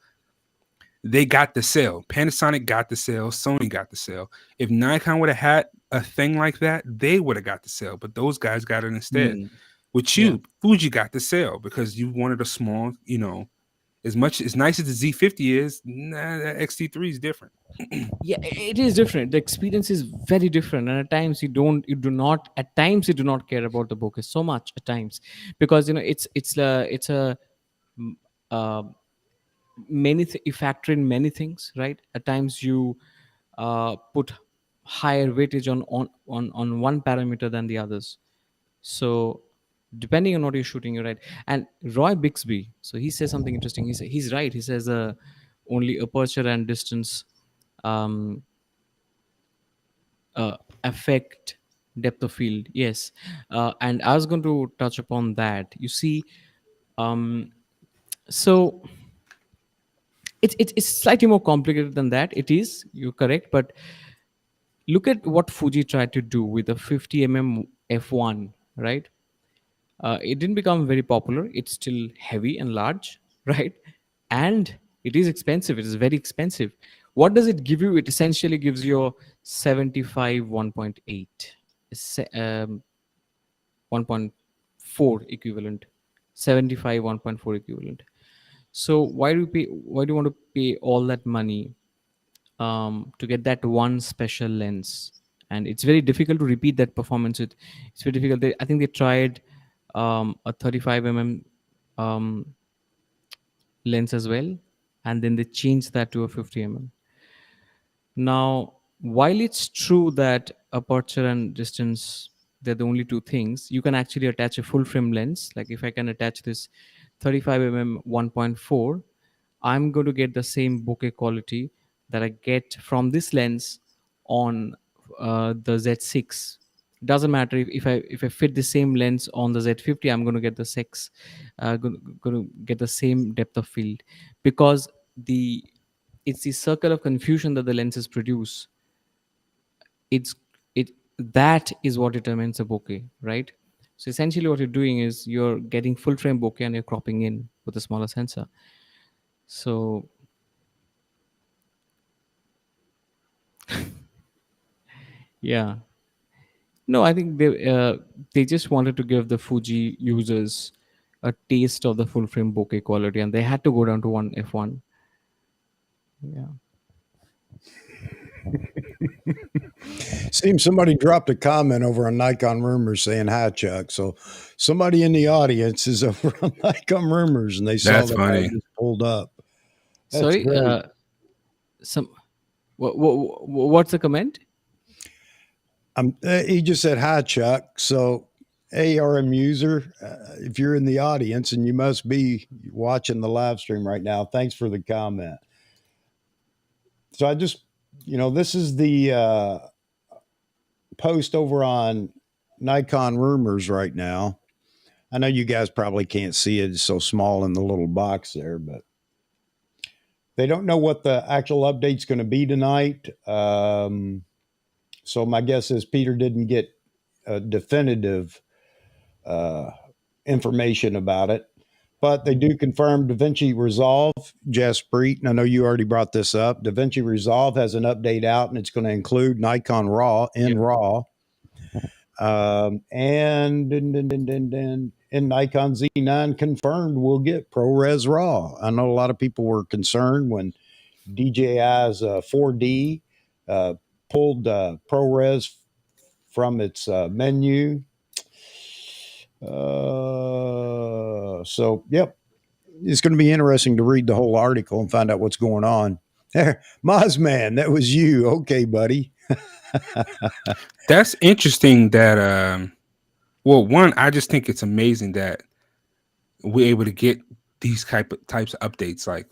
they got the sale. Panasonic got the sale. Sony got the sale. If Nikon would have had a thing like that, they would have got the sale. But those guys got it instead. mm. With Yeah. you, Fuji got the sale because you wanted a small, as much as nice as the Z50 is, nah, that XT3 is different. Yeah, it is different. The experience is very different, and at times you do not, at times you do not care about the bokeh so much at times, because it's a mm, uh, you factor in many things, right? At times you put higher weightage on one parameter than the others. So depending on what you're shooting, you're right. And Roy Bixby, so he says something interesting. He's right. He says only aperture and distance um, affect depth of field. Yes, and I was going to touch upon that. You see, um, so it's slightly more complicated than that. It is, you're correct, but look at what Fuji tried to do with the 50 f1, right? It didn't become very popular. It's still heavy and large, right? And it is expensive. It is very expensive. What does it give you? It essentially gives you a 75 1.8, 1.4 equivalent. 75 1.4 equivalent. So why do you want to pay all that money to get that one special lens? And it's very difficult to repeat that performance. It's very difficult. I think they tried a 35 um, lens as well, and then they changed that to a 50 mm. Now, while it's true that aperture and distance, they're the only two things, you can actually attach a full frame lens. Like if I can attach this 35 mm 1.4, I'm going to get the same bokeh quality that I get from this lens on the Z6. It doesn't matter if I fit the same lens on the Z50, I'm going to get the six, going to get the same depth of field, because the it's the circle of confusion that the lenses produce. It's it that is what determines a bokeh, right? So essentially what you're doing is you're getting full frame bokeh and you're cropping in with a smaller sensor. So yeah, no, I think they just wanted to give the Fuji users a taste of the full frame bokeh quality, and they had to go down to one f1. Yeah. Seems somebody dropped a comment over on Nikon Rumors saying hi, Chuck. So somebody in the audience is over on Nikon Rumors and they saw That's that I funny. just pulled up. That's Sorry, great. some what's the comment? He just said hi, Chuck. So, ARM user, if you're in the audience and you must be watching the live stream right now, thanks for the comment. So I just, this is the post over on Nikon Rumors right now. I know you guys probably can't see it; it's so small in the little box there, but they don't know what the actual update's going to be tonight. So my guess is Peter didn't get a definitive uh, information about it, but they do confirm DaVinci Resolve, Jaspreet, and I know you already brought this up. DaVinci Resolve has an update out, and it's going to include Nikon RAW in Yeah. RAW. And Nikon Z9 confirmed we'll get ProRes RAW. I know a lot of people were concerned when DJI's 4D uh, pulled ProRes from its menu. So, yep, it's going to be interesting to read the whole article and find out what's going on. There, Mozman, that was you. Okay, buddy. That's interesting that well, one, I just think it's amazing that we're able to get these types of updates like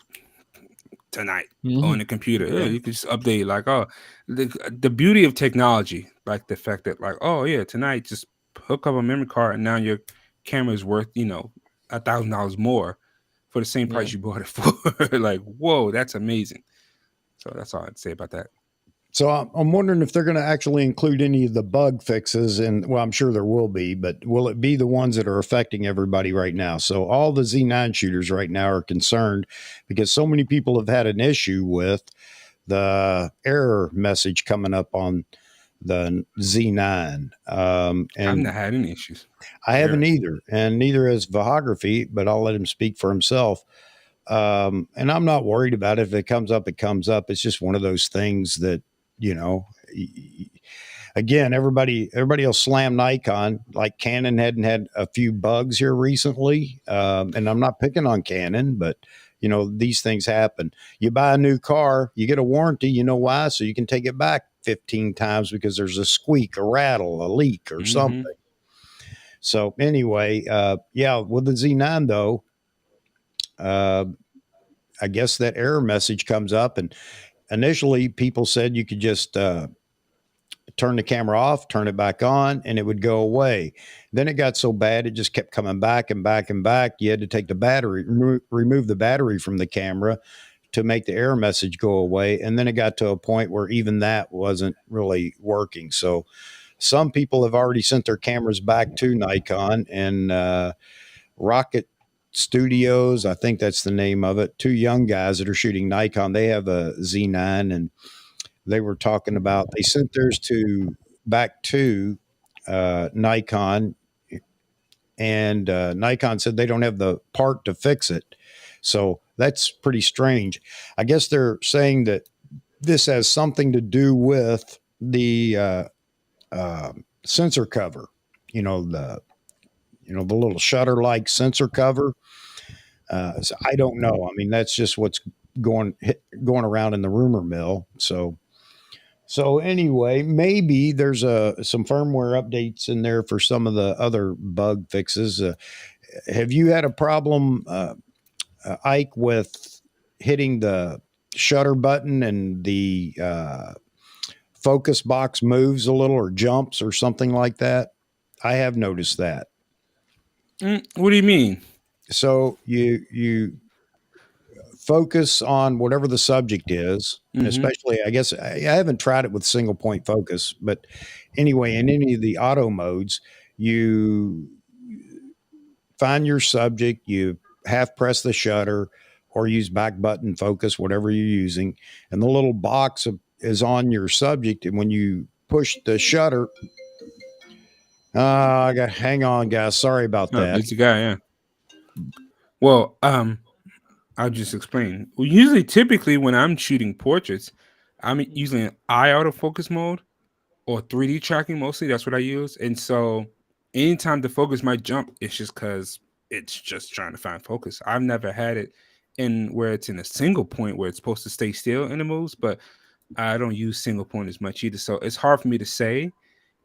tonight on the computer. Yeah, you can just update like, oh, the beauty of technology, like the fact that like, oh yeah, tonight just hook up a memory card and now your camera is worth $1,000 more for the same Yeah. price you bought it for. Like, whoa, that's amazing. So that's all I'd say about that. So I'm wondering if they're going to actually include any of the bug fixes, and well, I'm sure there will be, but will it be the ones that are affecting everybody right now? So all the Z9 shooters right now are concerned because so many people have had an issue with the error message coming up on the Z9. I've And not had any issues. I haven't Errors. either, and neither has Vahography, but I'll let him speak for himself. And I'm not worried about it. If it comes up, it comes up. It's just one of those things that, you know, again, everybody will slam Nikon. Like Canon hadn't had a few bugs here recently. And I'm not picking on Canon, but these things happen. You buy a new car, you get a warranty. You know why? So you can take it back 15 times because there's a squeak, a rattle, a leak, or something. So anyway, yeah, with the Z9 though, I guess that error message comes up, and initially people said you could just turn the camera off, turn it back on, and it would go away. Then it got so bad it just kept coming back and back and back. You had to take the battery, remove the battery from the camera to make the error message go away. And then it got to a point where even that wasn't really working. So some people have already sent their cameras back to Nikon, and Rocket Studios, I think that's the name of it. Two young guys that are shooting Nikon. They have a Z9, and they were talking about they sent theirs back to Nikon, and Nikon said they don't have the part to fix it. So that's pretty strange. I guess they're saying that this has something to do with the sensor cover. You know the the little shutter like sensor cover. So I don't know. I mean, that's just what's going around in the rumor mill. So anyway, maybe there's some firmware updates in there for some of the other bug fixes. Have you had a problem, Ike, with hitting the shutter button and the focus box moves a little or jumps or something like that? I have noticed that. What do you mean? So you focus on whatever the subject is, and Mm-hmm. especially, I guess I haven't tried it with single point focus, but anyway, in any of the auto modes, you find your subject, you half press the shutter or use back button focus, whatever you're using, and the little box is on your subject, and when you push the shutter, I got hang on, guys, sorry about Oh, that. busy guy, yeah. Well, I'll just explain. Well, usually, typically, when I'm shooting portraits, I'm using an eye autofocus mode or 3D tracking mostly. That's what I use. And so, anytime the focus might jump, it's just because it's just trying to find focus. I've never had it in where it's in a single point where it's supposed to stay still in the moves, but I don't use single point as much either. So it's hard for me to say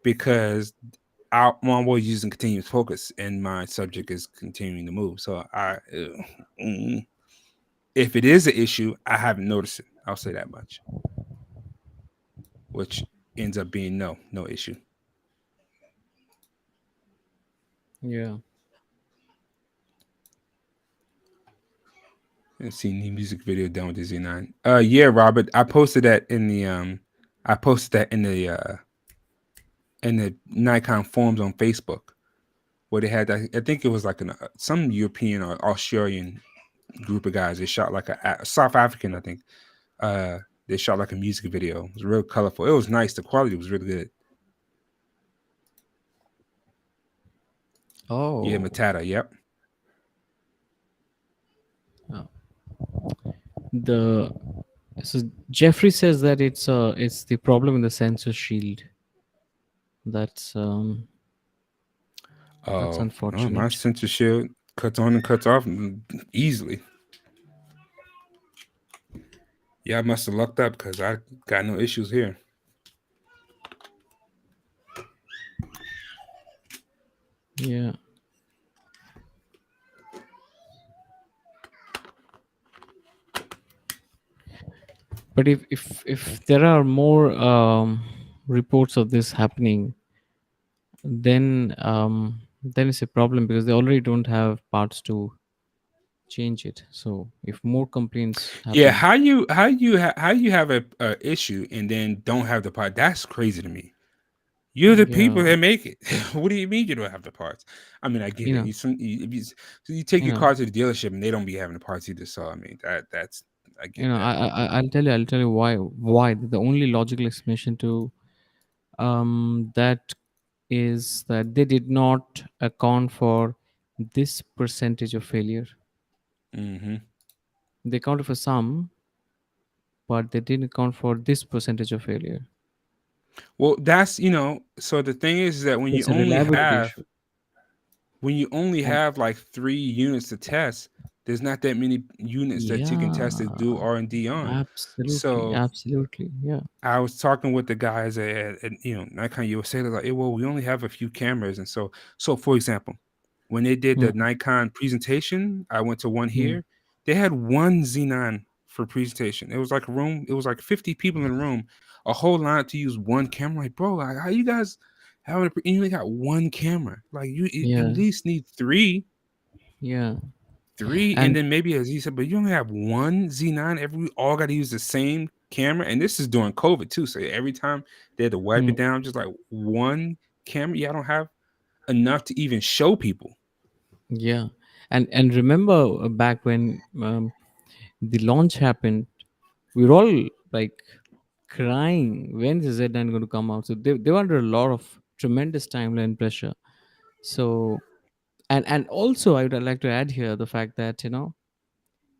because I'm always using continuous focus and my subject is continuing to move. So mm, if it is an issue, I haven't noticed it. I'll say that much, which ends up being no issue. Yeah. Let's see, new music video done with the Z9. Yeah, Robert, I posted that in the Nikon forums on Facebook where they had I think it was like some European or Australian group of guys. They shot like a South African, I think. They shot like a music video. It was real colorful. It was nice. The quality was really good. Yeah, Oh. Matata. Yep. Oh. The So Jeffrey says that it's the problem in the sensor shield. That's that's Oh, no, my unfortunate. sensor shield cuts on and cuts off easily. Yeah, I must have lucked up because I got no issues here. Yeah. But if there are more reports of this happening, then it's a problem because they already don't have parts to change it. So if more complaints Yeah, happen, how you have a issue and then don't have the part? That's crazy to me. You're the people yeah, that make it. What do you mean you don't have the parts? I mean, I get you it. know, So you take you your know, car to the dealership and they don't be having the parts either. So I mean, that's I get that. I'll tell you why the only logical explanation to that is that they did not account for this percentage of failure. Hmm. They accounted for some, but they didn't account for this percentage of failure. Well, that's So the thing is that It's a reliability issue. when you only And have like 3 units to test, there's not that many units that you can test to do yeah, R&D on. absolutely, So absolutely, yeah. I was talking with the guys at Nikon USA. They're like, "Hey, well, we only have a few cameras," and so for example, when they did Hmm, the Nikon presentation, I went to one hmm, here. They had one Xenon for presentation. It was like a room. It was like 50 people in the room, a whole line to use one camera. Like, bro, like, how you guys having you only got one camera? Like, you at yeah, least need yeah. three, and And then maybe as he said, but you only have one Z9. We all got to use the same camera, and this is during COVID too. So every time they had to wipe hmm, it down, just like one camera. Yeah, I don't have enough to even show people. yeah, and remember back when the launch happened, we were all like crying, when is Z9 going to come out? So they were under a lot of tremendous timeline pressure. So And also I would like to add here the fact that,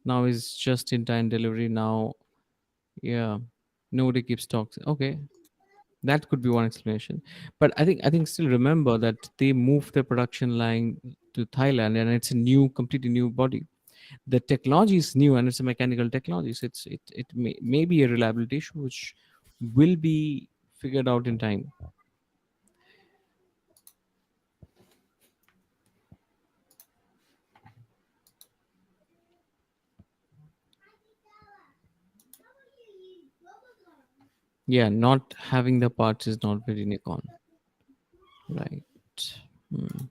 now is just in time delivery now. Yeah, nobody keeps stocks. Okay, that could be one explanation. But I think still remember that they moved their production line to Thailand, and it's a new, completely new body. The technology is new, and it's a mechanical technology, so it may be a reliability issue which will be figured out in time. Yeah, not having the parts is not very Nikon, right? Hmm.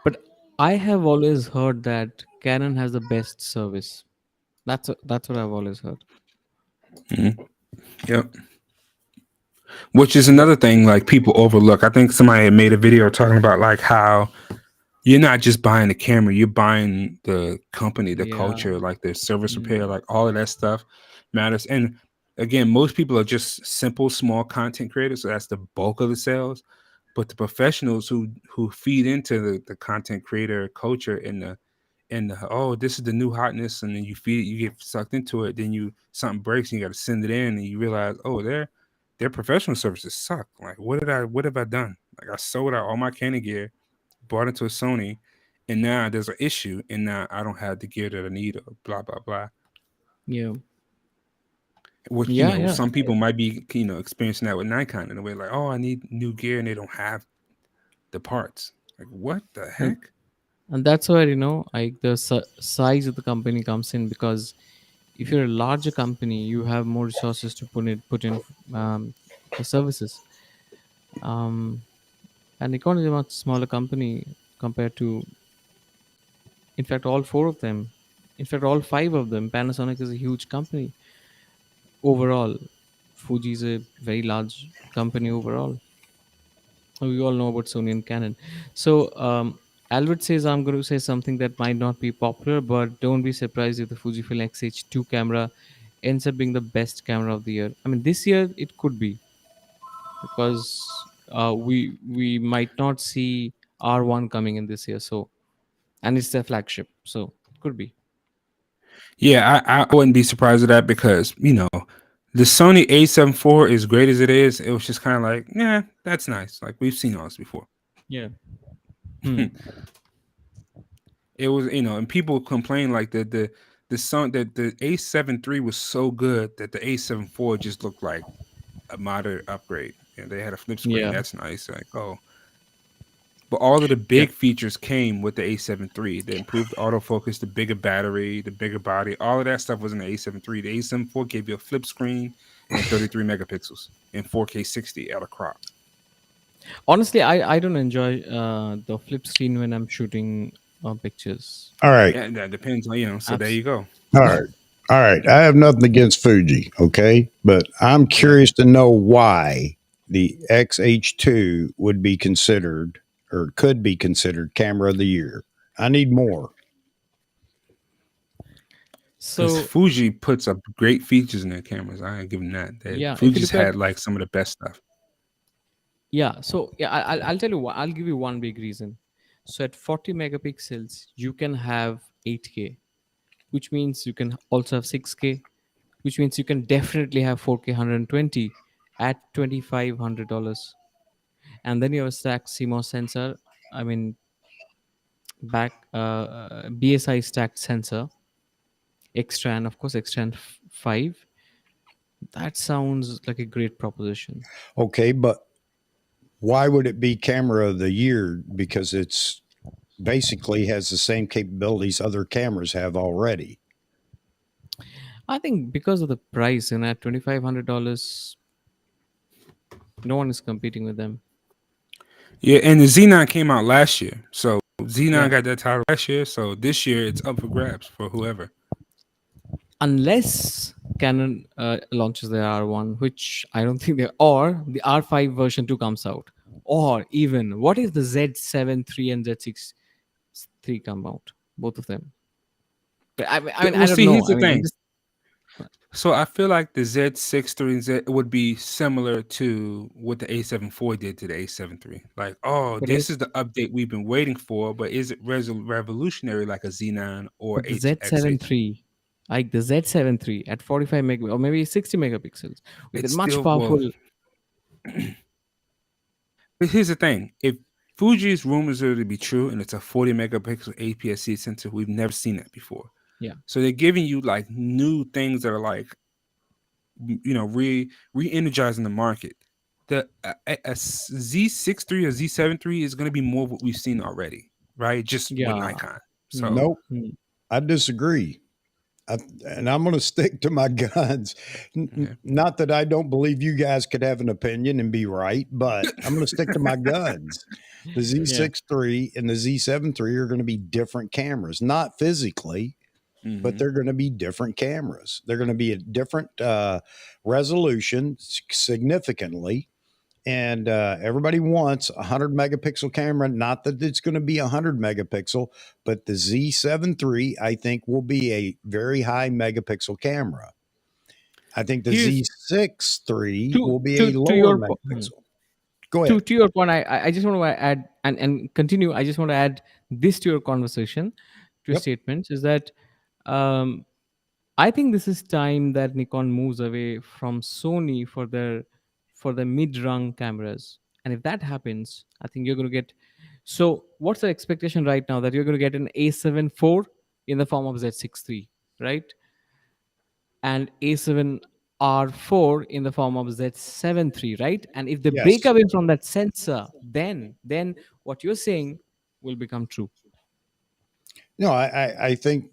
But I have always heard that Canon has the best service. That's what I've always heard. Yep. Which is another thing like people overlook. I think somebody had made a video talking about like how you're not just buying the camera, you're buying the company, the Yeah. culture, like the service repair, Mm. like all of that stuff matters. And again, most people are just simple, small content creators, so that's the bulk of the sales. But the professionals who feed into the content creator culture and the, oh, this is the new hotness, and then you get sucked into it, then you something breaks and you got to send it in, and you realize, oh, their professional services suck. Like, what have I done? Like, I sold out all my Canon gear, bought into a Sony, and now there's an issue, and now I don't have the gear that I need, or blah blah blah. Yeah. Which Yeah. Yeah. some people might be experiencing that with Nikon in a way, like, oh, I need new gear, and they don't have the parts. Like, what the And heck? and that's where, like the size of the company comes in, because if you're a larger company, you have more resources to put in for services. Um, and Nikon is a much smaller company compared to, in fact, all four of them. In fact, all five of them. Panasonic is a huge company overall. Fuji is a very large company overall. We all know about Sony and Canon. So Albert says, I'm going to say something that might not be popular, but don't be surprised if the Fujifilm X-H2 camera ends up being the best camera of the year. I mean, this year it could be, because we might not see R1 coming in this year. So, and it's their flagship, so it could be. Yeah, I wouldn't be surprised at that because the Sony A7 IV, as great as it is, it was just kind of like, yeah, that's nice. Like we've seen all this before. Yeah. Hmm. It was, and people complain like the Son that the A7 III was so good that the A7 IV just looked like a moderate upgrade. They had a flip screen. Yeah. That's nice. Like, oh, but all of the Yeah. big features came with the A7 III. The improved autofocus, the bigger battery, the bigger body, all of that stuff was in the A7 III. The A7 IV gave you a flip screen and 33 megapixels in 4K 60 at a crop. Honestly, I don't enjoy the flip screen when I'm shooting pictures. All right. Yeah, that depends on So there Abs- you go. All right. All right. I have nothing against Fuji, okay? But I'm yeah. curious to know why the XH2 would be considered or could be considered camera of the year. I need more. Because So Fuji puts up great features in their cameras. I ain't giving that. yeah, if you Fuji's look at, had like some of the best stuff. yeah, so yeah, I'll tell you what. I'll give you one big reason. So at 40 megapixels, you can have 8K, which means you can also have 6K, which means you can definitely have 4K 120 at $2,500. And then you have a stacked CMOS sensor. I mean, BSI stacked sensor, extra, and of course, extra 5. That sounds like a great proposition. Okay, but why would it be camera of the year? Because it's basically has the same capabilities other cameras have already. I think because of the price, and at $2,500, no one is competing with them. Yeah, and the Xenon came out last year. So Xenon Yeah. got that title last year. So this year it's up for grabs for whoever. Unless Canon launches their R1, which I don't think they, or the R5 version 2 comes out, or even what if the Z7 III and Z6 III come out, both of them. But I mean, Well, I don't see, know. here's I the mean, I'm thing. just So I feel like the Z6 III and Z would be similar to what the A7 IV did to the A7 III. Like, oh, But this is the update we've been waiting for, but is it revolutionary like a Z9 or the Z7 HXH? III, like the Z7 III at 45 meg or maybe 60 megapixels with a It's much still well. powerful. But here's the thing: if Fuji's rumors are to be true, and it's a 40 megapixel APS-C sensor, we've never seen that before. Yeah. So they're giving you like new things that are like, re-energizing the market. The a Z6 III or Z7 III is going to be more of what we've seen already, right? Just with Yeah. Nikon. Hmm. So Nope, Hmm. I disagree. And I'm going to stick to my guns. okay. Not that I don't believe you guys could have an opinion and be right, but I'm going to stick to my guns. The Yeah. Z6 III and the Z7 III are going to be different cameras, not physically, but Mhm. they're going to be different cameras. They're going to be a different resolution significantly. And everybody wants a 100 megapixel camera. Not that it's going to be 100 megapixel, but the Z7 III, I think, will be a very high megapixel camera. I think the Here's Z6 III To will be to a to lower your megapixel. Go to ahead. to your point, I just want to add and continue. I just want to add this to your conversation, to your Yep. statements, is that um, I think this is time that Nikon moves away from Sony for their mid-rung cameras. And if that happens, I think you're going to get. So, what's the expectation right now that you're going to get an A7 IV in the form of Z6 III, right? And A7R4 in the form of Z7 III, right? And if they break Yes. away from that sensor, then what you're saying will become true. No, I think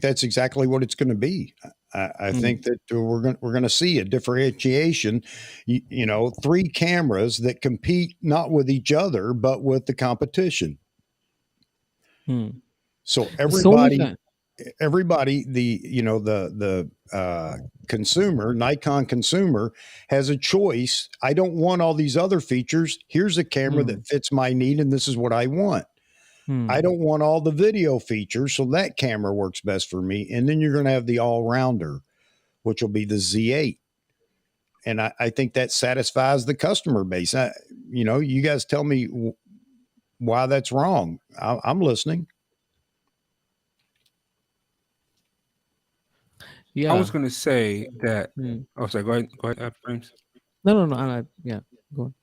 that's exactly what it's going to be. I Hmm. think that we're going to see a differentiation. You know, three cameras that compete not with each other but with the competition. Hmm. So The Sony fan. everybody, the consumer, Nikon consumer, has a choice. I don't want all these other features. Here's a camera Hmm. that fits my need, and this is what I want. I Hmm. don't want all the video features, so that camera works best for me. And then you're going to have the all rounder, which will be the Z8. And I think that satisfies the customer base. You guys tell me why that's wrong. I'm listening. I was Yeah. going to say that. Hmm. Oh, sorry. Go ahead, Frames. No, no, no. Yeah, go on.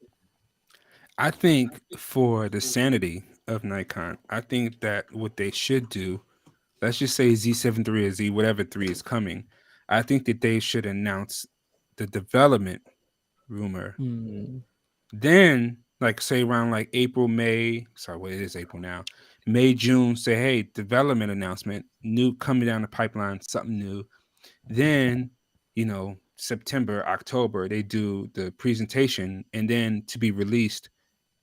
I think for the sanity of Nikon, I think that what they should do, let's just say Z7 III or Z whatever 3 is coming, I think that they should announce the development rumor. Hmm. Then, like say around like April, May, sorry, what it is April now, May, June, say, hey, development announcement, new coming down the pipeline, something new. Then, September, October, they do the presentation and then to be released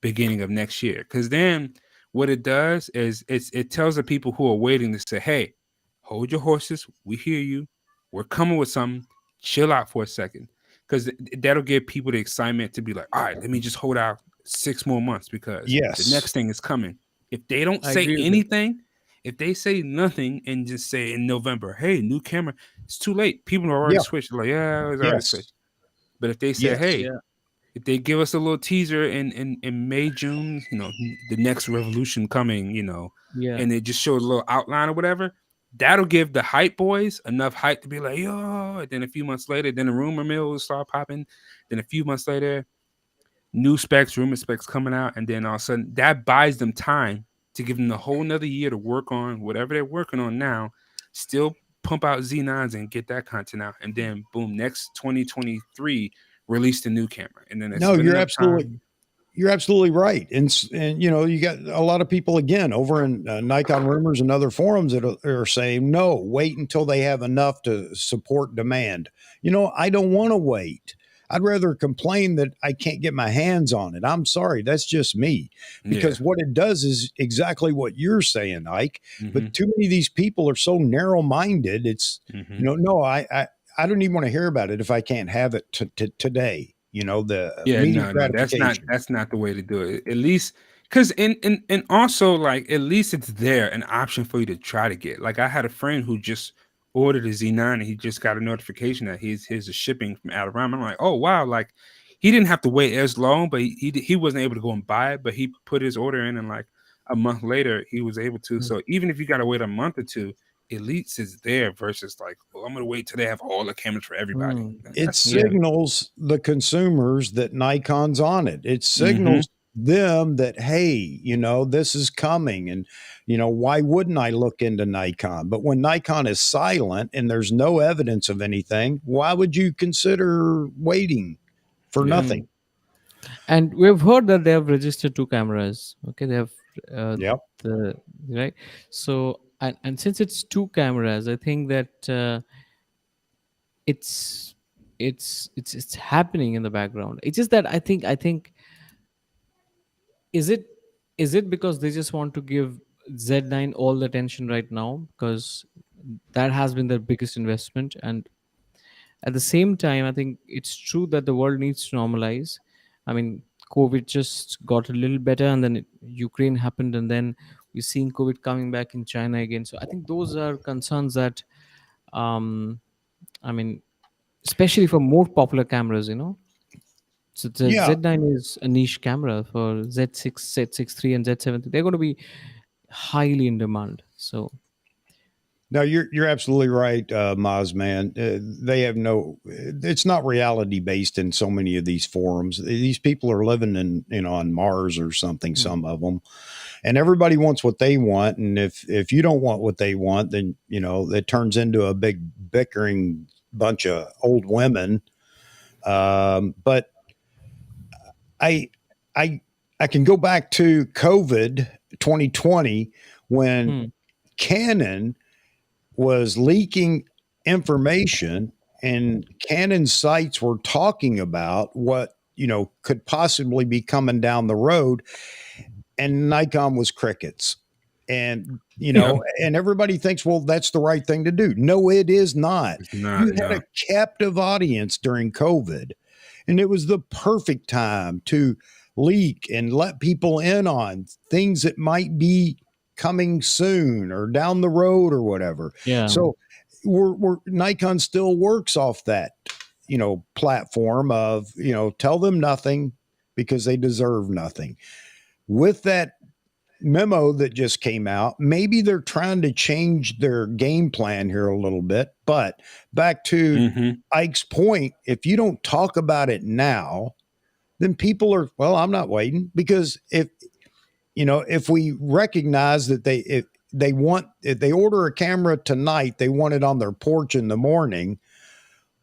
beginning of next year. Because then what it does is it tells the people who are waiting to say, hey, hold your horses. We hear you. We're coming with something. Chill out for a second. Because that'll give people the excitement to be like, all right, let me just hold out 6 more months because the Yes. next thing is coming. If they don't I say agree with that. anything, if they say nothing and just say in November, hey, new camera, it's too late. People are already Yeah. switched. They're like, yeah, it's already Yes. switched. But if they say, Yes. hey, Yeah, if they give us a little teaser in May, June, the next revolution coming, yeah, and they just show a little outline or whatever, that'll give the hype boys enough hype to be like, yo. And then a few months later, then the rumor mill will start popping. Then a few months later, new specs, rumor specs coming out, and then all of a sudden that buys them time to give them the whole another year to work on whatever they're working on now, still pump out Z9s and get that content out, and then boom, next 2023 release the new camera, and then it's No, been enough time. you're absolutely right. And you got a lot of people again over in Nikon rumors and other forums that are saying no, wait until they have enough to support demand. I don't want to wait. I'd rather complain that I can't get my hands on it. I'm sorry, that's just me. Yeah. Because what it does is exactly what you're saying, Ike. Mm-hmm. But too many of these people are so narrow-minded. It's Mm-hmm. no, I don't even want to hear about it if I can't have it today. The Yeah, immediate no, that's not gratification. that's not the way to do it. At least because and also like at least it's there an option for you to try to get. Like I had a friend who just ordered a Z9 and he just got a notification that here's a shipping from Alabama. I'm like, oh wow, like he didn't have to wait as long, but he wasn't able to go and buy it, but he put his order in and like a month later he was able to. So even if you gotta wait a month or two, at least it's there versus like, oh, I'm gonna wait till they have all the cameras for everybody. Mm. It That's signals the consumers that Nikon's on it. It Mhm. signals them that, hey, this is coming. And, why wouldn't I look into Nikon? But when Nikon is silent and there's no evidence of anything, why would you consider waiting for Yeah. nothing? And we've heard that they have registered 2 cameras. Okay, they have Yep. the right. So and since it's 2 cameras, I think that it's it's happening in the background. It's just that I think is it because they just want to give Z9 all the attention right now, because that has been their biggest investment. And at the same time, I think it's true that the world needs to normalize. I mean, COVID just got a little better, and then Ukraine happened, and then we're seeing COVID coming back in China again. So I think those are concerns that um I mean, especially for more popular cameras. So the Yeah. Z9 is a niche camera. For Z6, Z6 III, and Z7 III, they're going to be highly in demand. So No, you're absolutely right, Maz, man. They have no. It's not reality based in so many of these forums. These people are living in, on Mars or something. Some of them, and everybody wants what they want. And if you don't want what they want, then it turns into a big bickering bunch of old women. But I I I can go back to COVID 2020 when hmm, Canon was leaking information, and Canon sites were talking about what could possibly be coming down the road, and Nikon was crickets. And Yeah. and everybody thinks, well, that's the right thing to do. No, it is not. It's not, You had yeah. a captive audience during COVID, and it was the perfect time to leak and let people in on things that might be coming soon or down the road or whatever. yeah, So we're Nikon still works off that platform of tell them nothing because they deserve nothing. With that memo that just came out, maybe they're trying to change their game plan here a little bit. But back to hmm Ike's point, if you don't talk about it now, then people are, well, I'm not waiting. Because if we recognize that if they order a camera tonight, they want it on their porch in the morning.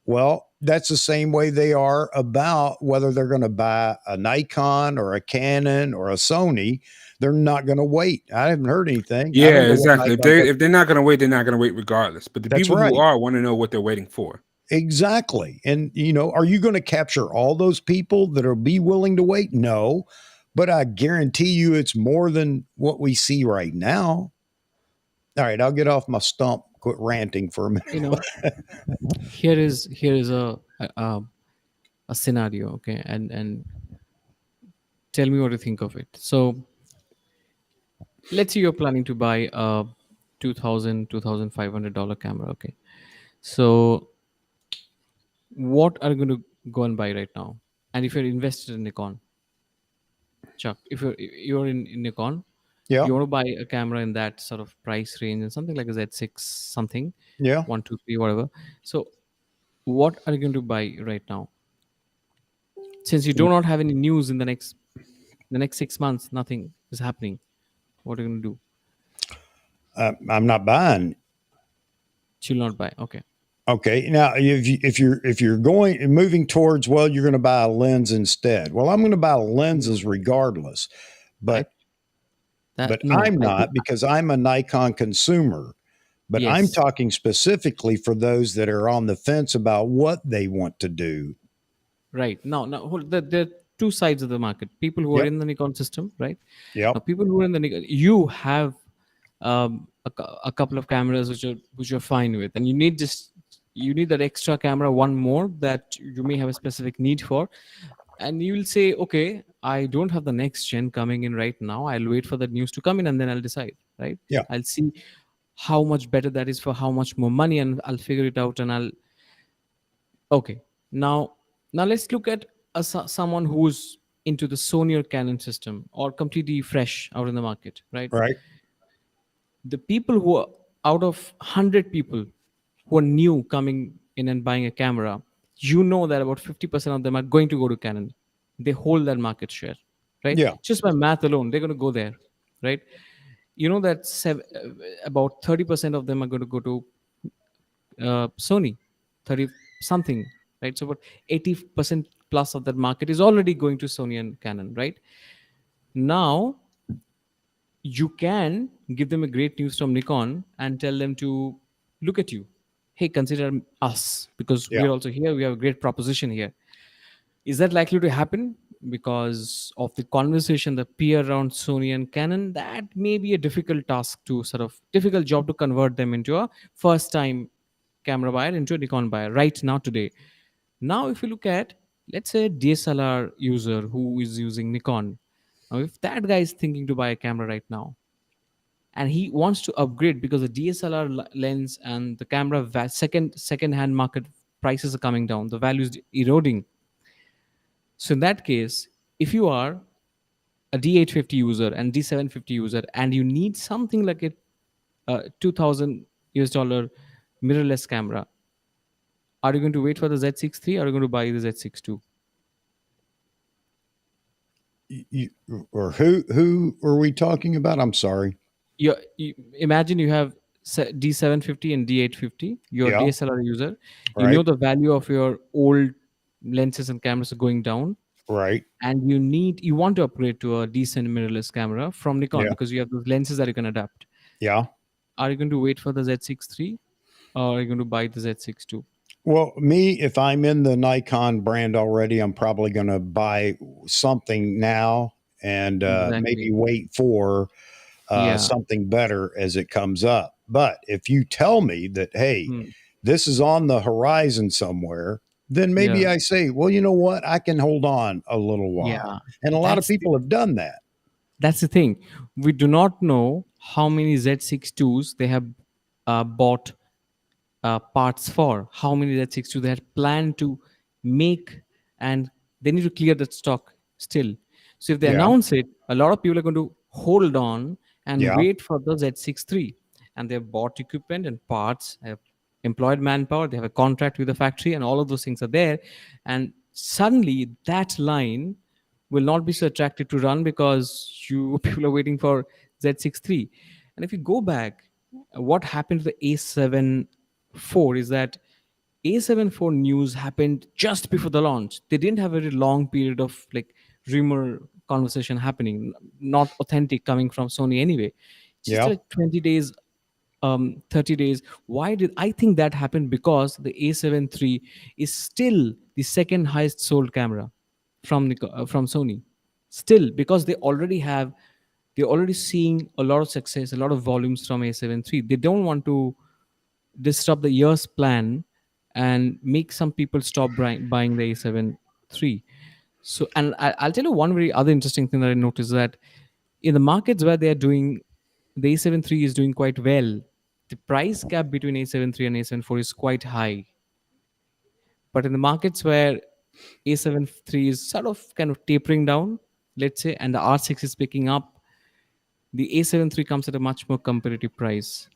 Well, that's the same way they are about whether they're going to buy a Nikon or a Canon or a Sony. They're not going to wait. I haven't heard anything. I Yeah, don't know what exactly. Nikon does. If they're not gonna wait, they're not gonna wait regardless. But the That's people who right. are want to know what they're waiting for. Exactly. And, are you going to capture all those people that will be willing to wait? No. But I guarantee you it's more than what we see right now. All right, I'll get off my stump, quit ranting for a minute. you know, here is a scenario. Okay, and tell me what you think of it. So let's say you're planning to buy a $2,500 camera. Okay, so what are you going to go and buy right now? And if you're invested in Nikon, Chuck, if you're in Nikon, Yeah. you want to buy a camera in that sort of price range, and something like a Z6 something, Yeah. 123, whatever. So what are you going to buy right now? Since you do not have any news in the next 6 months, nothing is happening. What are you going to do? I'm not buying. She'll not buy. Okay. Okay. Now, if you're going moving towards, well, you're going to buy a lens instead. Well, I'm going to buy lenses regardless, but No, I'm I not, because I'm a Nikon consumer. But I'm yes, talking specifically for those that are on the fence about what they want to do. right. Now, there are two sides of the market. People who are Yep. in the Nikon system, right? Yep. Now, people who are in the Nikon, you have a couple of cameras which you're fine with, and you need that extra camera, one more that you may have a specific need for, and you will say, okay, I don't have the next gen coming in right now. I'll wait for the news to come in, and then I'll decide. Right? Yeah. I'll see how much better that is for how much more money, and I'll figure it out, and I'll okay. Now let's look at someone who's into the Sony or Canon system, or completely fresh out in the market, right? Right. The people who are, out of 100 people who are new coming in and buying a camera, you know that about 50% of them are going to go to Canon. They hold that market share, right? Yeah. Just by math alone, they're going to go there, right? You know that about 30% of them are going to go to Sony, 30 something, right? So about 80% plus of that market is already going to Sony and Canon, right? Now you can give them a great news from Nikon and tell them to look at you. Hey, consider us, because Yeah. we're also here. We have a great proposition here. Is that likely to happen? Because of the conversation, the peer around Sony and Canon, that may be a difficult task to sort of difficult job to convert them into a first time camera buyer into a Nikon buyer right now today. Now, if you look at, let's say, a DSLR user who is using Nikon, now if that guy is thinking to buy a camera right now, and he wants to upgrade because the DSLR lens and the camera second hand market prices are coming down, the value is eroding. So in that case, if you are a D850 user and D750 user, and you need something like a 2000 US dollar mirrorless camera, are you going to wait for the Z6 III, or are you going to buy the Z6 II? You, or who are we talking about? I'm sorry. You imagine you have D750 and D850. You're a Yeah. DSLR user. You know Right. the value of your old lenses and cameras are going down, Right. and you want to upgrade to a decent mirrorless camera from Nikon Yeah. because you have those lenses that you can adapt. Yeah. Are you going to wait for the Z6 III, or are you going to buy the Z6 II? Well, me, if I'm in the Nikon brand already, I'm probably going to buy something now and maybe Exactly. wait for Yeah. something better as it comes up. But if you tell me that, hey, Hmm. this is on the horizon somewhere, then Yeah. maybe I say, well, you know what? I can hold on a little while. Yeah. And a lot of That's the, people have done that. that's the thing. We do not know how many Z6 IIs they have bought parts for, how many Z6 II they had planned to make, and they need to clear that stock still. So if they Yeah. announce it, a lot of people are going to hold on and Yeah. wait for the Z6 III, and they've bought equipment and parts, have employed manpower, they have a contract with the factory, and all of those things are there. And suddenly that line will not be so attractive to run because you people are waiting for Z6 III. And if you go back, what happened to the A7 IV is that A7 IV news happened just before the launch. They didn't have a very long period of like rumor conversation happening, not authentic coming from Sony anyway. Just Yeah. like 20 days, 30 days. Why did I think that happened? Because the A7 III is still the second highest sold camera from Sony. Still, because they're already seeing a lot of success, a lot of volumes from A7 III. They don't want to disrupt the year's plan and make some people stop buying the A7 III. So, and I'll tell you one very other interesting thing that I noticed, that in the markets where they are doing, the A7 III is doing quite well, the price gap between A7 III and A7 IV is quite high. But in the markets where A7 III is sort of kind of tapering down, let's say, and the R6 is picking up, the A7 III comes at a much more competitive price.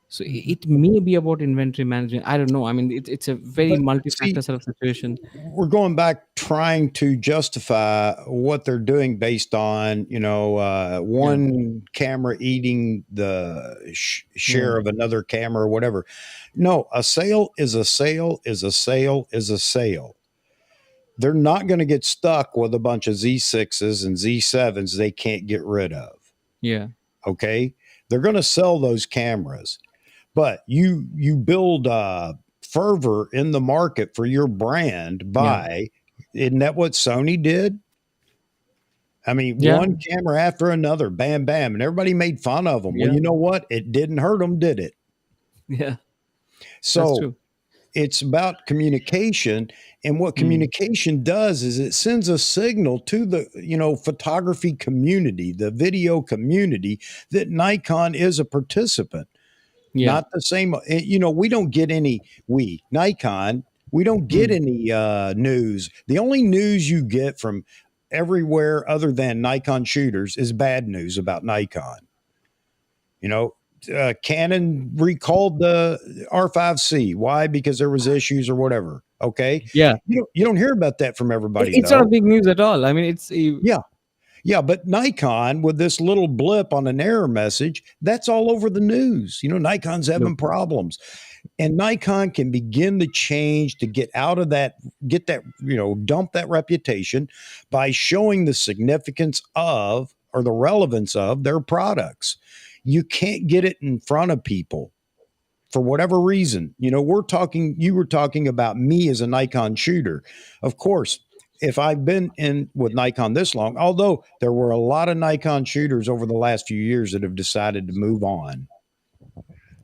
So it may be about inventory management. I don't know. I mean, it's a very But see, multi-factor sort of situation. we're going back trying to justify what they're doing based on, Yeah, one camera eating the yeah, share of another camera or whatever. No, a sale is a sale is a sale is a sale. They're not going to get stuck with a bunch of Z6s and Z7s they can't get rid of. yeah, Okay. They're going to sell those cameras, but you build fervor in the market for your brand yeah, by, isn't that what Sony did? I mean, yeah, one camera after another, bam, bam, and everybody made fun of them. Well, yeah, you know what? It didn't hurt them, did it? yeah. That's So true. it's about communication, and what communication does is it sends a signal to the photography community, the video community, that Nikon is a participant. Yeah. Not the same. We don't get any. Nikon. We don't get any news. The only news you get from everywhere other than Nikon shooters is bad news about Nikon. You know, Canon recalled the R5C. Why? Because there was issues or whatever. Okay, Yeah. you don't hear about that from everybody It's not a though. big news at all. I mean, Yeah, yeah, but Nikon with this little blip on an error message, that's all over the news. Nikon's having problems. And Nikon can begin to change to get out of that, get that, dump that reputation by showing the significance of or the relevance of their products. You can't get it in front of people for whatever reason. You were talking about me as a Nikon shooter. Of course, if I've been in with Nikon this long, although there were a lot of Nikon shooters over the last few years that have decided to move on,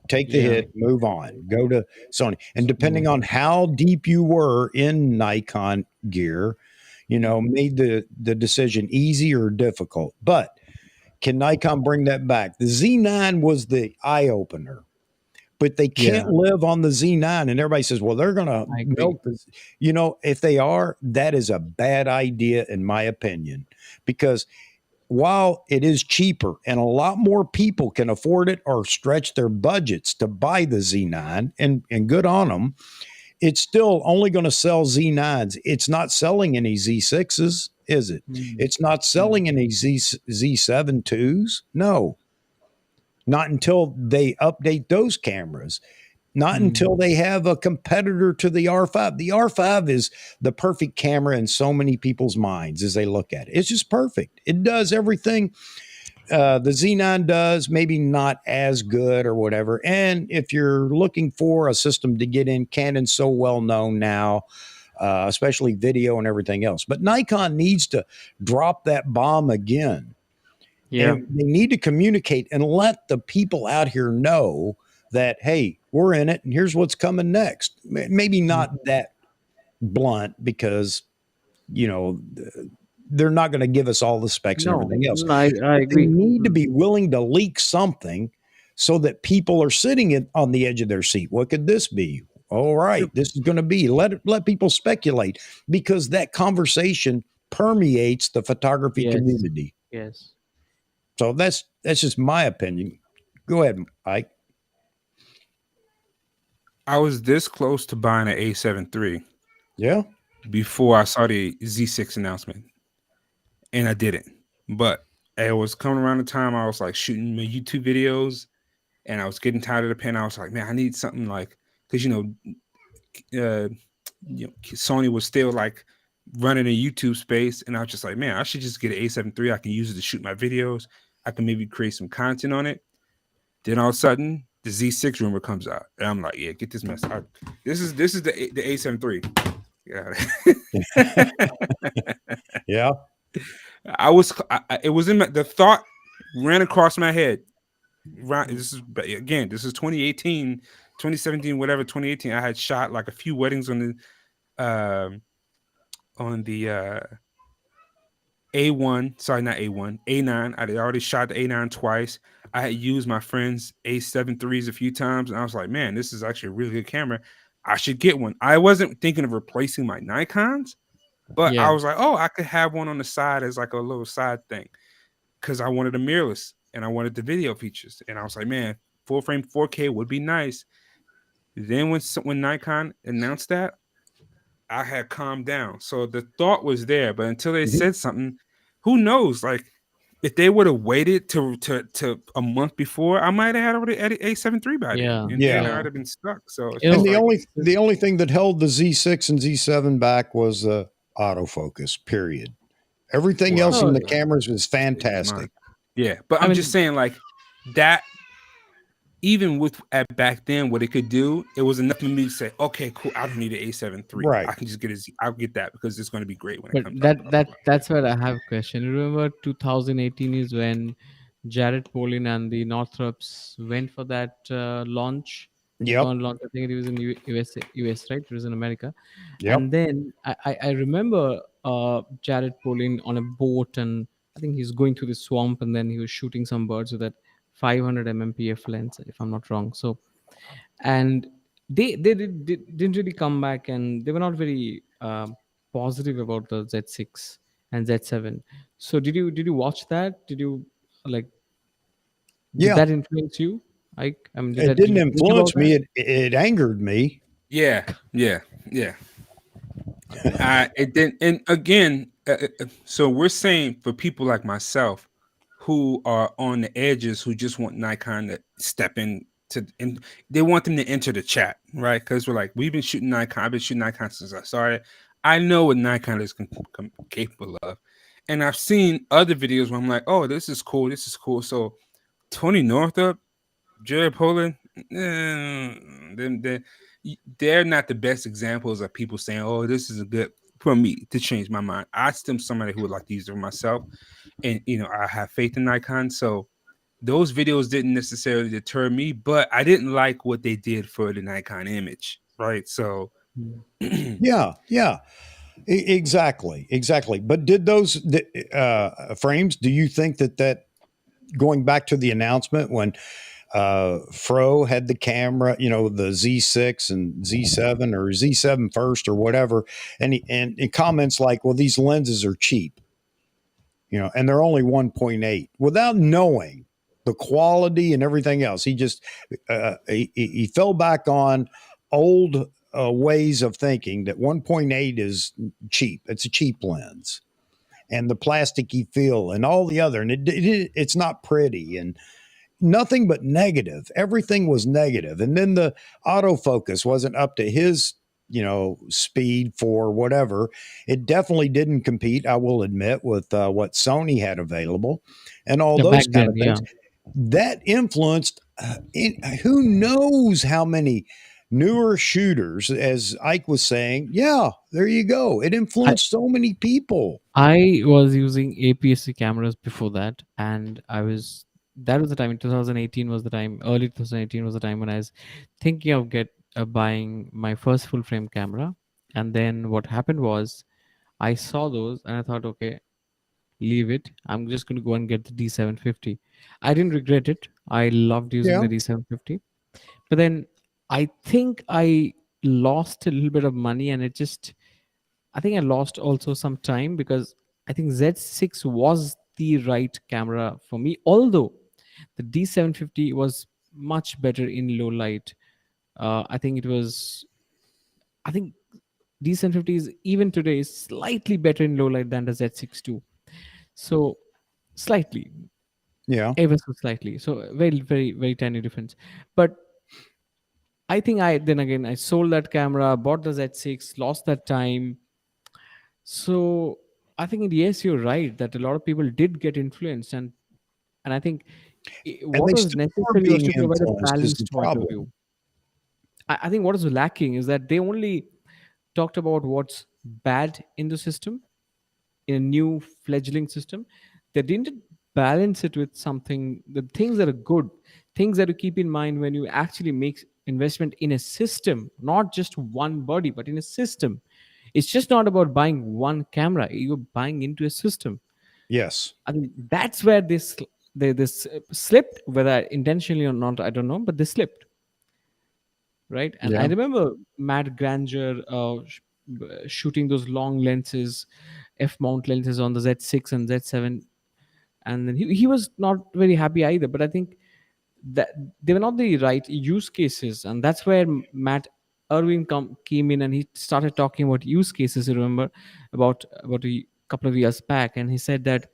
take the Yeah. hit, move on, go to Sony. And depending on how deep you were in Nikon gear, made the decision easy or difficult. But can Nikon bring that back? The Z9 was the eye opener, but they can't Yeah. live on the Z9. And everybody says, well, they're going to I agree. milk this. If they are, that is a bad idea, in my opinion, because while it is cheaper and a lot more people can afford it or stretch their budgets to buy the Z9, and good on them, it's still only going to sell Z9s. It's not selling any Z6s, is it? It's not selling any Z7 twos. No, not until they update those cameras. Not until they have a competitor to the R5. The R5 is the perfect camera in so many people's minds as they look at it. It's just perfect. It does everything the Z9 does, maybe not as good or whatever. And if you're looking for a system to get in, Canon's so well known now, especially video and everything else. But Nikon needs to drop that bomb again. Yeah. And they need to communicate and let the people out here know that, hey, we're in it and here's what's coming next. Maybe not that blunt because, they're not going to give us all the specs and No, everything else. I They agree. need to be willing to leak something so that people are sitting on the edge of their seat. What could this be? All right, this is going to be. Let people speculate, because that conversation permeates the photography Yes. community. Yes. So that's just my opinion. Go ahead, Ike. I was this close to buying an A7 III Yeah. before I saw the Z6 announcement, and I didn't. But it was coming around the time I was like shooting my YouTube videos, and I was getting tired of the pen. I was like, man, I need something like, because Sony was still like running a YouTube space, and I was just like, man, I should just get an A7 III. I can use it to shoot my videos. I can maybe create some content on it. Then all of a sudden, the Z6 rumor comes out, and I'm like, yeah, get this mess out. This is the A7 III. Yeah. Yeah. It was in the thought ran across my head. Right. This is 2018, 2017, whatever, 2018. I had shot like a few weddings on the A1, sorry, not A1, A9. I had already shot the A9 twice. I had used my friend's A7 IIIs a few times, and I was like, man, this is actually a really good camera. I should get one. I wasn't thinking of replacing my Nikons, but I Yeah. was like, oh, I could have one on the side as like a little side thing, because I wanted a mirrorless and I wanted the video features. And I was like, man, full frame 4K would be nice. Then when Nikon announced that, I had calmed down. So the thought was there, but until they said something, who knows? Like, if they would have waited to a month before, I might have had already A7 III by then, Yeah. and then I'd have been stuck. So it's You And just know, like, the only thing that held the Z6 and Z7 back was autofocus. Period. Everything Well, else in Oh, the cameras was mine. fantastic. Yeah, but I I'm mean, just saying, like, that even with at back then, what it could do, it was enough for me to say, okay, cool. I don't need an A7 III. Right. I can just get a Z. I'll get that because it's going to be great when it but comes out. Blah, blah, blah. that's where I have a question. Remember 2018 is when Jared Polin and the Northrops went for that launch. Yep. Nikon launched. I think it was in US, right? It was in America. Yep. And then I remember Jared Polin on a boat, and I think he's going through the swamp, and then he was shooting some birds with that 500 mmPf lens, if I'm not wrong. So, and didn't really come back, and they were not very positive about the Z6 and Z7. So did you watch that? Did you like did Yeah. that influence you? I mean, It did didn't you think about influence that? me. It angered me. Yeah, yeah, yeah. It didn't. And again, so we're saying for people like myself who are on the edges, who just want Nikon to step in to, and they want them to enter the chat, right? Because we're like, we've been shooting Nikon. I've been shooting Nikon since I started. I know what Nikon is capable of, and I've seen other videos where I'm like, oh, this is cool. This is cool. So Tony Northup, Jared Poland, they're not the best examples of people saying, "Oh, this is a good for me to change my mind." I still somebody who would like to use it for myself, and I have faith in Nikon. So those videos didn't necessarily deter me, but I didn't like what they did for the Nikon image, right? So Mm. Yeah. Yeah. Exactly. Exactly. But did those frames? Do you think that going back to the announcement when Fro had the camera, the Z6 and Z7 or Z7 first or whatever, and it comments like, "Well, these lenses are cheap," and they're only 1.8, without knowing the quality and everything else. He just he fell back on old ways of thinking that 1.8 is cheap. It's a cheap lens, and the plasticky feel and all the other, and it's not pretty, and nothing but negative. Everything was negative. And then the autofocus wasn't up to his, speed for whatever. It definitely didn't compete, I will admit, with what Sony had available and all Yeah, back those kind then, of yeah. things. That influenced who knows how many newer shooters, as Ike was saying. Yeah, there you go. It I influenced so many people. I was using APS-C cameras before that, and that was the time in 2018 was the time, early 2018 was the time when I was thinking of buying my first full frame camera. And then what happened was I saw those and I thought, okay, leave it. I'm just going to go and get the D750. I didn't regret it. I loved using Yeah. the D750. But then I think I lost a little bit of money, and I think I lost also some time because I think Z6 was the right camera for me. Although the D750 was much better in low light. I think it was. I think D750 is even today is slightly better in low light than the Z6 too. So slightly, Yeah. ever so slightly. So very, very, very tiny difference. But I think I sold that camera, bought the Z6, lost that time. So I think yes, you're right that a lot of people did get influenced, and I think And what they was still are necessary was being to provide a influenced is the balanced point of problem. view. I think what is lacking is that they only talked about what's bad in the system, in a new fledgling system. They didn't balance it with something, the things that are good, things that you keep in mind when you actually make investment in a system, not just one body, but in a system. It's just not about buying one camera, you're buying into a system. Yes. I mean, that's where this slipped, whether intentionally or not, I don't know, but they slipped, right? And I Yeah. remember Matt Granger shooting those long lenses, f mount lenses on the Z6 and Z7, and then he was not very happy either. But I think that they were not the right use cases, and that's where Matt Irwin came in, and he started talking about use cases. You remember about a couple of years back, and he said that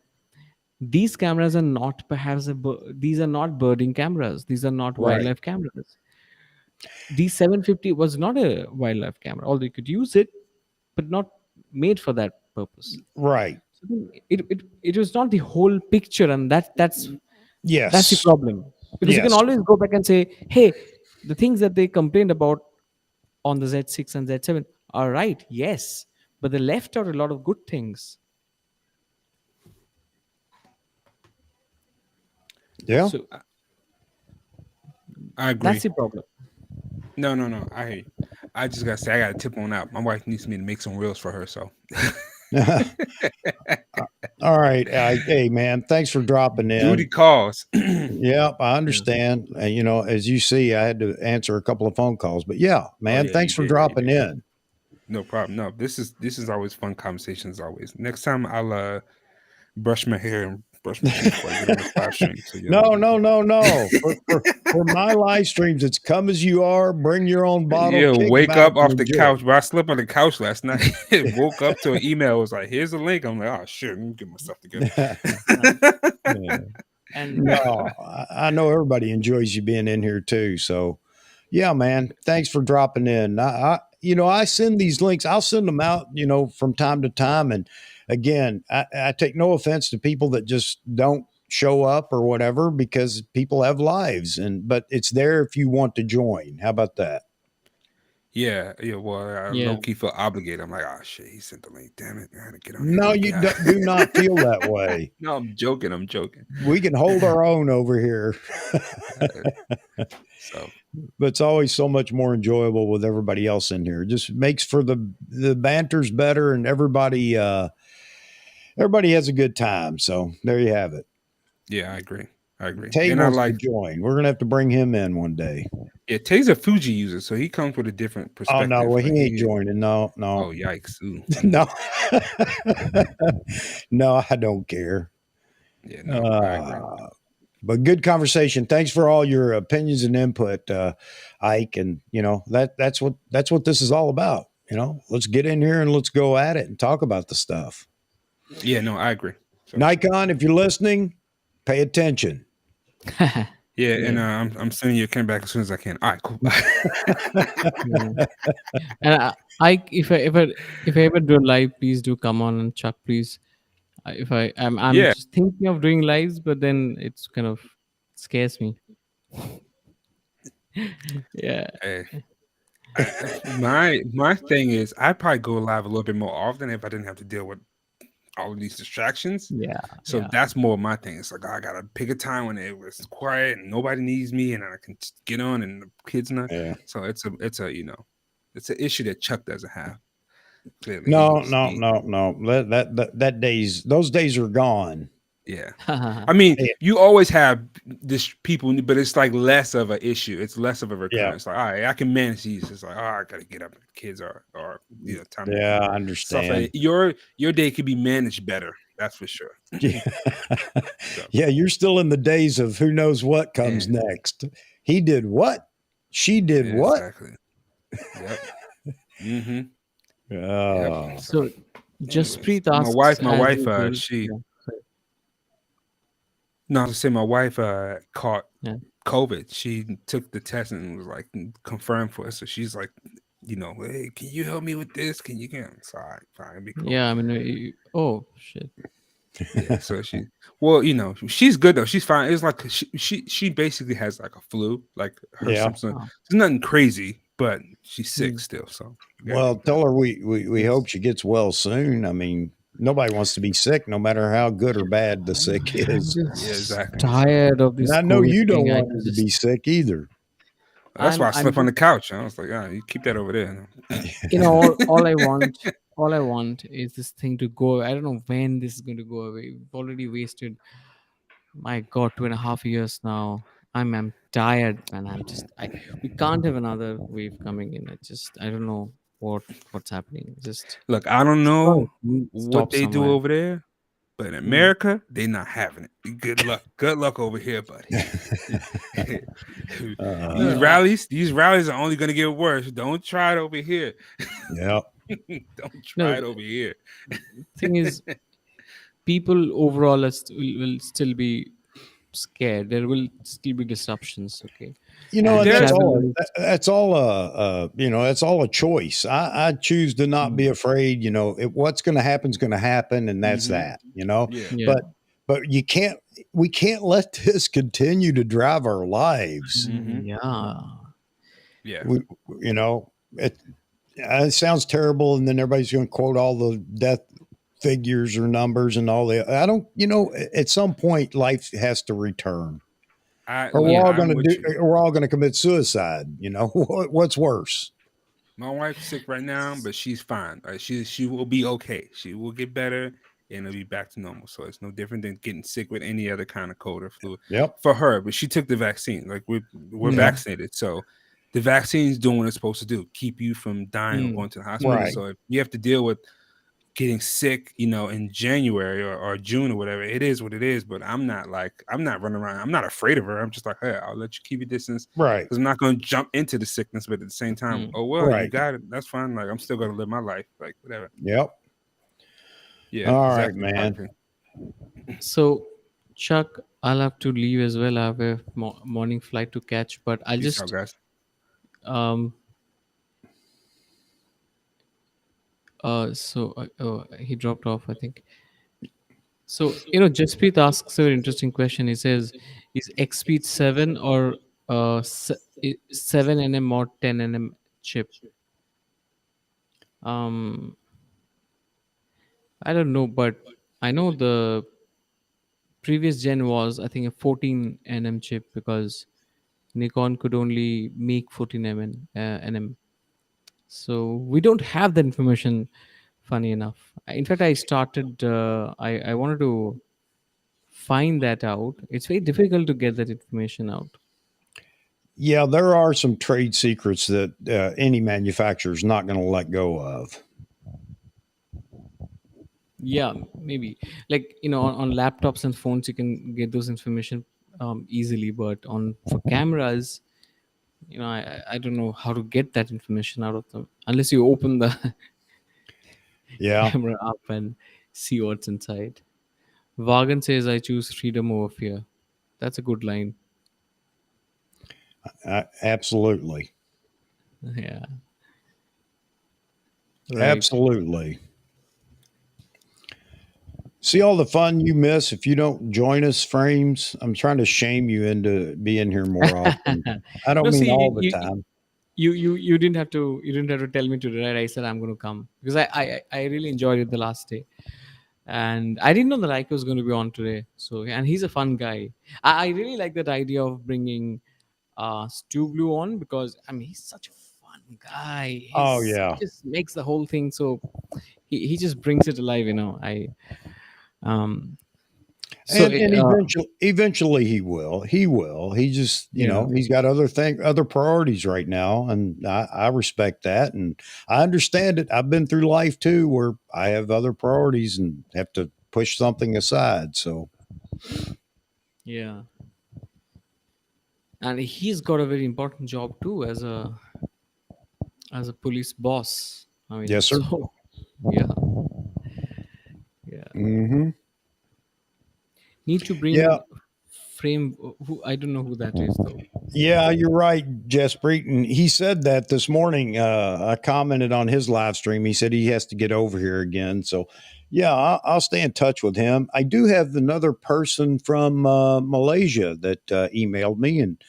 these cameras are not perhaps these are not birding cameras, these are not Right. wildlife cameras. The 750 was not a wildlife camera, although you could use it, but not made for that purpose. Right. So it was not the whole picture, and that's the Yes. problem. Because you can Yes. always go back and say, hey, the things that they complained about on the Z6 and Z7 are right, yes, but they left out a lot of good things. Yeah. So I that's agree. the problem. No. I just gotta say, I gotta tip on out. My wife needs me to make some reels for her. So, All right. Hey, man, thanks for dropping duty in. calls. Yep, I Yeah. understand. You know, as you see, I had to answer a couple of phone calls, but yeah, Oh man, yeah, thanks you for did. Yeah, you dropping did. in. No problem. No, this is always fun conversations. Always. Next time I'll brush my hair and brush my teeth before I get on this live stream. So you No, know. no, no, no. For my live streams, it's come as you are. Bring your own bottle, Yeah, kick wake back, up and off the enjoy. couch. But I slept on the couch last night. Woke up to an email. It was like, "Here's a link." I'm like, "Oh shit, let me get myself together." Yeah. And No, I know everybody enjoys you being in here too. So, yeah, man, thanks for dropping in. I send these links. I'll send them out, from time to time. And again, I take no offense to people that just don't show up or whatever because people have lives. But it's there if you want to join. How about that? Yeah. Well, I low yeah, key feel obligated. I'm like, "Oh shit, he sent the link. Damn it, I had to get on here." No, you Yeah. do not feel that way. No, I'm joking. I'm joking. We can hold our own over here. So But it's always so much more enjoyable with everybody else in here. It just makes for the banter's better, and everybody has a good time. So there you have it. yeah, I agree. I agree. Tay And I wants to like, join. We're gonna have to bring him in one day. yeah, Tay's a Fuji user, so he comes with a different Oh no, perspective. well Like he ain't he, joining. No, oh no, yikes, ooh, no, no. I don't care. yeah, no, I agree. Uh, but good conversation. Thanks for all your opinions and input, Ike. And that's what this is all about. Let's get in here and let's go at it and talk about the stuff. Yeah, no, I agree. So Nikon, if you're listening, pay attention. yeah, and yeah, I'm sending you a back as soon as I can. All right, cool. yeah. And if I ever do a live, please do come on, and Chuck, please. If I'm Yeah, just thinking of doing lives, but then it's kind of scares me. Yeah, hey, my thing is I'd probably go live a little bit more often if I didn't have to deal with all of these distractions. yeah, So yeah. that's more my thing. It's like I gotta pick a time when it was quiet and nobody needs me, and I can just get on, and the kids not. Yeah. So it's an issue that Chuck doesn't have. Clearly, he No, can just no, be. no, no. Those days are gone. Yeah. I mean, Yeah. you always have this people, but it's like less of an issue. It's less of a Yeah. recurrence. Like, all right, I can manage these. It's like, oh, I gotta get up. Kids are time to Yeah, I stuff. understand. Like, your day could be managed better. That's for sure. Yeah. So, Yeah, you're still in the days of who knows what comes yeah, next. He did what? She did what? exactly. Yep. Mm-hmm. Yep. Oh, So, So, anyways, Jaspreet asks, my as wife, usual. she Yeah, sorry. no, I was say my wife caught Yeah. COVID. She took the test and was like confirmed for it. So she's like, hey, can you help me with this? Can you get? It's all right, fine, be cool. Yeah, I mean, oh shit. Yeah. So well, she's good though. She's fine. It's like she basically has like a flu, like her yeah. symptoms. Oh. It's nothing crazy, but she's sick Hmm. still. So Well, tell her we Yes. hope she gets well soon. I mean, nobody wants to be sick, no matter how good or bad the sick I'm is. yeah, just exactly. tired of And this I know COVID you don't thing. I want her to just, be sick either. That's why I I'm slept on just, the couch. I was like, you keep that over there. all I want is this thing to go. I don't know when this is going to go away. We've already wasted, my God, 2.5 years now. I'm tired, man. We can't have another wave coming in. I don't know what's happening. Just Look, I don't it's gotta know what stop they do somewhere. over there, but in Hmm. America, they not having it. Good luck. Good luck over here, buddy. Uh, Yeah. These rallies are only gonna get worse. Don't try it over here. yeah. Don't No, try it over here. thing is, people overall will still be scared. There will still be disruptions. Okay, And and There's travel is. that's all that's all a choice. I choose to not Hmm. be afraid. What's going to happen is going to happen, and that's Mhm. that. Yeah. Yeah. But we can't let this continue to drive our lives. Mhm. Yeah. Yeah. We, you know, it sounds terrible, and then everybody's going to quote all the death figures or numbers and all the. I don't. At some point, life has to return. Or look, Yeah. I'm with you. we're all gonna commit suicide. What's worse? My wife's sick right now, but she's fine. She will be okay. She will get better and it'll be back to normal. So it's no different than getting sick with any other kind of cold or flu Yep. for her. But she took the vaccine. Like we're Mm. vaccinated, so the vaccine's doing what it's supposed to do: keep you from dying or Mm. going to the hospital. Right. So if you have to deal with getting sick, in January or June or whatever, it is what it is. But I'm not running around. I'm not afraid of her. I'm just like, hey, I'll let you keep your distance Right. because I'm not going to jump into the sickness. But at the same time, Mm. oh well, you Right. got it. That's fine. Like I'm still going to live my life. Like whatever. Yep. Yeah, All right, exactly. How I man. feel. So, Chuck, I'll have to leave as well. I have a morning flight to catch, but I'll Peace out, just guys. um oh, he dropped off, I think. So, Jasprit asks a very interesting question. He says, is X speed 7 or 7 nm or 10 nm chip? Um, I don't know, but I know the previous gen was, I think, a 14 nm chip because Nikon could only make 14 nm. So we don't have that information. Funny enough, in fact, I started. I wanted to find that out. It's very difficult to get that information out. Yeah, there are some trade secrets that any manufacturer is not going to let go of. Yeah, maybe like on laptops and phones you can get those information easily, but on for cameras, I don't know how to get that information out of them unless you open the Yeah, camera up and see what's inside. Vagan says, I choose freedom over fear. That's a good line. absolutely. Yeah. Right. Absolutely. See all the fun you miss if you don't join us, Frames? I'm trying to shame you into being here more often. I don't No, mean see, all the time. you didn't have to tell me to do that. I said I'm going to come because I really enjoyed it the last day, and I didn't know that Ike was going to be on today. So, and he's a fun guy. I really like that idea of bringing Stu Blue on because I mean he's such a fun guy. Oh, He yeah. just makes the whole thing so he just brings it alive. I um so And eventually he will. He will. He just, yeah. he's got other priorities right now, and I respect that, and I understand it. I've been through life too, where I have other priorities and have to push something aside. So Yeah, and he's got a very important job too as a police boss. I mean, yes, sir. so yeah, yeah. Hmm. Need to Yeah, bring frame. Who I don't know who that is though. yeah, you're right, Jess Breton. He said that this morning. I commented on his live stream. He said he has to get over here again. So, yeah, I'll stay in touch with him. I do have another person from Malaysia that emailed me and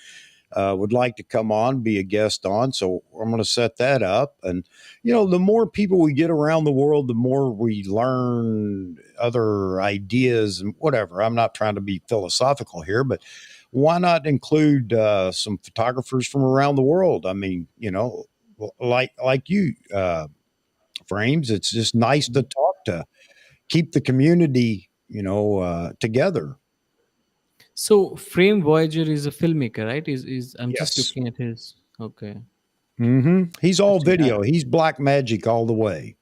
would like to come on, be a guest on. So I'm going to set that up. And, the more people we get around the world, the more we learn other ideas and whatever. I'm not trying to be philosophical here, but why not include some photographers from around the world? I mean, like you, Frames, it's just nice to talk to, keep the community, together. So Frame Voyager is a filmmaker, right? Is I'm just Yes. looking at his. Okay, He's all interesting. video. He's black magic all the way.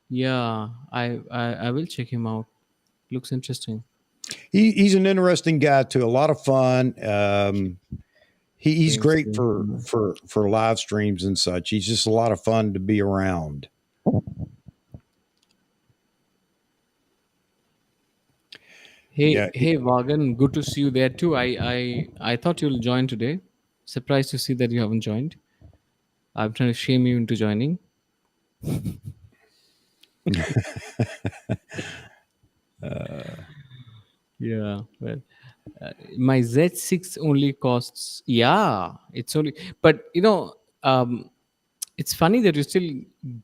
Yeah, I will check him out. Looks interesting. He's an interesting guy too. A lot of fun. He's Frame great screen. for live streams and such. He's just a lot of fun to be around. Hey, Yeah, hey, Vagan, good to see you there too. I thought you'll join today. Surprised to see that you haven't joined. I'm trying to shame you into joining. Yeah, well, my Z6 only costs. Yeah, it's only. But it's funny that you're still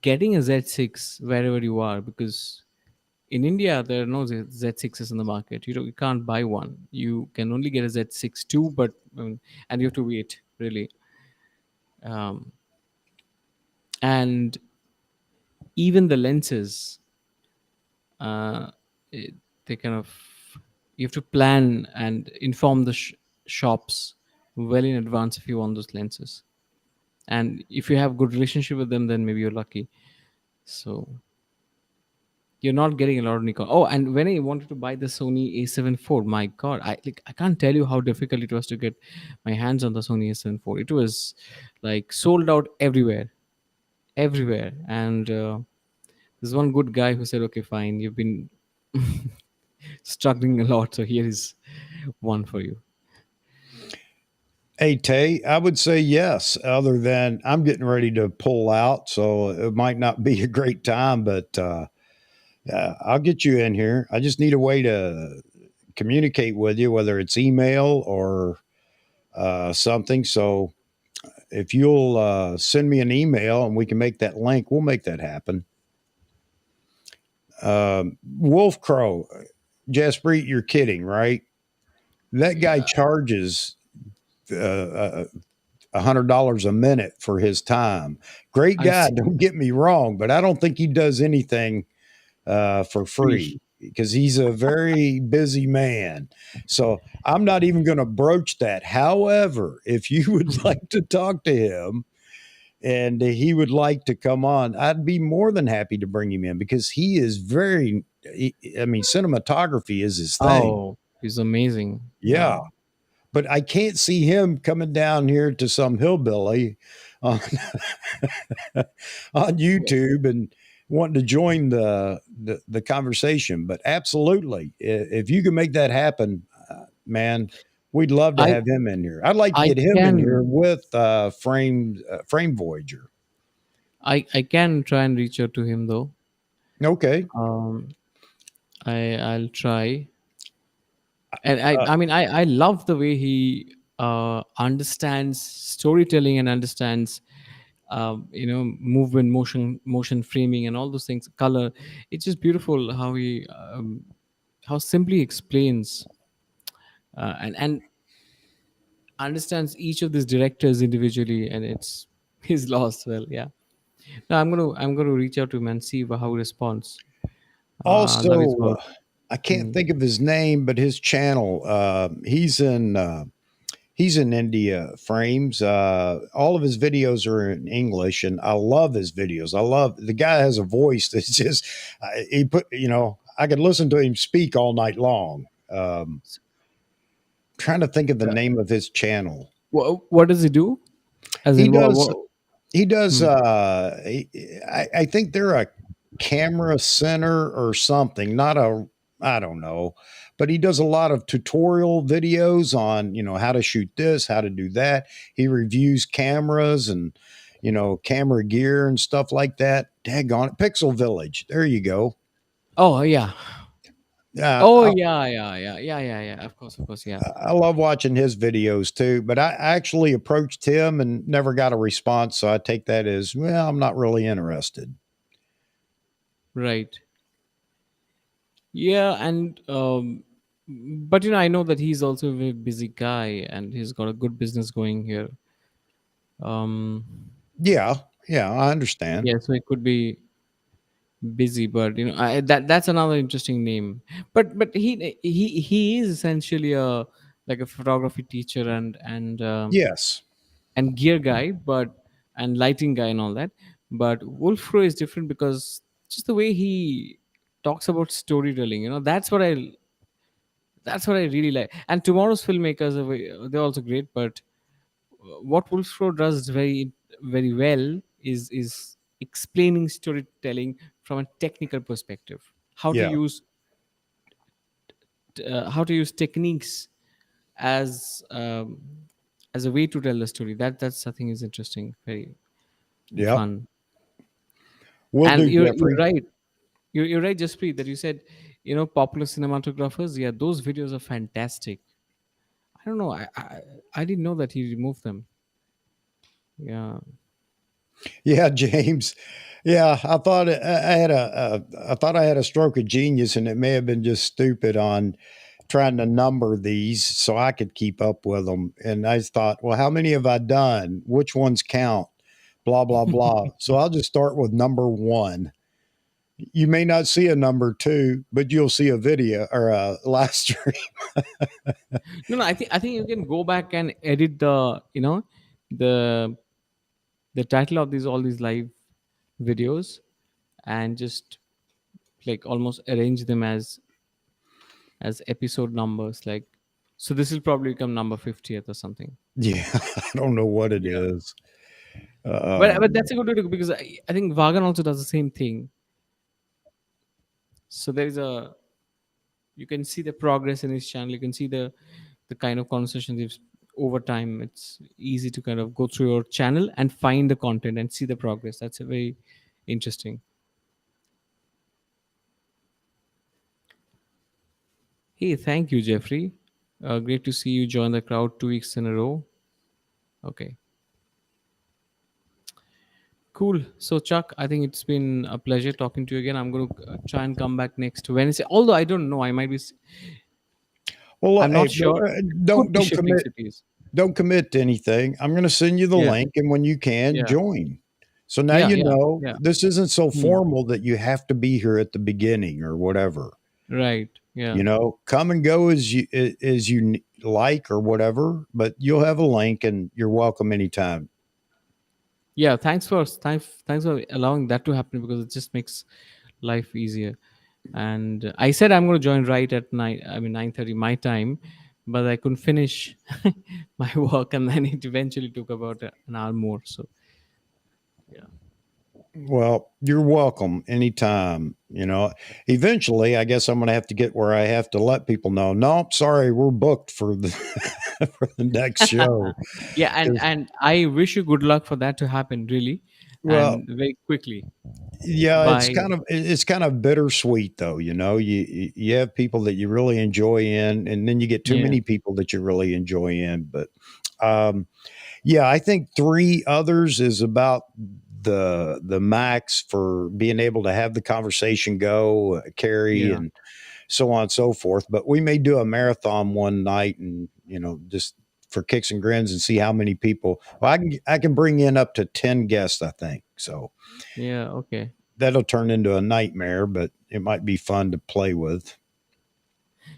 getting a Z6 wherever you are because in India, there are no Z6s in the market. You can't buy one. You can only get a Z6 II, but and you have to wait really. Um, and even the lenses, uh, it, they kind of, you have to plan and inform the shops well in advance if you want those lenses. And if you have good relationship with them, then maybe you're lucky. So you're not getting a lot of Nikon. Oh, and when I wanted to buy the Sony A7 IV, my God, I can't tell you how difficult it was to get my hands on the Sony A7 IV. It was like sold out everywhere, everywhere. And there's one good guy who said, "Okay, fine, you've been struggling a lot, so here is one for you." Hey, Tay, I would say yes, other than I'm getting ready to pull out. So it might not be a great time, but I'll get you in here. I just need a way to communicate with you, whether it's email or something. So if you'll send me an email and we can make that link, we'll make that happen. Wolf Crow, Jaspreet, you're kidding, right? That guy Yeah, charges $100 a minute for his time. Great I've guy, seen don't get me wrong, but I don't think he does anything for free. free because he's a very busy man. So I'm not even going to broach that. However, if you would like to talk to him and he would like to come on, I'd be more than happy to bring him in because he is I mean, cinematography is his thing. Oh, he's amazing. Yeah. Yeah. But I can't see him coming down here to some hillbilly on, on YouTube and wanting to join the conversation. But absolutely, if you can make that happen, man, we'd love to I have him in here. I'd like to I get him in here can with Frame Voyager. I can try and reach out to him though. Okay. Um, I'll try. And Uh, I mean I love the way he understands storytelling and understands movement, motion framing and all those things, color. It's just beautiful how he how simply explains and understands each of these directors individually, and it's he's lost. Well, yeah. No, I'm gonna reach out to him and see how he responds. That is Also, what. I can't Hmm. think of his name, but his channel. He's in India Frames. All of his videos are in English, and I love his videos. I love the guy has a voice that's just he put. I could listen to him speak all night long. Trying to think of the name of his channel. What does he do? As He in what? does what He does. hmm. I think they're a camera center or something. Not a. I don't know, but he does a lot of tutorial videos on how to shoot this, how to do that. He reviews cameras and camera gear and stuff like that. Daggone it, Pixel Village. There you go. Oh yeah. Uh, Oh I, yeah, yeah, yeah, yeah, yeah, yeah. Of course, yeah. I love watching his videos too. But I actually approached him and never got a response, so I take that as well. I'm not really interested. Right. Yeah, and but I know that he's also a very busy guy, and he's got a good business going here. Um, Yeah, yeah, I understand. yeah, so it could be busy, but that's another interesting name. But he is essentially a like a photography teacher Yes. and gear guy, but and lighting guy and all that. But Wolfro is different because just the way he talks about storytelling, that's what I really like. And tomorrow's filmmakers they're also great, but what Wolfro does very well is explaining storytelling from a technical perspective. How to Yeah. use how to use techniques as as a way to tell the story. That's I think is interesting, very Yep. fun. Will And do, you're Jeffrey. right. You're right, Jaspreet, that you said, popular cinematographers. Yeah, those videos are fantastic. I don't know. I didn't know that he removed them. Yeah. Yeah, James. Yeah, I had I thought I had a stroke of genius, and it may have been just stupid on trying to number these so I could keep up with them. And I thought, well, how many have I done? Which ones count? Blah blah blah. So I'll just start with number one. You may not see a number two, but you'll see a video or a live stream. No, no, I think you can go back and edit the the title of these all these live videos, and just like almost arrange them as episode numbers, like, so this will probably become number 50th or something. Yeah, I don't know what it Yeah. is. But that's a good way to go, because I think Vagan also does the same thing. So there is a, you can see the progress in his channel, you can see the kind of conversations over time. It's easy to kind of go through your channel and find the content and see the progress. That's a very interesting. Hey, thank you, Jeffrey. Great to see you join the crowd 2 weeks in a row. Okay, cool. So, Chuck, I think it's been a pleasure talking to you again. I'm going to try and come back next Wednesday. Although I don't know, I might be. Well, I'm hey, not sure. Could be don't shifting commit. cities. Don't commit to anything. I'm going to send you the Yeah, link, and when you can, yeah, join. So now yeah, you yeah, know yeah. this isn't so Hmm. formal that you have to be here at the beginning or whatever. Right. Yeah. You know, come and go as you like or whatever. But you'll have a link, and you're welcome anytime. Yeah. Thanks for allowing that to happen, because it just makes life easier. And I said I'm going to join right at 9:30 my time, but I couldn't finish my work, and then it eventually took about an hour more. So yeah. Well, you're welcome anytime. You know, eventually, I guess I'm going to have to get where I have to let people know. No, sorry, we're booked for the for the next show. Yeah, and 'Cause- and I wish you good luck for that to happen, really, Well, and very quickly. yeah, By it's kind of bittersweet though. You know, you have people that you really enjoy in, and then you get too Yeah, many people that you really enjoy in. But um, yeah, I think three others is about the max for being able to have the conversation go, carry, yeah, and so on and so forth. But we may do a marathon one night, and just for kicks and grins, and see how many people. Well, I can bring in up to 10 guests, I think. So yeah. Okay. that'll turn into a nightmare, but it might be fun to play with.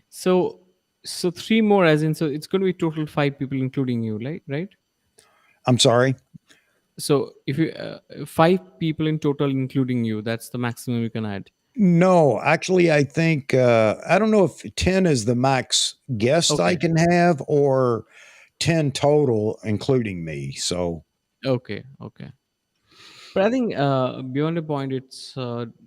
So so three more, as in, so it's going to be total five people, including you, right? Right. I'm sorry. So if you five people in total, including you, that's the maximum you can add. No, actually, I think I don't know if 10 is the max guest I Okay. can have or 10 total, including me. So, Okay. Okay. But I think beyond a point, it's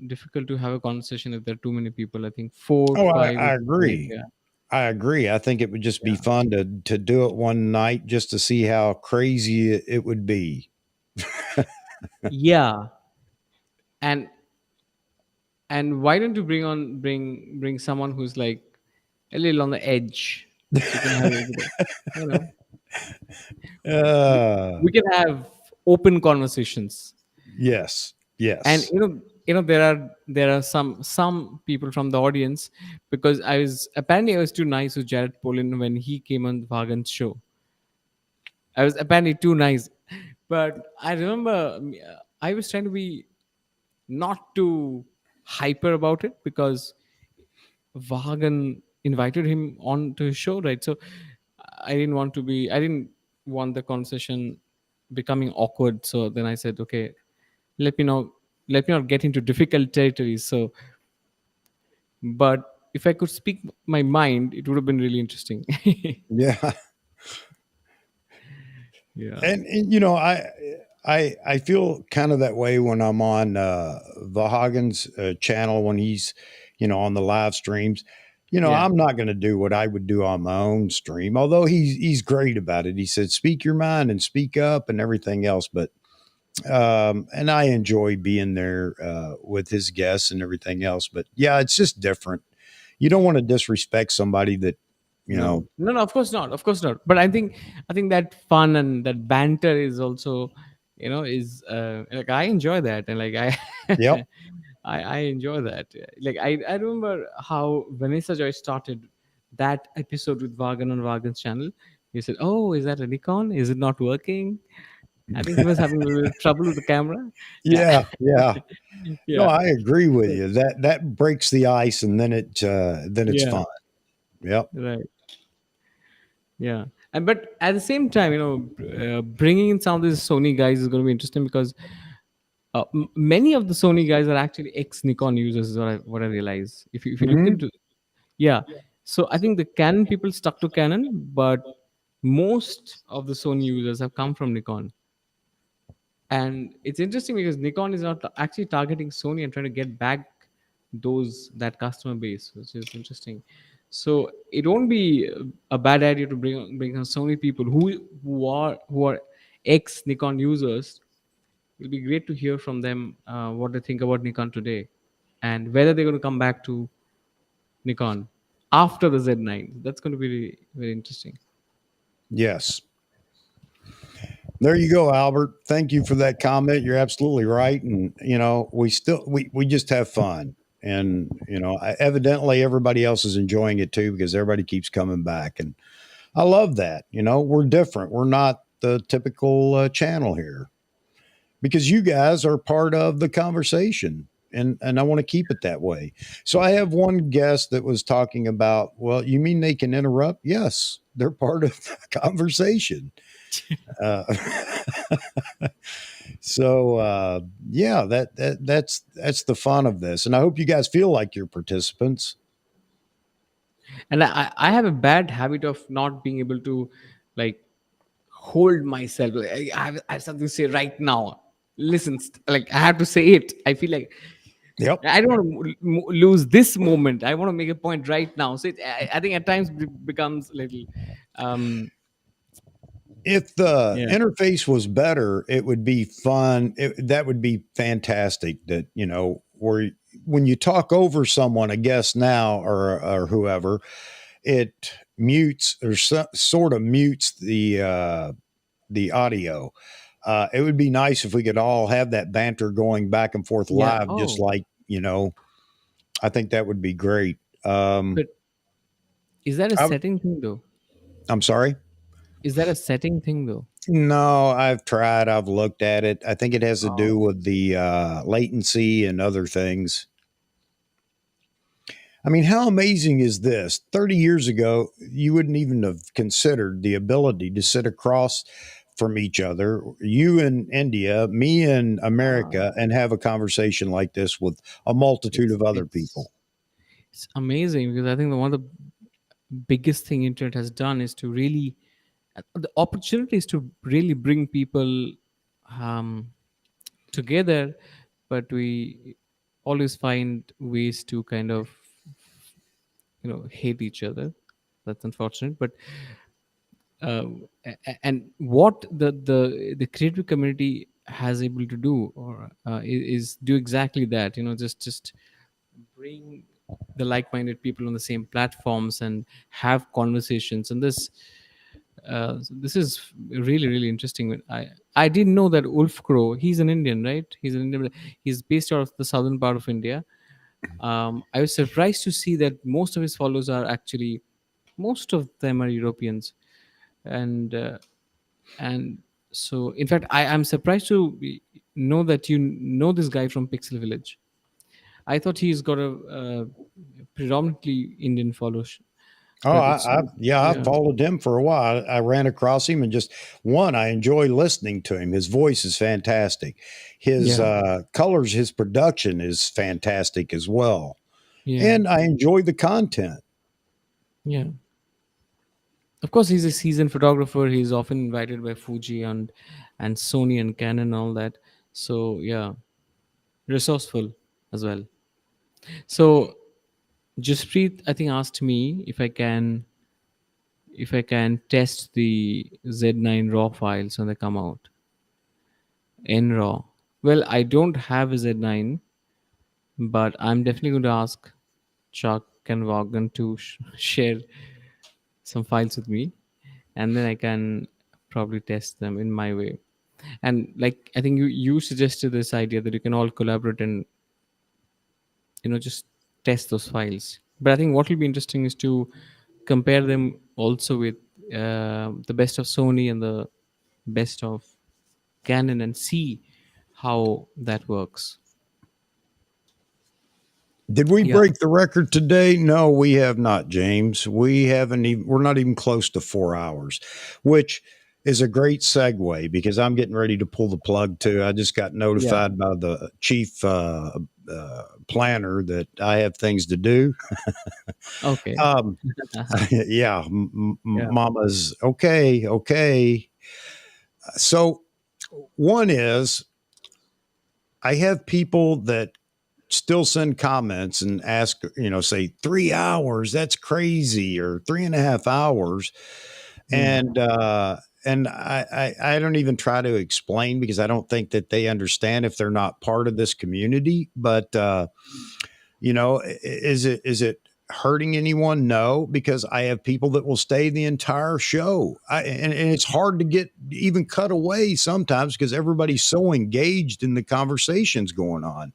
difficult to have a conversation if there are too many people. I think four, oh, five I is great. agree. Yeah. I agree. I think it would just be Yeah. fun to do it one night just to see how crazy it would be. Yeah. And why don't you bring someone who's like a little on the edge, so you can have a bit of, you know, we, uh, we can have open conversations. yes, And yes. there are some people from the audience, because I was too nice with Jared Polin when he came on Vagan's show. I was apparently too nice, but I remember I was trying to be not too hyper about it, because Vagan invited him on to his show, right? So I didn't want the conversation becoming awkward. So then I said, okay, let me know, let me not get into difficult territories. So, but if I could speak my mind, it would have been really interesting. Yeah. Yeah, And I feel kind of that way when I'm on Vahagen's channel when he's on the live streams. yeah, I'm not going to do what I would do on my own stream, although he's great about it. He said, "Speak your mind and speak up and everything else." But and I enjoy being there with his guests and everything else. But yeah, it's just different. You don't want to disrespect somebody that you no, know. no, no, of course not, of course not. But I think that fun and that banter is also is like I enjoy that, and like I Yep. I enjoy that. Like I remember how Vanessa Joy started that episode with Vagan on Vagan's channel. He said, "Oh, is that a Nikon? Is it not working?" I think he was having a little trouble with the camera. Yeah, Yeah. Yeah. No, yeah, I agree with so, you. That breaks the ice, and then it's yeah, fun. Yep. right, yeah. And but at the same time, bringing in some of these Sony guys is going to be interesting because many of the Sony guys are actually ex Nikon users. Is what I realize. If you look Hmm. into, yeah. So I think the Canon people stuck to Canon, but most of the Sony users have come from Nikon. And it's interesting because Nikon is not actually targeting Sony and trying to get back that customer base, which is interesting. So it won't be a bad idea to bring some Sony people who are ex Nikon users. It'll be great to hear from them what they think about Nikon today, and whether they're going to come back to Nikon after the Z9. That's going to be really, very interesting. Yes. There you go, Albert. Thank you for that comment. You're absolutely right. And, we just have fun. And, evidently everybody else is enjoying it too because everybody keeps coming back. And I love that. We're different. We're not the typical channel here because you guys are part of the conversation. And I want to keep it that way. So I have one guest that was talking about, well, you mean they can interrupt? Yes, they're part of the conversation. Uh, so yeah, that's the fun of this, and I hope you guys feel like you're participants. And I have a bad habit of not being able to like hold myself. Like, I have something to say right now. Listen, like I have to say it. I feel like Yep. I don't want to lose this moment. I want to make a point right now. So I think at times becomes a little, um, If the yeah, interface was better, it would be fun. That would be fantastic. That where when you talk over someone, a guest now or whoever, it mutes or sort of mutes the audio. It would be nice if we could all have that banter going back and forth yeah. live, just Oh, like I think that would be great. but is that a I, setting thing though? I'm sorry. Is that a setting thing though? No, I've tried. I've looked at it. I think it has to do Oh, with the latency and other things. I mean, how amazing is this? 30 years ago, you wouldn't even have considered the ability to sit across from each other, you in India, me in ah, America, and have a conversation like this with a multitude it's of other it's people. it's amazing because I think the one of the biggest thing internet has done is to really the opportunities to really bring people um, together, but we always find ways to kind of hate each other. That's unfortunate, but and what the creative community has able to do or is do exactly that, just bring the like-minded people on the same platforms and have conversations. And this is really really interesting. I didn't know that Ulf Crow, he's an Indian, right? He's an Indian. He's based out of the southern part of India. I was surprised to see that most of his followers are actually, most of them are Europeans. And uh, and so in fact I'm surprised to know that you know this guy from Pixel Village. I thought he's got a predominantly Indian followers, Oh, but it's I yeah, followed him for a while. I ran across him and just I enjoy listening to him. His voice is fantastic. His yeah, colors, his production is fantastic as well. yeah, And I enjoy the content. yeah. Of course, he's a seasoned photographer. He's often invited by Fuji and Sony and Canon and all that. So yeah, resourceful as well. So Jaspreet, I think, asked me if I can test the Z9 raw files when they come out in raw. Well, I don't have a Z9, but I'm definitely going to ask Chuck and Vaughan to share some files with me, and then I can probably test them in my way. And like I think you suggested this idea that you can all collaborate and just test those files. But I think what will be interesting is to compare them also with the best of Sony and the best of Canon and see how that works. Did we Yeah. break the record today? No, we have not, James. We haven't even, we're not even close to 4 hours, which is a great segue because I'm getting ready to pull the plug too. I just got Yeah. notified by the chief planner that I have things to do. Okay. Um, yeah, Yeah. mama's okay. Okay. So, one is I have people that still send comments and ask, say 3 hours, that's crazy, or 3.5 hours. Hmm. And I don't even try to explain because I don't think that they understand if they're not part of this community. But is it hurting anyone? No, because I have people that will stay the entire show. And it's hard to get even cut away sometimes because everybody's so engaged in the conversations going on.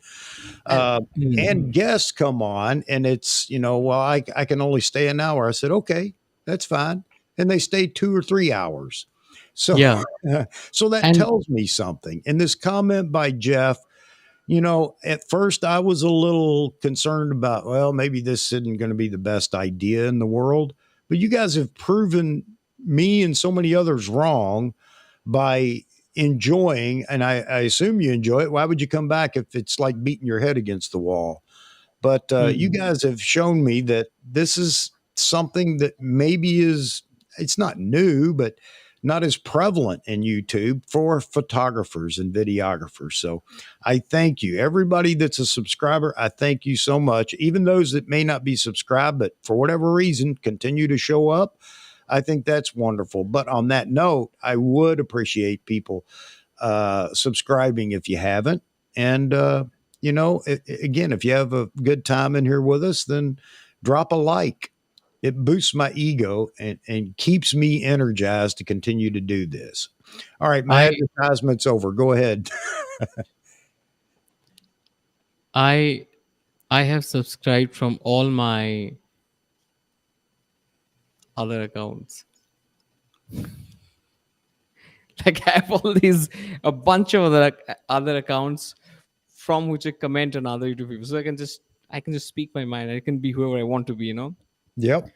And uh, and guests come on, and it's well, I can only stay an hour. I said, okay, that's fine, and they stay 2 or 3 hours. So yeah. so that And tells me something. And this comment by Jeff, at first I was a little concerned about, well, maybe this isn't going to be the best idea in the world, but you guys have proven me and so many others wrong by enjoying, and I assume you enjoy it. Why would you come back if it's like beating your head against the wall? But you mm, guys have shown me that this is something that maybe it's not new, but not as prevalent in YouTube for photographers and videographers. So I thank you. Everybody that's a subscriber, I thank you so much. Even those that may not be subscribed, but for whatever reason, continue to show up. I think that's wonderful. But on that note, I would appreciate people subscribing if you haven't. And, again, if you have a good time in here with us, then drop a like. It boosts my ego and keeps me energized to continue to do this. All right, my I advertisement's over. Go ahead. I I have subscribed from all my other accounts. Like I have all these a bunch of other accounts from which I comment on other YouTube people. So I can just speak my mind. I can be whoever I want to be. Yep.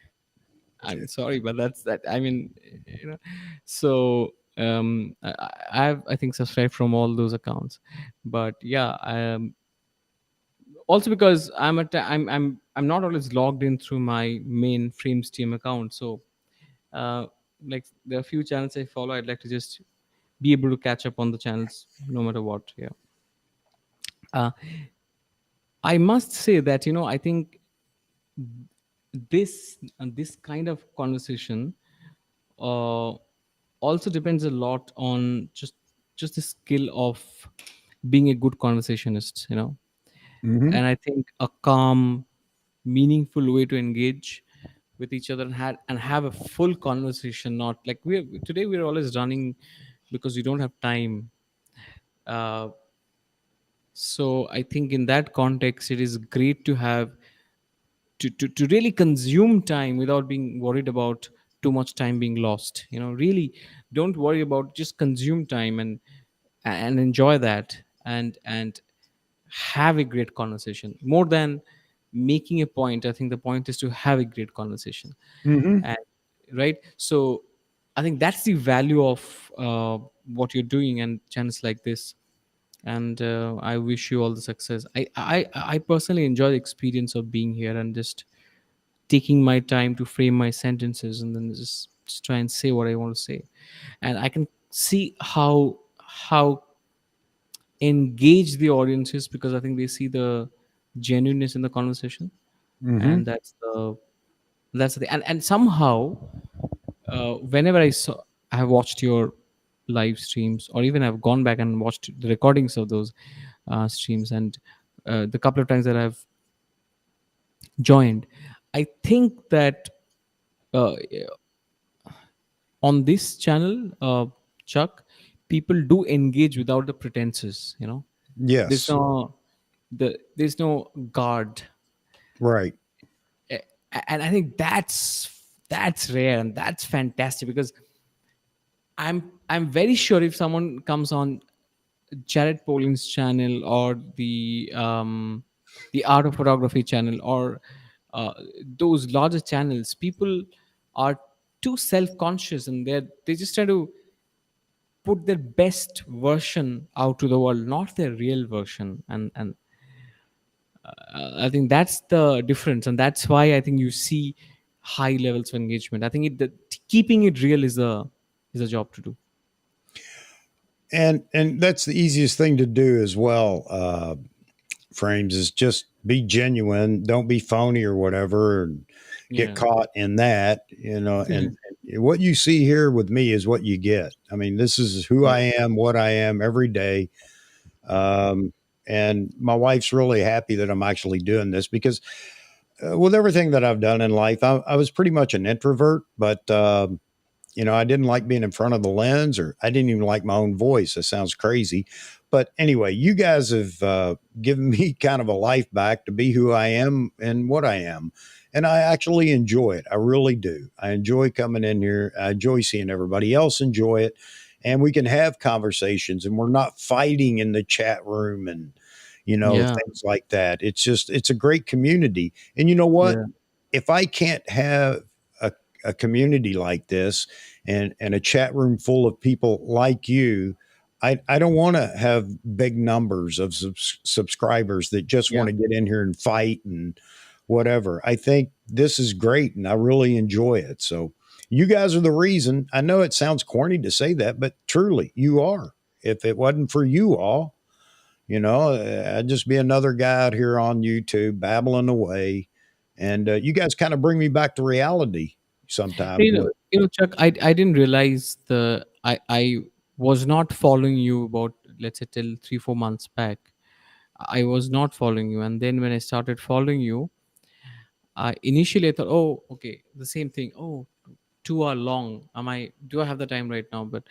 I'm sorry, but that's that. I mean, you know. So I've I think subscribed from all those accounts, but yeah, also because I'm not always logged in through my main Frames team account. So uh, like there are a few channels I follow. I'd like to just be able to catch up on the channels no matter what. Yeah. Uh, I must say that I think this kind of conversation uh, also depends a lot on just the skill of being a good conversationist. Mm-hmm. And I think a calm, meaningful way to engage with each other and have a full conversation, not like we're always running because we don't have time. uh, so I think in that context it is great to have to really consume time without being worried about too much time being lost. Really don't worry about, just consume time and enjoy that, and have a great conversation more than making a point. I think the point is to have a great conversation. Mm-hmm. And right, so I think that's the value of what you're doing and channels like this. And I wish you all the success. I personally enjoy the experience of being here and just taking my time to frame my sentences and then just try and say what I want to say. And I can see how engaged the audience is, because I think they see the genuineness in the conversation. Mm-hmm. And that's the thing. And somehow whenever I have watched your live streams, or even I've gone back and watched the recordings of those streams, and the couple of times that I've joined, I think that uh, on this channel, Chuck, people do engage without the pretenses, there's Yes. there's no guard. Right. A- and I think that's rare and that's fantastic, because I'm very sure if someone comes on Jared Polin's channel, or the Art of Photography channel, or those larger channels, people are too self-conscious, and they just try to put their best version out to the world, not their real version. And I think that's the difference, and that's why I think you see high levels of engagement. I think keeping it real is a job to do. And that's the easiest thing to do as well. Frames is just be genuine, don't be phony or whatever, and get Yeah. caught in that, and what you see here with me is what you get. I mean, this is who Yeah. I am, what I am every day. Um, and my wife's really happy that I'm actually doing this because with everything that I've done in life, I was pretty much an introvert, but I didn't like being in front of the lens, or I didn't even like my own voice. That sounds crazy. But anyway, you guys have given me kind of a life back to be who I am and what I am. And I actually enjoy it. I really do. I enjoy coming in here. I enjoy seeing everybody else enjoy it. And we can have conversations, and we're not fighting in the chat room and, Yeah. things like that. It's a great community. And you know what? Yeah. If I can't have a community like this and a chat room full of people like you, I don't want to have big numbers of subscribers that just Yeah. want to get in here and fight and whatever. I think this is great and I really enjoy it. So you guys are the reason. I know it sounds corny to say that, but truly you are. If it wasn't for you all, I'd just be another guy out here on YouTube babbling away. And you guys kind of bring me back to reality sometimes. Chuck, I didn't realize I was not following you about, let's say, till 3-4 months back. I was not following you, and then when I started following you, I initially I thought, oh, okay, the same thing. Oh, 2 hour long. Do I have the time right now? But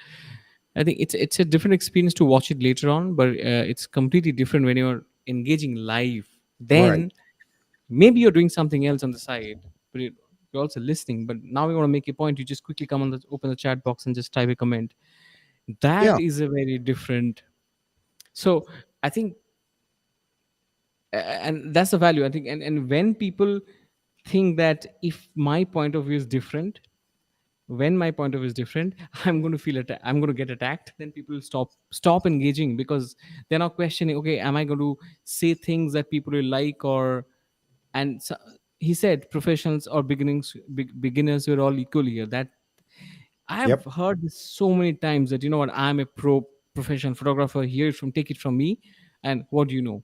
I think it's a different experience to watch it later on. But it's completely different when you're engaging live. Right, Then maybe you're doing something else on the side, but you're also listening. But now you want to make a point, you just quickly come on the open the chat box and just type a comment. yeah, That is a very different. So I think, and that's the value, I think. And when people think that if my point of view is different, when my point of view is different, I'm going to I'm going to get attacked, then people will stop engaging, because they're not questioning, okay, am I going to say things that people will like? Or and so, he said professionals or beginners, we're all equal here. That I've yep, heard this so many times, that, what, I'm a professional photographer, here from take it from me. And what do you know?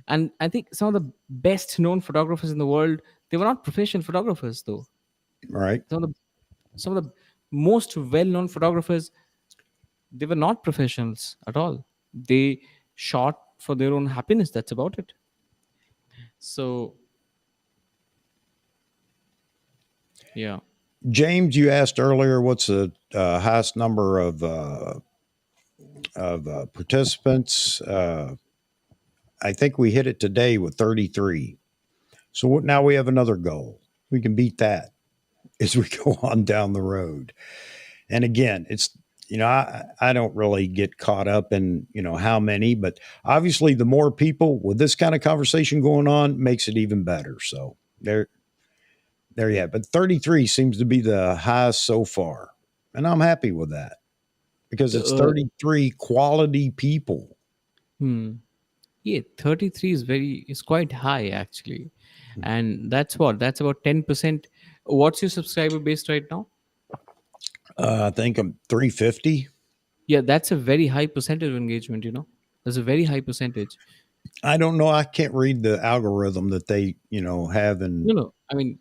And I think some of the best known photographers in the world, they were not professional photographers, though. right, Some of the most well-known photographers, they were not professionals at all. They shot for their own happiness. That's about it. So yeah. James, you asked earlier what's the highest number of participants. I think we hit it today with 33. So now we have another goal. We can beat that as we go on down the road. And again, I don't really get caught up in how many, but obviously the more people with this kind of conversation going on makes it even better. So there you have. But 33 seems to be the highest so far, and I'm happy with that because it's uh, 33 quality people. hmm. Yeah, 33 is quite high, actually. And that's about 10%. What's your subscriber base right now? I think I'm 350. Yeah, that's a very high percentage of engagement. That's a very high percentage. I don't know. I can't read the algorithm that they have in. No, I mean,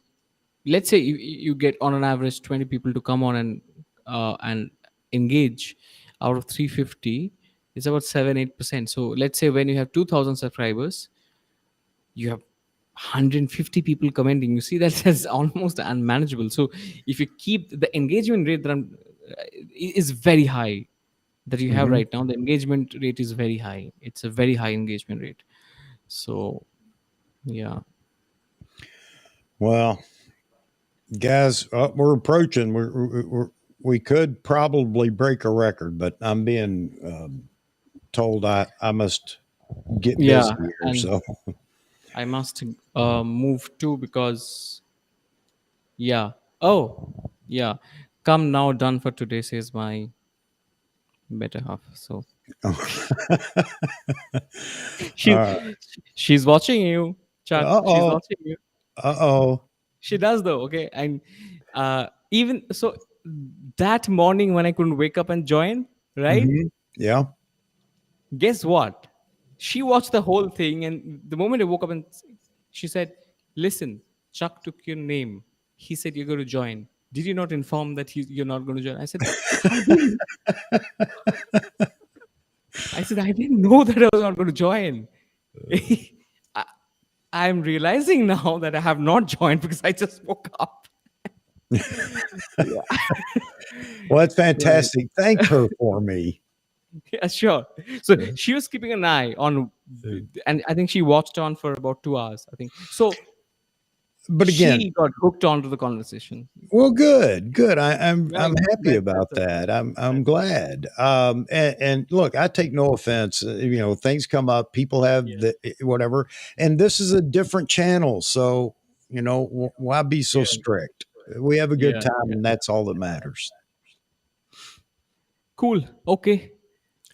let's say you get on an average 20 people to come on and engage. Out of 350, it's about 7-8%. So let's say when you have 2,000 subscribers, you have 150 people commenting. You see, that's almost unmanageable. So if you keep the engagement rate, is very high. that you have Mhm. right now, the engagement rate is very high. It's a very high engagement rate. So yeah. Well, guys, we're approaching. We could probably break a record, but I'm being told I must get busy Yeah, here. and So, I must move too, because yeah. Oh, yeah. Come now, done for today, says my better half. So all she right. she's watching you, Chuck. Uh She's oh. watching you. Uh oh. She does though, okay? And even so, that morning when I couldn't wake up and join, right? Yeah. Guess what? She watched the whole thing, and the moment I woke up, and she said, "Listen, Chuck took your name. He said you're going to join. Did you not inform that you're not going to join?" I said, "I didn't. I said I didn't know that I was not going to join." I, I'm realizing now that I have not joined because I just woke up. Yeah. Well, that's Right. fantastic. Thank her for me. Yeah, sure. So she was keeping an eye on, and I think she watched on for about 2 hours, I think. So But again, she got hooked onto the conversation. well, good, good. I'm Right. happy about that. I'm That's right. glad. And look, I take no offense. Things come up. People have Yeah. whatever, and this is a different channel, so why be so Yeah. strict? We have a good Yeah. time, Yeah. and that's all that matters. Cool. Okay.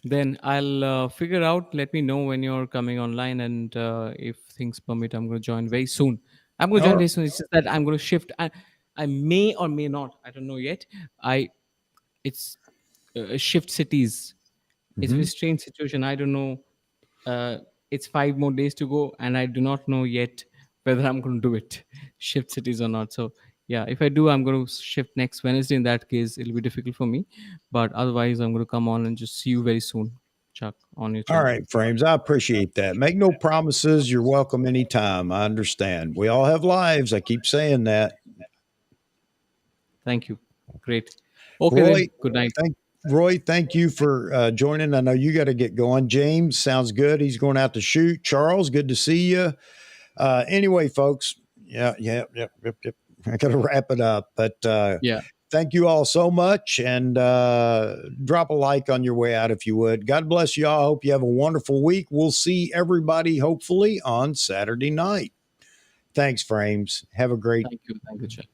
Then I'll figure out. Let me know when you're coming online, and if things permit, I'm going to join very soon. I'm going to All join right. very soon. It's just that I'm going to shift. I may or may not. I don't know yet. I It's shift cities. It's a very Mhm. strange situation. I don't know. Uh, it's 5 more days to go, and I do not know yet whether I'm going to do it, shift cities or not. So yeah, if I do, I'm going to shift next Wednesday. In that case, it'll be difficult for me, but otherwise, I'm going to come on and just see you very soon, Chuck, on your All channel. right, Frames. I appreciate that. Make no promises. You're welcome anytime. I understand. We all have lives. I keep saying that. Thank you. Great. Okay Roy, then. Good night. thank you for joining. I know you got to get going. James sounds good. He's going out to shoot. Charles, good to see you. Anyway, folks, yep. I got to wrap it up, but Yeah. thank you all so much, and drop a like on your way out if you would. God bless you all. Hope you have a wonderful week. We'll see everybody hopefully on Saturday night. Thanks, Frames. Have a great Thank you. Thank you, Chuck.